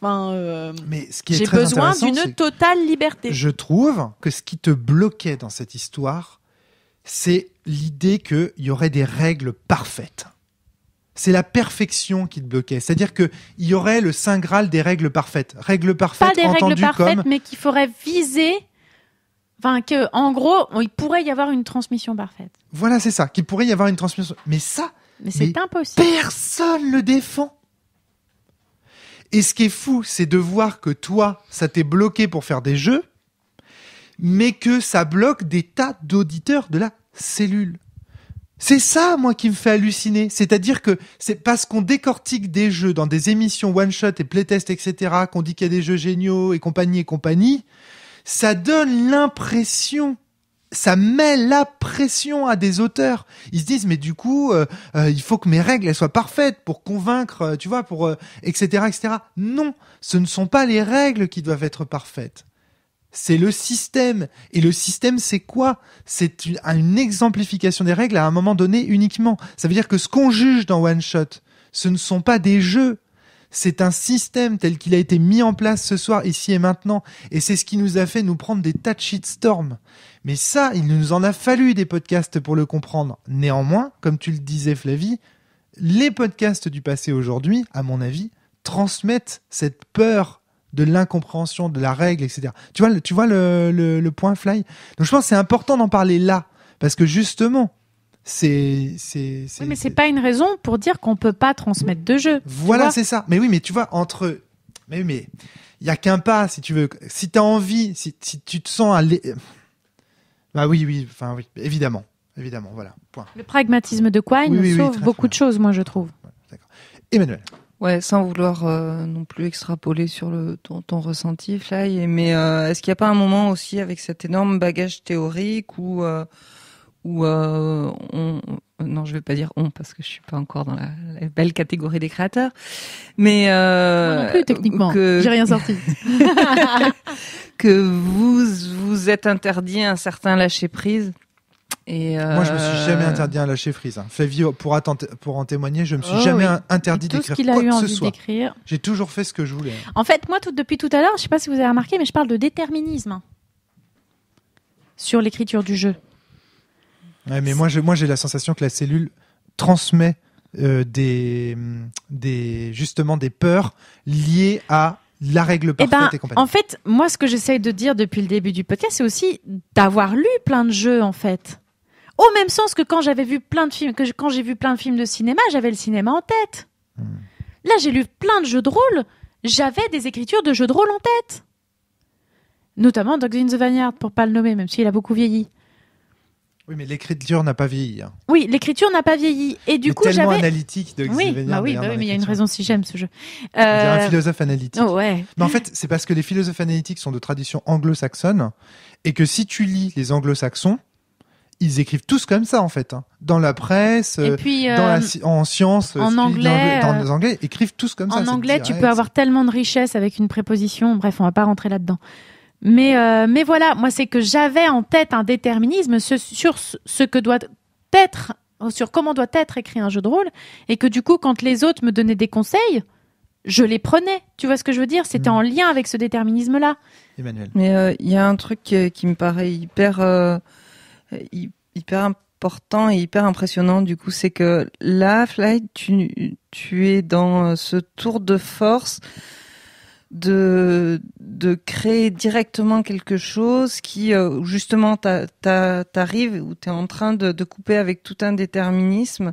[SPEAKER 3] Enfin
[SPEAKER 1] mais ce qui est
[SPEAKER 3] j'ai
[SPEAKER 1] très
[SPEAKER 3] besoin
[SPEAKER 1] intéressant,
[SPEAKER 3] d'une totale liberté.
[SPEAKER 1] Je trouve que ce qui te bloquait dans cette histoire, c'est l'idée qu'il y aurait des règles parfaites. C'est la perfection qui te bloquait. C'est-à-dire qu'il y aurait le saint graal des règles parfaites. Règles parfaites
[SPEAKER 3] pas des règles parfaites,
[SPEAKER 1] comme...
[SPEAKER 3] mais qu'il faudrait viser... Enfin, en gros, il pourrait y avoir une transmission parfaite.
[SPEAKER 1] Voilà, c'est ça. Qu'il pourrait y avoir une transmission. Mais ça,
[SPEAKER 3] Mais c'est
[SPEAKER 1] Mais
[SPEAKER 3] impossible.
[SPEAKER 1] personne le défend. Et ce qui est fou, c'est de voir que toi, ça t'est bloqué pour faire des jeux, mais que ça bloque des tas d'auditeurs de la cellule. C'est ça, moi, qui me fait halluciner. C'est-à-dire que c'est parce qu'on décortique des jeux dans des émissions one-shot et playtest, etc., qu'on dit qu'il y a des jeux géniaux et compagnie, ça donne l'impression, ça met la pression à des auteurs. Ils se disent, mais du coup, il faut que mes règles elles soient parfaites pour convaincre, tu vois, pour etc., etc. Non, ce ne sont pas les règles qui doivent être parfaites. C'est le système. Et le système, c'est quoi? C'est une exemplification des règles à un moment donné uniquement. Ça veut dire que ce qu'on juge dans One Shot, ce ne sont pas des jeux. C'est un système tel qu'il a été mis en place ce soir, ici et maintenant. Et c'est ce qui nous a fait nous prendre des tas de shitstorms. Mais ça, il nous en a fallu des podcasts pour le comprendre. Néanmoins, comme tu le disais, Flavie, les podcasts du passé aujourd'hui, à mon avis, transmettent cette peur de l'incompréhension de la règle, etc. Tu vois le point, Fly? Donc je pense que c'est important d'en parler là, parce que justement,
[SPEAKER 3] Oui, mais c'est pas une raison pour dire qu'on peut pas transmettre de jeu.
[SPEAKER 1] Voilà, c'est ça. Mais oui, mais tu vois, mais il y a qu'un pas, si tu veux. Si t'as envie, si tu te sens bah oui, enfin oui, évidemment, voilà, point.
[SPEAKER 3] Le pragmatisme de Quine sauve beaucoup de choses, moi, je trouve.
[SPEAKER 1] Ouais, d'accord. Emmanuel.
[SPEAKER 2] Ouais, sans vouloir non plus extrapoler sur ton ressenti, Fly, mais est-ce qu'il n'y a pas un moment aussi avec cet énorme bagage théorique où non, je vais pas dire on parce que je suis pas encore dans la belle catégorie des créateurs, mais
[SPEAKER 3] Moi non plus, techniquement, j'ai rien sorti.
[SPEAKER 2] que vous êtes interdit un certain lâcher prise. Et
[SPEAKER 1] moi, je me suis jamais interdit un lâcher prise. Hein. Flavie pour en témoigner, je me suis jamais interdit d'écrire quoi que ce soit. J'ai toujours fait ce que je voulais.
[SPEAKER 3] En fait, moi, depuis tout à l'heure, je sais pas si vous avez remarqué, mais je parle de déterminisme sur l'écriture du jeu.
[SPEAKER 1] Ouais, mais moi, j'ai la sensation que la cellule transmet justement des peurs liées à la règle parfaite et compagnie.
[SPEAKER 3] En fait, moi, ce que j'essaye de dire depuis le début du podcast, c'est aussi d'avoir lu plein de jeux, en fait. Au même sens que quand j'avais vu plein de films, quand j'ai vu plein de films de cinéma, j'avais le cinéma en tête. Là, j'ai lu plein de jeux de rôle, j'avais des écritures de jeux de rôle en tête. Notamment Dogs in the Vineyard, pour pas le nommer, même s'il a beaucoup vieilli.
[SPEAKER 1] Oui, mais l'écriture n'a pas vieilli. Hein.
[SPEAKER 3] Oui, l'écriture n'a pas vieilli. Et du coup,
[SPEAKER 1] tellement analytique de
[SPEAKER 3] oui, mais il y a une raison si j'aime ce jeu.
[SPEAKER 1] On dirait un philosophe analytique.
[SPEAKER 3] Oh, ouais.
[SPEAKER 1] Mais en fait, c'est parce que les philosophes analytiques sont de tradition anglo-saxonne et que si tu lis les anglo-saxons, ils écrivent tous comme ça en fait. Hein. Dans la presse,
[SPEAKER 3] et puis,
[SPEAKER 1] en sciences,
[SPEAKER 3] en anglais,
[SPEAKER 1] dans les anglais, écrivent tous comme ça.
[SPEAKER 3] En anglais, direct, tu peux avoir tellement de richesse avec une préposition. Bref, on va pas rentrer là-dedans. Mais voilà, moi, c'est que j'avais en tête un déterminisme sur ce que doit être, sur comment doit être écrit un jeu de rôle, et que du coup, quand les autres me donnaient des conseils, je les prenais. Tu vois ce que je veux dire? C'était en lien avec ce déterminisme-là.
[SPEAKER 1] Emmanuel.
[SPEAKER 2] Mais il y a un truc qui me paraît hyper important et hyper impressionnant, du coup, c'est que là, Fly, tu es dans ce tour de force de créer directement quelque chose qui justement t'arrive où t'es en train de couper avec tout un déterminisme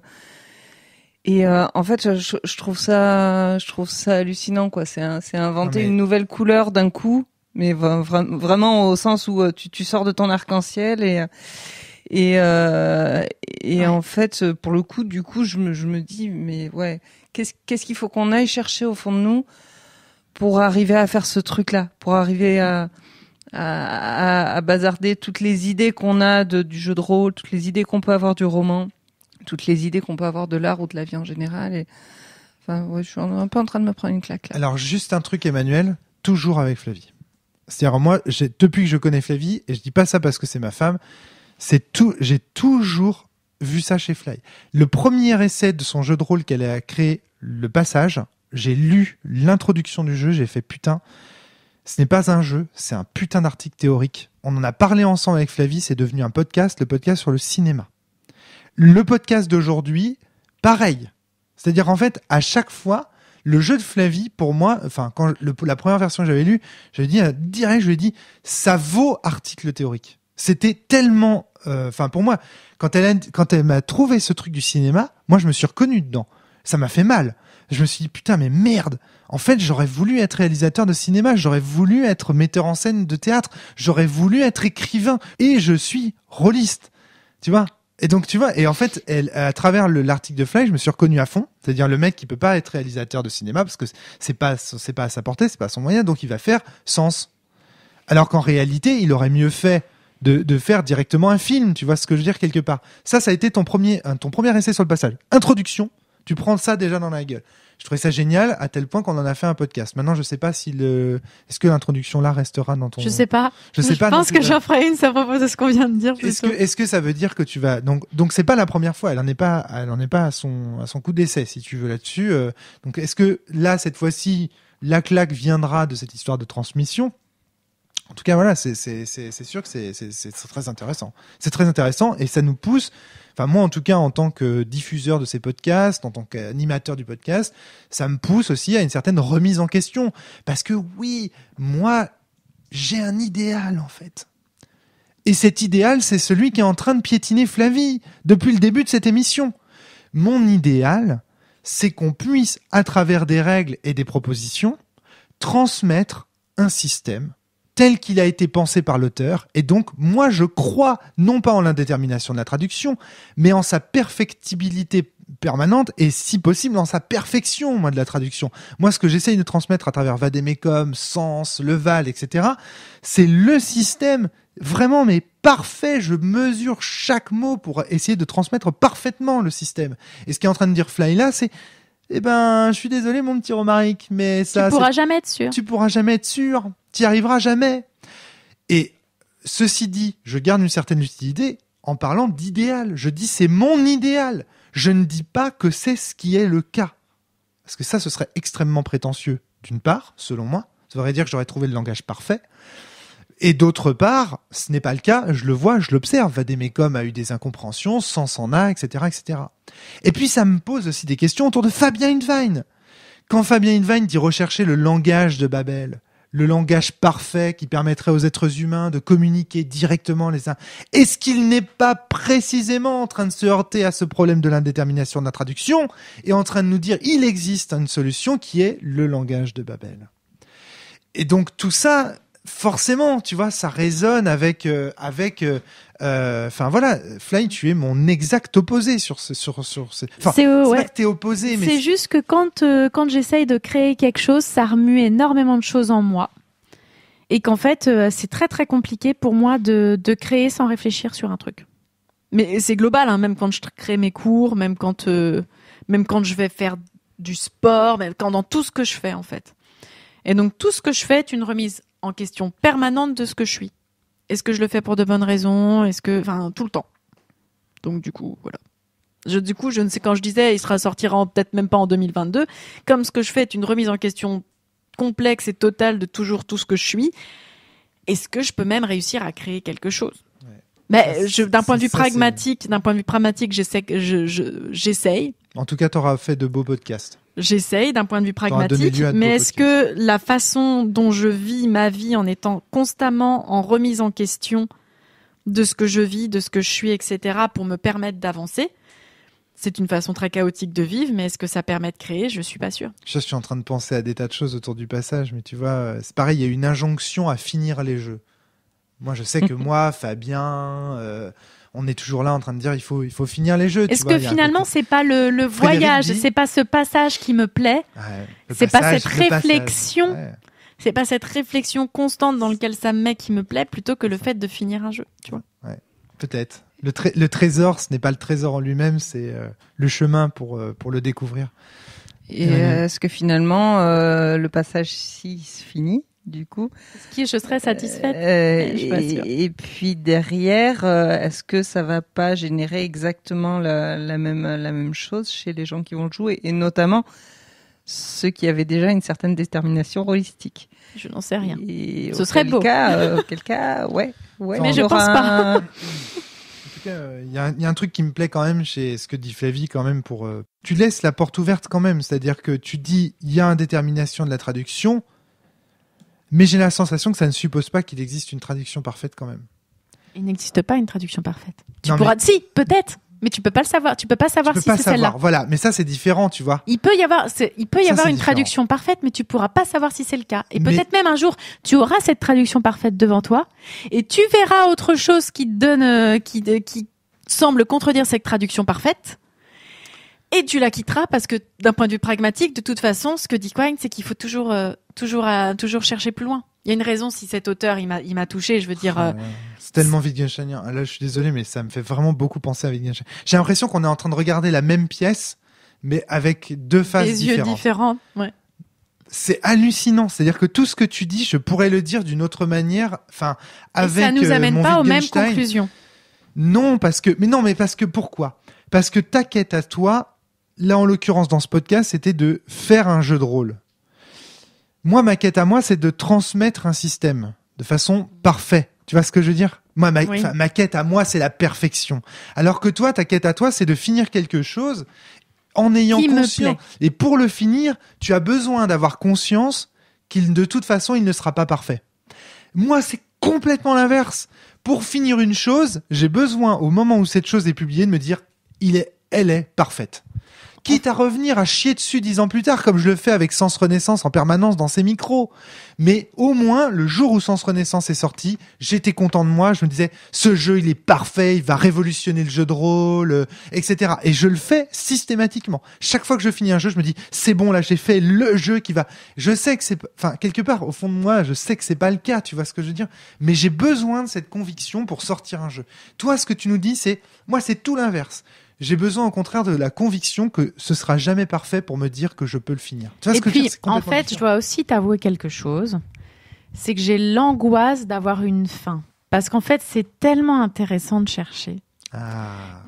[SPEAKER 2] et en fait je trouve ça hallucinant quoi. C'est inventer une nouvelle couleur d'un coup, mais vraiment au sens où tu sors de ton arc-en-ciel et en fait pour le coup du coup je me dis mais ouais, qu'est-ce qu'il faut qu'on aille chercher au fond de nous pour arriver à faire ce truc-là, pour arriver à bazarder toutes les idées qu'on a du jeu de rôle, toutes les idées qu'on peut avoir du roman, toutes les idées qu'on peut avoir de l'art ou de la vie en général. Et enfin, ouais, je suis un peu en train de me prendre une claque là.
[SPEAKER 1] Alors juste un truc, Emmanuel, toujours avec Flavie. C'est-à-dire moi, depuis que je connais Flavie, et je dis pas ça parce que c'est ma femme, j'ai toujours vu ça chez Fly. Le premier essai de son jeu de rôle qu'elle a créé, Le Passage. J'ai lu l'introduction du jeu, j'ai fait putain, ce n'est pas un jeu, c'est un putain d'article théorique. On en a parlé ensemble avec Flavie, c'est devenu un podcast, le podcast sur le cinéma. Le podcast d'aujourd'hui, pareil. C'est-à-dire en fait, à chaque fois, le jeu de Flavie, pour moi, enfin quand la première version que j'avais lue, je lui ai dit, ça vaut article théorique. C'était tellement, pour moi, quand elle m'a trouvé ce truc du cinéma, moi je me suis reconnu dedans. Ça m'a fait mal. Je me suis dit putain mais merde. En fait, j'aurais voulu être réalisateur de cinéma, j'aurais voulu être metteur en scène de théâtre, j'aurais voulu être écrivain et je suis rôliste. Tu vois? Et donc tu vois, et en fait, à travers l'article de Fly, je me suis reconnu à fond, c'est-à-dire le mec qui peut pas être réalisateur de cinéma parce que c'est pas à sa portée, c'est pas à son moyen, donc il va faire Sens. Alors qu'en réalité, il aurait mieux fait de faire directement un film, tu vois ce que je veux dire quelque part. Ça a été ton premier essai sur le passage. Introduction, tu prends ça déjà dans la gueule. Je trouvais ça génial à tel point qu'on en a fait un podcast. Maintenant, je sais pas si est-ce que l'introduction là restera dans ton.
[SPEAKER 3] Je sais pas.
[SPEAKER 1] Je pense
[SPEAKER 3] que j'en ferai une à propos de ce qu'on vient de dire.
[SPEAKER 1] Est-ce que ça veut dire que tu vas donc c'est pas la première fois. Elle en est pas à son coup d'essai si tu veux là-dessus. Donc est-ce que là cette fois-ci la claque viendra de cette histoire de transmission? En tout cas, voilà, c'est sûr que c'est très intéressant. C'est très intéressant et ça nous pousse. Enfin, moi, en tout cas, en tant que diffuseur de ces podcasts, en tant qu'animateur du podcast, ça me pousse aussi à une certaine remise en question. Parce que oui, moi, j'ai un idéal, en fait. Et cet idéal, c'est celui qui est en train de piétiner Flavie depuis le début de cette émission. Mon idéal, c'est qu'on puisse, à travers des règles et des propositions, transmettre un système tel qu'il a été pensé par l'auteur. Et donc, moi, je crois non pas en l'indétermination de la traduction, mais en sa perfectibilité permanente et, si possible, en sa perfection, moi, de la traduction. Moi, ce que j'essaye de transmettre à travers Vademecum, Sens, Leval, etc., c'est le système vraiment, mais parfait. Je mesure chaque mot pour essayer de transmettre parfaitement le système. Et ce qu'est en train de dire Fly là, c'est je suis désolé, mon petit Romaric, mais ça...
[SPEAKER 3] Tu pourras jamais être sûr.
[SPEAKER 1] Tu pourras jamais être sûr. T'y arriveras jamais. Et ceci dit, je garde une certaine utilité en parlant d'idéal. Je dis c'est mon idéal. Je ne dis pas que c'est ce qui est le cas. Parce que ça, ce serait extrêmement prétentieux. D'une part, selon moi, ça voudrait dire que j'aurais trouvé le langage parfait. Et d'autre part, ce n'est pas le cas, je le vois, je l'observe. Vademecum a eu des incompréhensions, Sens en a, etc., etc. Et puis ça me pose aussi des questions autour de Fabien Hindwine. Quand Fabien Hindwine dit rechercher le langage de Babel, le langage parfait qui permettrait aux êtres humains de communiquer directement les uns, est-ce qu'il n'est pas précisément en train de se heurter à ce problème de l'indétermination de la traduction et en train de nous dire il existe une solution qui est le langage de Babel? Et donc tout ça, forcément, tu vois, ça résonne avec voilà, Fly, tu es mon exact opposé sur ce. Enfin, c'est pas que t'es opposé, mais
[SPEAKER 3] c'est juste que quand j'essaye de créer quelque chose, ça remue énormément de choses en moi, et qu'en fait, c'est très très compliqué pour moi de créer sans réfléchir sur un truc. Mais c'est global, hein, même quand je crée mes cours, même quand je vais faire du sport, même quand dans tout ce que je fais en fait. Et donc tout ce que je fais est une remise en question permanente de ce que je suis. Est-ce que je le fais pour de bonnes raisons? Tout le temps. Donc du coup, voilà. Je ne sais, quand je disais, il sortira peut-être même pas en 2022, comme ce que je fais est une remise en question complexe et totale de toujours tout ce que je suis, est-ce que je peux même réussir à créer quelque chose? Ouais. D'un point de vue pragmatique, j'essaye.
[SPEAKER 1] En tout cas, t'auras fait de beaux podcasts.
[SPEAKER 3] J'essaye d'un point de vue pragmatique, mais est-ce que la façon dont je vis ma vie en étant constamment en remise en question de ce que je vis, de ce que je suis, etc., pour me permettre d'avancer, c'est une façon très chaotique de vivre, mais est-ce que ça permet de créer? Je suis pas sûre.
[SPEAKER 1] Je suis en train de penser à des tas de choses autour du passage, mais tu vois, c'est pareil, il y a une injonction à finir les jeux. Moi, je sais que moi, Fabien... on est toujours là en train de dire il faut finir les jeux.
[SPEAKER 3] Est-ce que finalement c'est pas le voyage, c'est pas ce passage qui me plaît, c'est pas cette réflexion, c'est pas cette réflexion constante dans laquelle ça me met qui me plaît, plutôt que le fait de finir un jeu, tu vois.
[SPEAKER 1] Ouais, peut-être. Le trésor, ce n'est pas le trésor en lui-même, c'est le chemin pour le découvrir.
[SPEAKER 2] Et est-ce que finalement le passage 6 finit? Du coup,
[SPEAKER 3] est-ce que je serais satisfaite? Je suis pas sûre.
[SPEAKER 2] Et puis derrière, est-ce que ça va pas générer exactement la même chose chez les gens qui vont le jouer, et notamment ceux qui avaient déjà une certaine détermination holistique?
[SPEAKER 3] Je n'en sais rien.
[SPEAKER 2] Et
[SPEAKER 3] ce serait beau.
[SPEAKER 2] Auquel cas, ouais.
[SPEAKER 3] Mais je pense pas.
[SPEAKER 1] En tout cas, il y a un truc qui me plaît quand même chez ce que dit Flavie quand même tu laisses la porte ouverte quand même, c'est-à-dire que tu dis il y a indétermination de la traduction. Mais j'ai la sensation que ça ne suppose pas qu'il existe une traduction parfaite quand même.
[SPEAKER 3] Il n'existe pas une traduction parfaite. Si, peut-être, mais tu peux pas le savoir. Tu peux pas savoir si c'est celle-là.
[SPEAKER 1] Voilà, mais ça c'est différent, tu vois.
[SPEAKER 3] Il peut y avoir une traduction parfaite, mais tu pourras pas savoir si c'est le cas. Et peut-être même un jour, tu auras cette traduction parfaite devant toi, et tu verras autre chose qui te donne, qui semble contredire cette traduction parfaite. Et tu la quitteras parce que d'un point de vue pragmatique, de toute façon, ce que dit Quine, c'est qu'il faut toujours chercher plus loin. Il y a une raison si cet auteur il m'a touché, je veux dire.
[SPEAKER 1] C'est tellement Wittgensteinien. Là, je suis désolé, mais ça me fait vraiment beaucoup penser à Wittgenstein. J'ai l'impression qu'on est en train de regarder la même pièce, mais avec deux faces différentes.
[SPEAKER 3] Les yeux différents, ouais.
[SPEAKER 1] C'est hallucinant. C'est-à-dire que tout ce que tu dis, je pourrais le dire d'une autre manière. Enfin, avec
[SPEAKER 3] ça nous amène
[SPEAKER 1] mon
[SPEAKER 3] pas aux mêmes
[SPEAKER 1] Wittgenstein.
[SPEAKER 3] conclusions.
[SPEAKER 1] Non, parce que pourquoi? Parce que ta quête à toi, là en l'occurrence dans ce podcast, c'était de faire un jeu de rôle. Moi, ma quête à moi, c'est de transmettre un système de façon parfaite. Tu vois ce que je veux dire? Moi, ma quête à moi, c'est la perfection. Alors que toi, ta quête à toi, c'est de finir quelque chose en ayant conscience. Et pour le finir, tu as besoin d'avoir conscience de toute façon, il ne sera pas parfait. Moi, c'est complètement l'inverse. Pour finir une chose, j'ai besoin, au moment où cette chose est publiée, de me dire, elle est parfaite. Quitte à revenir à chier dessus 10 ans plus tard, comme je le fais avec Sens Renaissance en permanence dans ces micros. Mais au moins, le jour où Sens Renaissance est sorti, j'étais content de moi. Je me disais, ce jeu, il est parfait, il va révolutionner le jeu de rôle, etc. Et je le fais systématiquement. Chaque fois que je finis un jeu, je me dis, c'est bon, là, j'ai fait le jeu qui va... Je sais que c'est... Enfin, quelque part, au fond de moi, je sais que c'est pas le cas, tu vois ce que je veux dire. Mais j'ai besoin de cette conviction pour sortir un jeu. Toi, ce que tu nous dis, c'est... Moi, c'est tout l'inverse. J'ai besoin au contraire de la conviction que ce sera jamais parfait pour me dire que je peux le finir. Tu vois ce que je veux dire, c'est complètement différent.
[SPEAKER 3] Je dois aussi t'avouer quelque chose. C'est que j'ai l'angoisse d'avoir une fin. Parce qu'en fait, c'est tellement intéressant de chercher.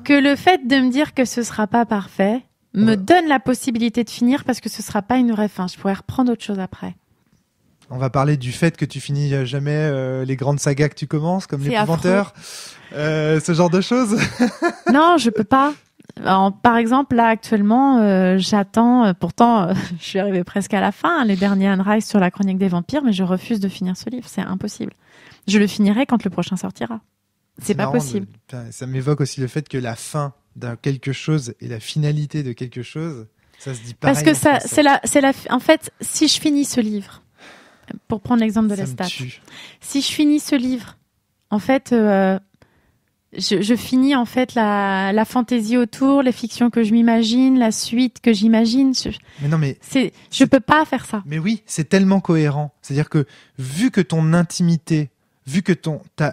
[SPEAKER 3] Que le fait de me dire que ce sera pas parfait me donne la possibilité de finir parce que ce sera pas une vraie fin. Je pourrais reprendre autre chose après.
[SPEAKER 1] On va parler du fait que tu finis jamais les grandes sagas que tu commences, comme l'Épouvanteur, ce genre de choses.
[SPEAKER 3] Non, je peux pas. Alors, par exemple, là, actuellement, j'attends... pourtant, je suis arrivée presque à la fin, les derniers Anne Rice sur la chronique des vampires, mais je refuse de finir ce livre. C'est impossible. Je le finirai quand le prochain sortira. C'est pas possible.
[SPEAKER 1] Ça m'évoque aussi le fait que la fin d'un quelque chose et la finalité de quelque chose, ça se dit pareil.
[SPEAKER 3] Parce que en fait, si je finis ce livre... Pour prendre l'exemple de Lestat. Si je finis ce livre, en fait, je finis en fait la fantaisie autour, les fictions que je m'imagine, la suite que j'imagine. Je peux pas faire ça.
[SPEAKER 1] Mais oui, c'est tellement cohérent. C'est-à-dire que vu que ton intimité, vu que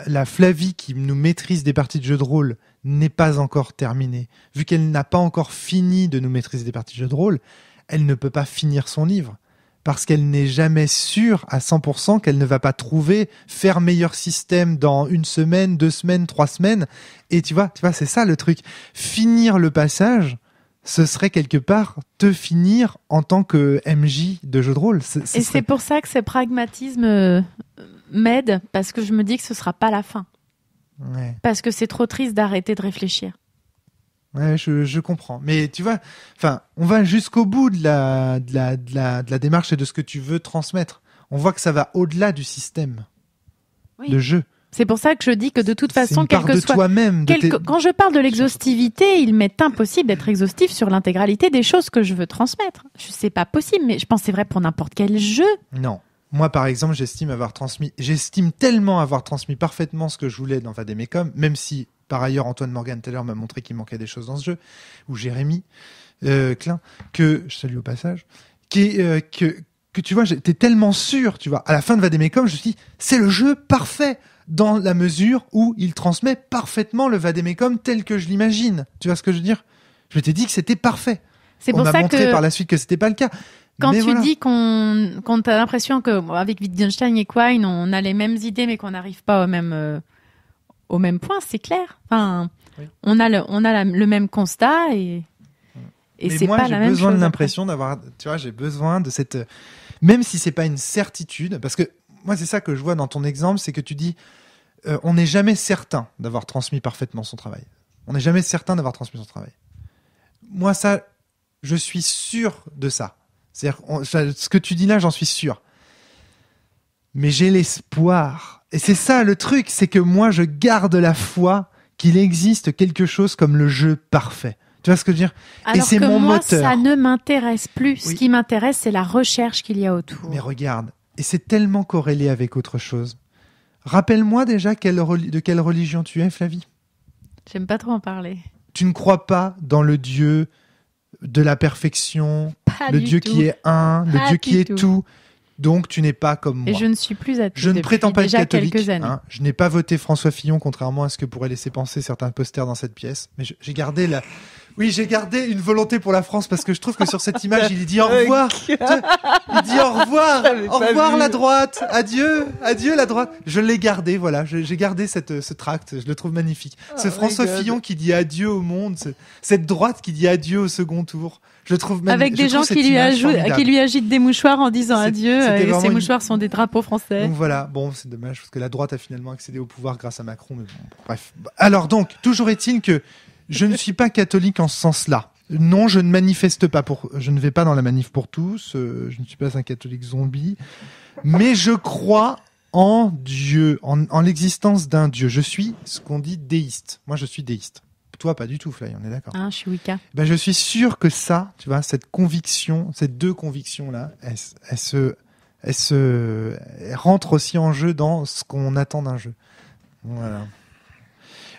[SPEAKER 1] la Flavie qui nous maîtrise des parties de jeu de rôle n'est pas encore terminée, vu qu'elle n'a pas encore fini de nous maîtriser des parties de jeu de rôle, elle ne peut pas finir son livre. Parce qu'elle n'est jamais sûre à 100% qu'elle ne va pas faire meilleur système dans 1 semaine, 2 semaines, 3 semaines. Et tu vois, c'est ça le truc. Finir le passage, ce serait quelque part te finir en tant que MJ de jeu de rôle.
[SPEAKER 3] C'est pour ça que ce pragmatisme m'aide, parce que je me dis que ce sera pas la fin.
[SPEAKER 1] Ouais.
[SPEAKER 3] Parce que c'est trop triste d'arrêter de réfléchir.
[SPEAKER 1] Ouais, je comprends. Mais tu vois, on va jusqu'au bout de la démarche et de ce que tu veux transmettre. On voit que ça va au-delà du système de jeu.
[SPEAKER 3] C'est pour ça que je dis que de toute façon,
[SPEAKER 1] quel que soit... toi-même.
[SPEAKER 3] Quand je parle de l'exhaustivité, il m'est impossible d'être exhaustif sur l'intégralité des choses que je veux transmettre. C'est pas possible, mais je pense que c'est vrai pour n'importe quel jeu.
[SPEAKER 1] Non. Moi, par exemple, j'estime tellement avoir transmis parfaitement ce que je voulais dans Vademecum, même si... Par ailleurs, Antoine Morgan, tout à l'heure, m'a montré qu'il manquait des choses dans ce jeu, ou Jérémy Klein, que je salue au passage, que tu vois, j'étais tellement sûr, tu vois, à la fin de Vademecum, je me suis dit, c'est le jeu parfait, dans la mesure où il transmet parfaitement le Vademecum tel que je l'imagine. Tu vois ce que je veux dire? Je m'étais dit que c'était parfait.
[SPEAKER 3] C'est pour ça que...
[SPEAKER 1] On m'a montré par la suite que c'était pas le cas.
[SPEAKER 3] Quand tu dis qu'on a l'impression qu'avec Wittgenstein et Quine, on a les mêmes idées, mais qu'on n'arrive pas au même point, c'est clair. Enfin, oui. On a le même constat et c'est pas la même chose.
[SPEAKER 1] J'ai besoin de l'impression d'avoir, tu vois, j'ai besoin de cette, même si c'est pas une certitude, parce que moi c'est ça que je vois dans ton exemple, c'est que tu dis, on n'est jamais certain d'avoir transmis parfaitement son travail. On n'est jamais certain d'avoir transmis son travail. Moi ça, je suis sûr de ça. C'est-à-dire, ce que tu dis là, j'en suis sûr. mais j'ai l'espoir. Et c'est ça le truc, c'est que moi je garde la foi qu'il existe quelque chose comme le jeu parfait. Tu vois ce que je veux dire?
[SPEAKER 3] Alors
[SPEAKER 1] et c'est
[SPEAKER 3] que
[SPEAKER 1] mon
[SPEAKER 3] moi,
[SPEAKER 1] moteur.
[SPEAKER 3] ça ne m'intéresse plus.
[SPEAKER 1] Oui.
[SPEAKER 3] Ce qui m'intéresse, c'est la recherche qu'il y a autour.
[SPEAKER 1] Mais regarde, et c'est tellement corrélé avec autre chose. Rappelle-moi déjà de quelle religion tu es, Flavie.
[SPEAKER 3] J'aime pas trop en parler.
[SPEAKER 1] Tu ne crois pas dans le Dieu de la perfection,
[SPEAKER 3] Pas
[SPEAKER 1] le
[SPEAKER 3] du
[SPEAKER 1] Dieu
[SPEAKER 3] tout.
[SPEAKER 1] qui est un, le
[SPEAKER 3] Pas
[SPEAKER 1] Dieu qui
[SPEAKER 3] du
[SPEAKER 1] est
[SPEAKER 3] tout.
[SPEAKER 1] tout. Donc tu n'es pas comme moi.
[SPEAKER 3] Et je ne suis plus athée.
[SPEAKER 1] Je ne
[SPEAKER 3] depuis
[SPEAKER 1] prétends pas être
[SPEAKER 3] déjà
[SPEAKER 1] catholique.
[SPEAKER 3] quelques années.
[SPEAKER 1] Hein. Je n'ai pas voté François Fillon, contrairement à ce que pourraient laisser penser certains posters dans cette pièce. Mais j'ai gardé j'ai gardé une volonté pour la France parce que je trouve que sur cette image, il dit au revoir. Il dit au revoir. Au revoir la droite. Adieu la droite. Je l'ai gardé, voilà. J'ai gardé ce tract. Je le trouve magnifique. Ce François Fillon qui dit adieu au monde. Cette droite qui dit adieu au second tour. Je le trouve magnifique.
[SPEAKER 3] Avec des gens qui lui agitent des mouchoirs en disant adieu. Et ces mouchoirs sont des drapeaux français.
[SPEAKER 1] Donc voilà, bon, c'est dommage parce que la droite a finalement accédé au pouvoir grâce à Macron. Mais bon, bref. Alors donc, toujours est-il que je ne suis pas catholique en ce sens-là. Non, je ne manifeste pas je ne vais pas dans la manif pour tous. Je ne suis pas un catholique zombie. Mais je crois en Dieu, en l'existence d'un Dieu. Je suis ce qu'on dit déiste. Moi, je suis déiste. Toi, pas du tout, Fly, on est d'accord.
[SPEAKER 3] Je suis Wicca.
[SPEAKER 1] Ben, je suis sûr que ça, tu vois, cette conviction, ces deux convictions-là, elles rentrent aussi en jeu dans ce qu'on attend d'un jeu. Voilà.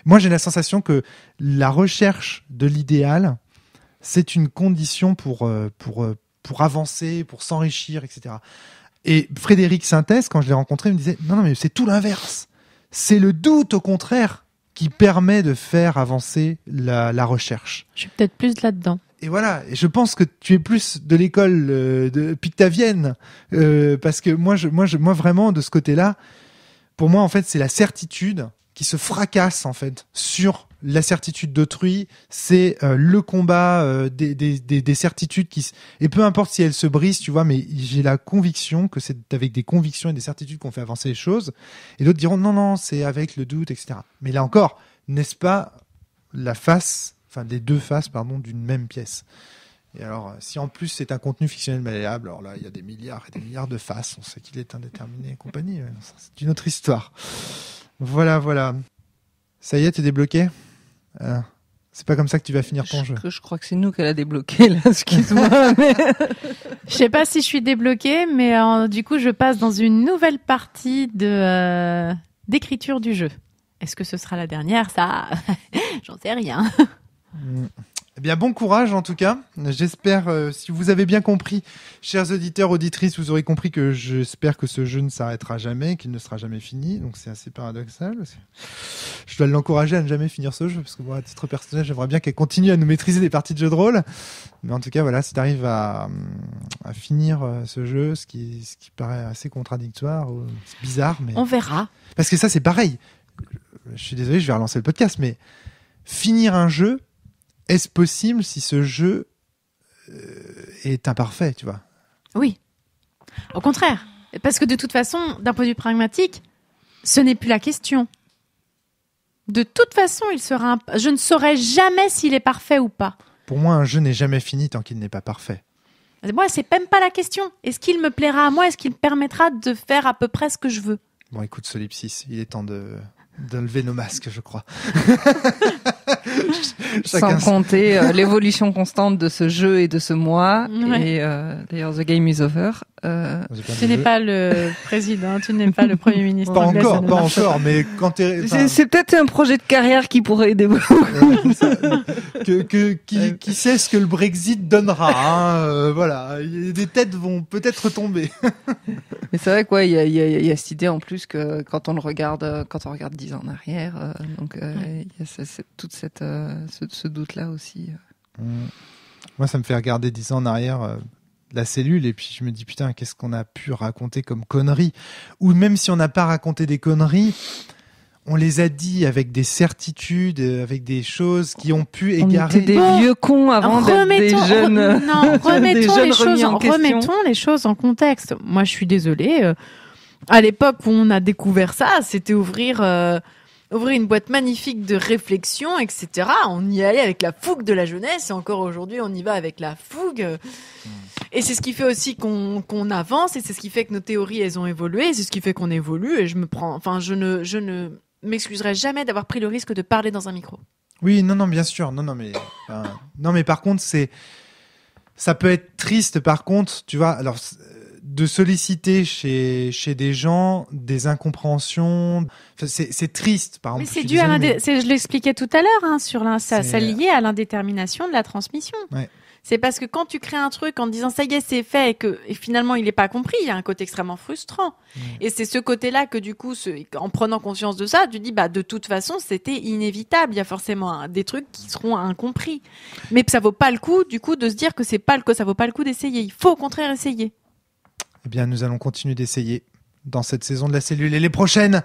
[SPEAKER 1] Moi, j'ai la sensation que la recherche de l'idéal, c'est une condition pour avancer, pour s'enrichir, etc. Et Frédéric Sintès, quand je l'ai rencontré, il me disait non, mais c'est tout l'inverse. C'est le doute, au contraire, qui permet de faire avancer la recherche.
[SPEAKER 3] Je suis peut-être plus là-dedans.
[SPEAKER 1] Et voilà, et je pense que tu es plus de l'école de Pictavienne, parce que moi vraiment de ce côté-là, pour moi en fait c'est la certitude qui se fracasse en fait sur la certitude d'autrui. C'est le combat des certitudes et peu importe si elles se brisent, tu vois, mais j'ai la conviction que c'est avec des convictions et des certitudes qu'on fait avancer les choses. Et d'autres diront non, c'est avec le doute, etc. Mais là encore, n'est-ce pas les deux faces, d'une même pièce. Et alors, si en plus c'est un contenu fictionnel malléable, alors là, il y a des milliards et des milliards de faces. On sait qu'il est indéterminé et compagnie. C'est une autre histoire. Voilà. Ça y est, t'es débloqué ? C'est pas comme ça que tu vas finir ton jeu.
[SPEAKER 2] Je crois que c'est nous qu'elle a débloqué, là, excuse-moi. Mais...
[SPEAKER 3] Je sais pas si je suis débloquée, mais du coup, je passe dans une nouvelle partie d'écriture du jeu. Est-ce que ce sera la dernière ? Ça, j'en sais rien.
[SPEAKER 1] Eh bien, bon courage en tout cas. J'espère, si vous avez bien compris, chers auditeurs, auditrices, vous aurez compris que j'espère que ce jeu ne s'arrêtera jamais, qu'il ne sera jamais fini. Donc c'est assez paradoxal. Je dois l'encourager à ne jamais finir ce jeu, parce que moi, à titre personnel, j'aimerais bien qu'elle continue à nous maîtriser des parties de jeux de rôle. Mais en tout cas, voilà, si tu arrives à finir ce jeu, ce qui paraît assez contradictoire, c'est bizarre, mais...
[SPEAKER 3] On verra.
[SPEAKER 1] Parce que ça, c'est pareil. Je suis désolé, je vais relancer le podcast, mais finir un jeu, est-ce possible si ce jeu est imparfait, tu vois ?
[SPEAKER 3] Oui. Au contraire. Parce que de toute façon, d'un point de vue pragmatique, ce n'est plus la question. De toute façon, je ne saurais jamais s'il est parfait ou pas.
[SPEAKER 1] Pour moi, un jeu n'est jamais fini tant qu'il n'est pas parfait.
[SPEAKER 3] Moi, c'est même pas la question. Est-ce qu'il me plaira à moi ? Est-ce qu'il me permettra de faire à peu près ce que je veux ?
[SPEAKER 1] Bon, écoute, Solipsis, il est temps de lever nos masques, je crois.
[SPEAKER 2] Sans compter l'évolution constante de ce jeu et de ce mois.
[SPEAKER 3] Ouais.
[SPEAKER 2] Et d'ailleurs, The Game is Over.
[SPEAKER 3] Tu n'es pas le président, tu n'es pas le Premier ministre.
[SPEAKER 1] Pas
[SPEAKER 3] anglais, ça ne
[SPEAKER 1] encore,
[SPEAKER 3] marche pas.
[SPEAKER 1] mais quand t'es...
[SPEAKER 2] C'est peut-être un projet de carrière qui pourrait aider beaucoup.
[SPEAKER 1] Qui sait ce que le Brexit donnera, hein, voilà. Des têtes vont peut-être tomber.
[SPEAKER 2] Mais c'est vrai quoi, il y a cette idée en plus que quand on regarde 10 ans en arrière, il y a toute ce doute-là aussi.
[SPEAKER 1] Moi, ça me fait regarder 10 ans en arrière la cellule et puis je me dis putain, qu'est-ce qu'on a pu raconter comme conneries ? Ou même si on n'a pas raconté des conneries, on les a dit avec des certitudes, avec des choses qui ont pu égarer.
[SPEAKER 2] On était des vieux cons avant d'être des jeunes.
[SPEAKER 3] Remettons les choses en contexte. Moi, je suis désolée. À l'époque où on a découvert ça, c'était ouvrir
[SPEAKER 4] ouvrir une boîte magnifique de réflexion, etc. On y allait avec la fougue de la jeunesse et encore aujourd'hui, on y va avec la fougue. Et c'est ce qui fait aussi qu'on avance et c'est ce qui fait que nos théories, elles ont évolué et c'est ce qui fait qu'on évolue et je ne m'excuserai jamais d'avoir pris le risque de parler dans un micro.
[SPEAKER 1] Oui, non, bien sûr. Non, mais par contre, ça peut être triste, par contre, tu vois, alors, de solliciter chez des gens des incompréhensions, c'est triste, par exemple.
[SPEAKER 3] Mais c'est dû je l'expliquais tout à l'heure, ça lié à l'indétermination de la transmission.
[SPEAKER 1] Ouais.
[SPEAKER 3] C'est parce que quand tu crées un truc en disant ça y est, c'est fait et finalement il n'est pas compris, il y a un côté extrêmement frustrant. Ouais. Et c'est ce côté-là que du coup, en prenant conscience de ça, tu dis de toute façon c'était inévitable. Il y a forcément des trucs qui seront incompris. Mais ça vaut pas le coup du coup de se dire que ça vaut pas le coup d'essayer. Il faut au contraire essayer.
[SPEAKER 1] Eh bien, nous allons continuer d'essayer dans cette saison de la cellule et les prochaines.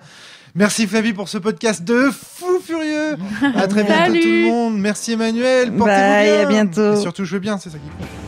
[SPEAKER 1] Merci Flavie pour ce podcast de fou furieux. À très bientôt tout le monde. Merci Emmanuel. Portez-vous bien.
[SPEAKER 2] À bientôt.
[SPEAKER 1] Et surtout jouez bien, c'est ça qui compte.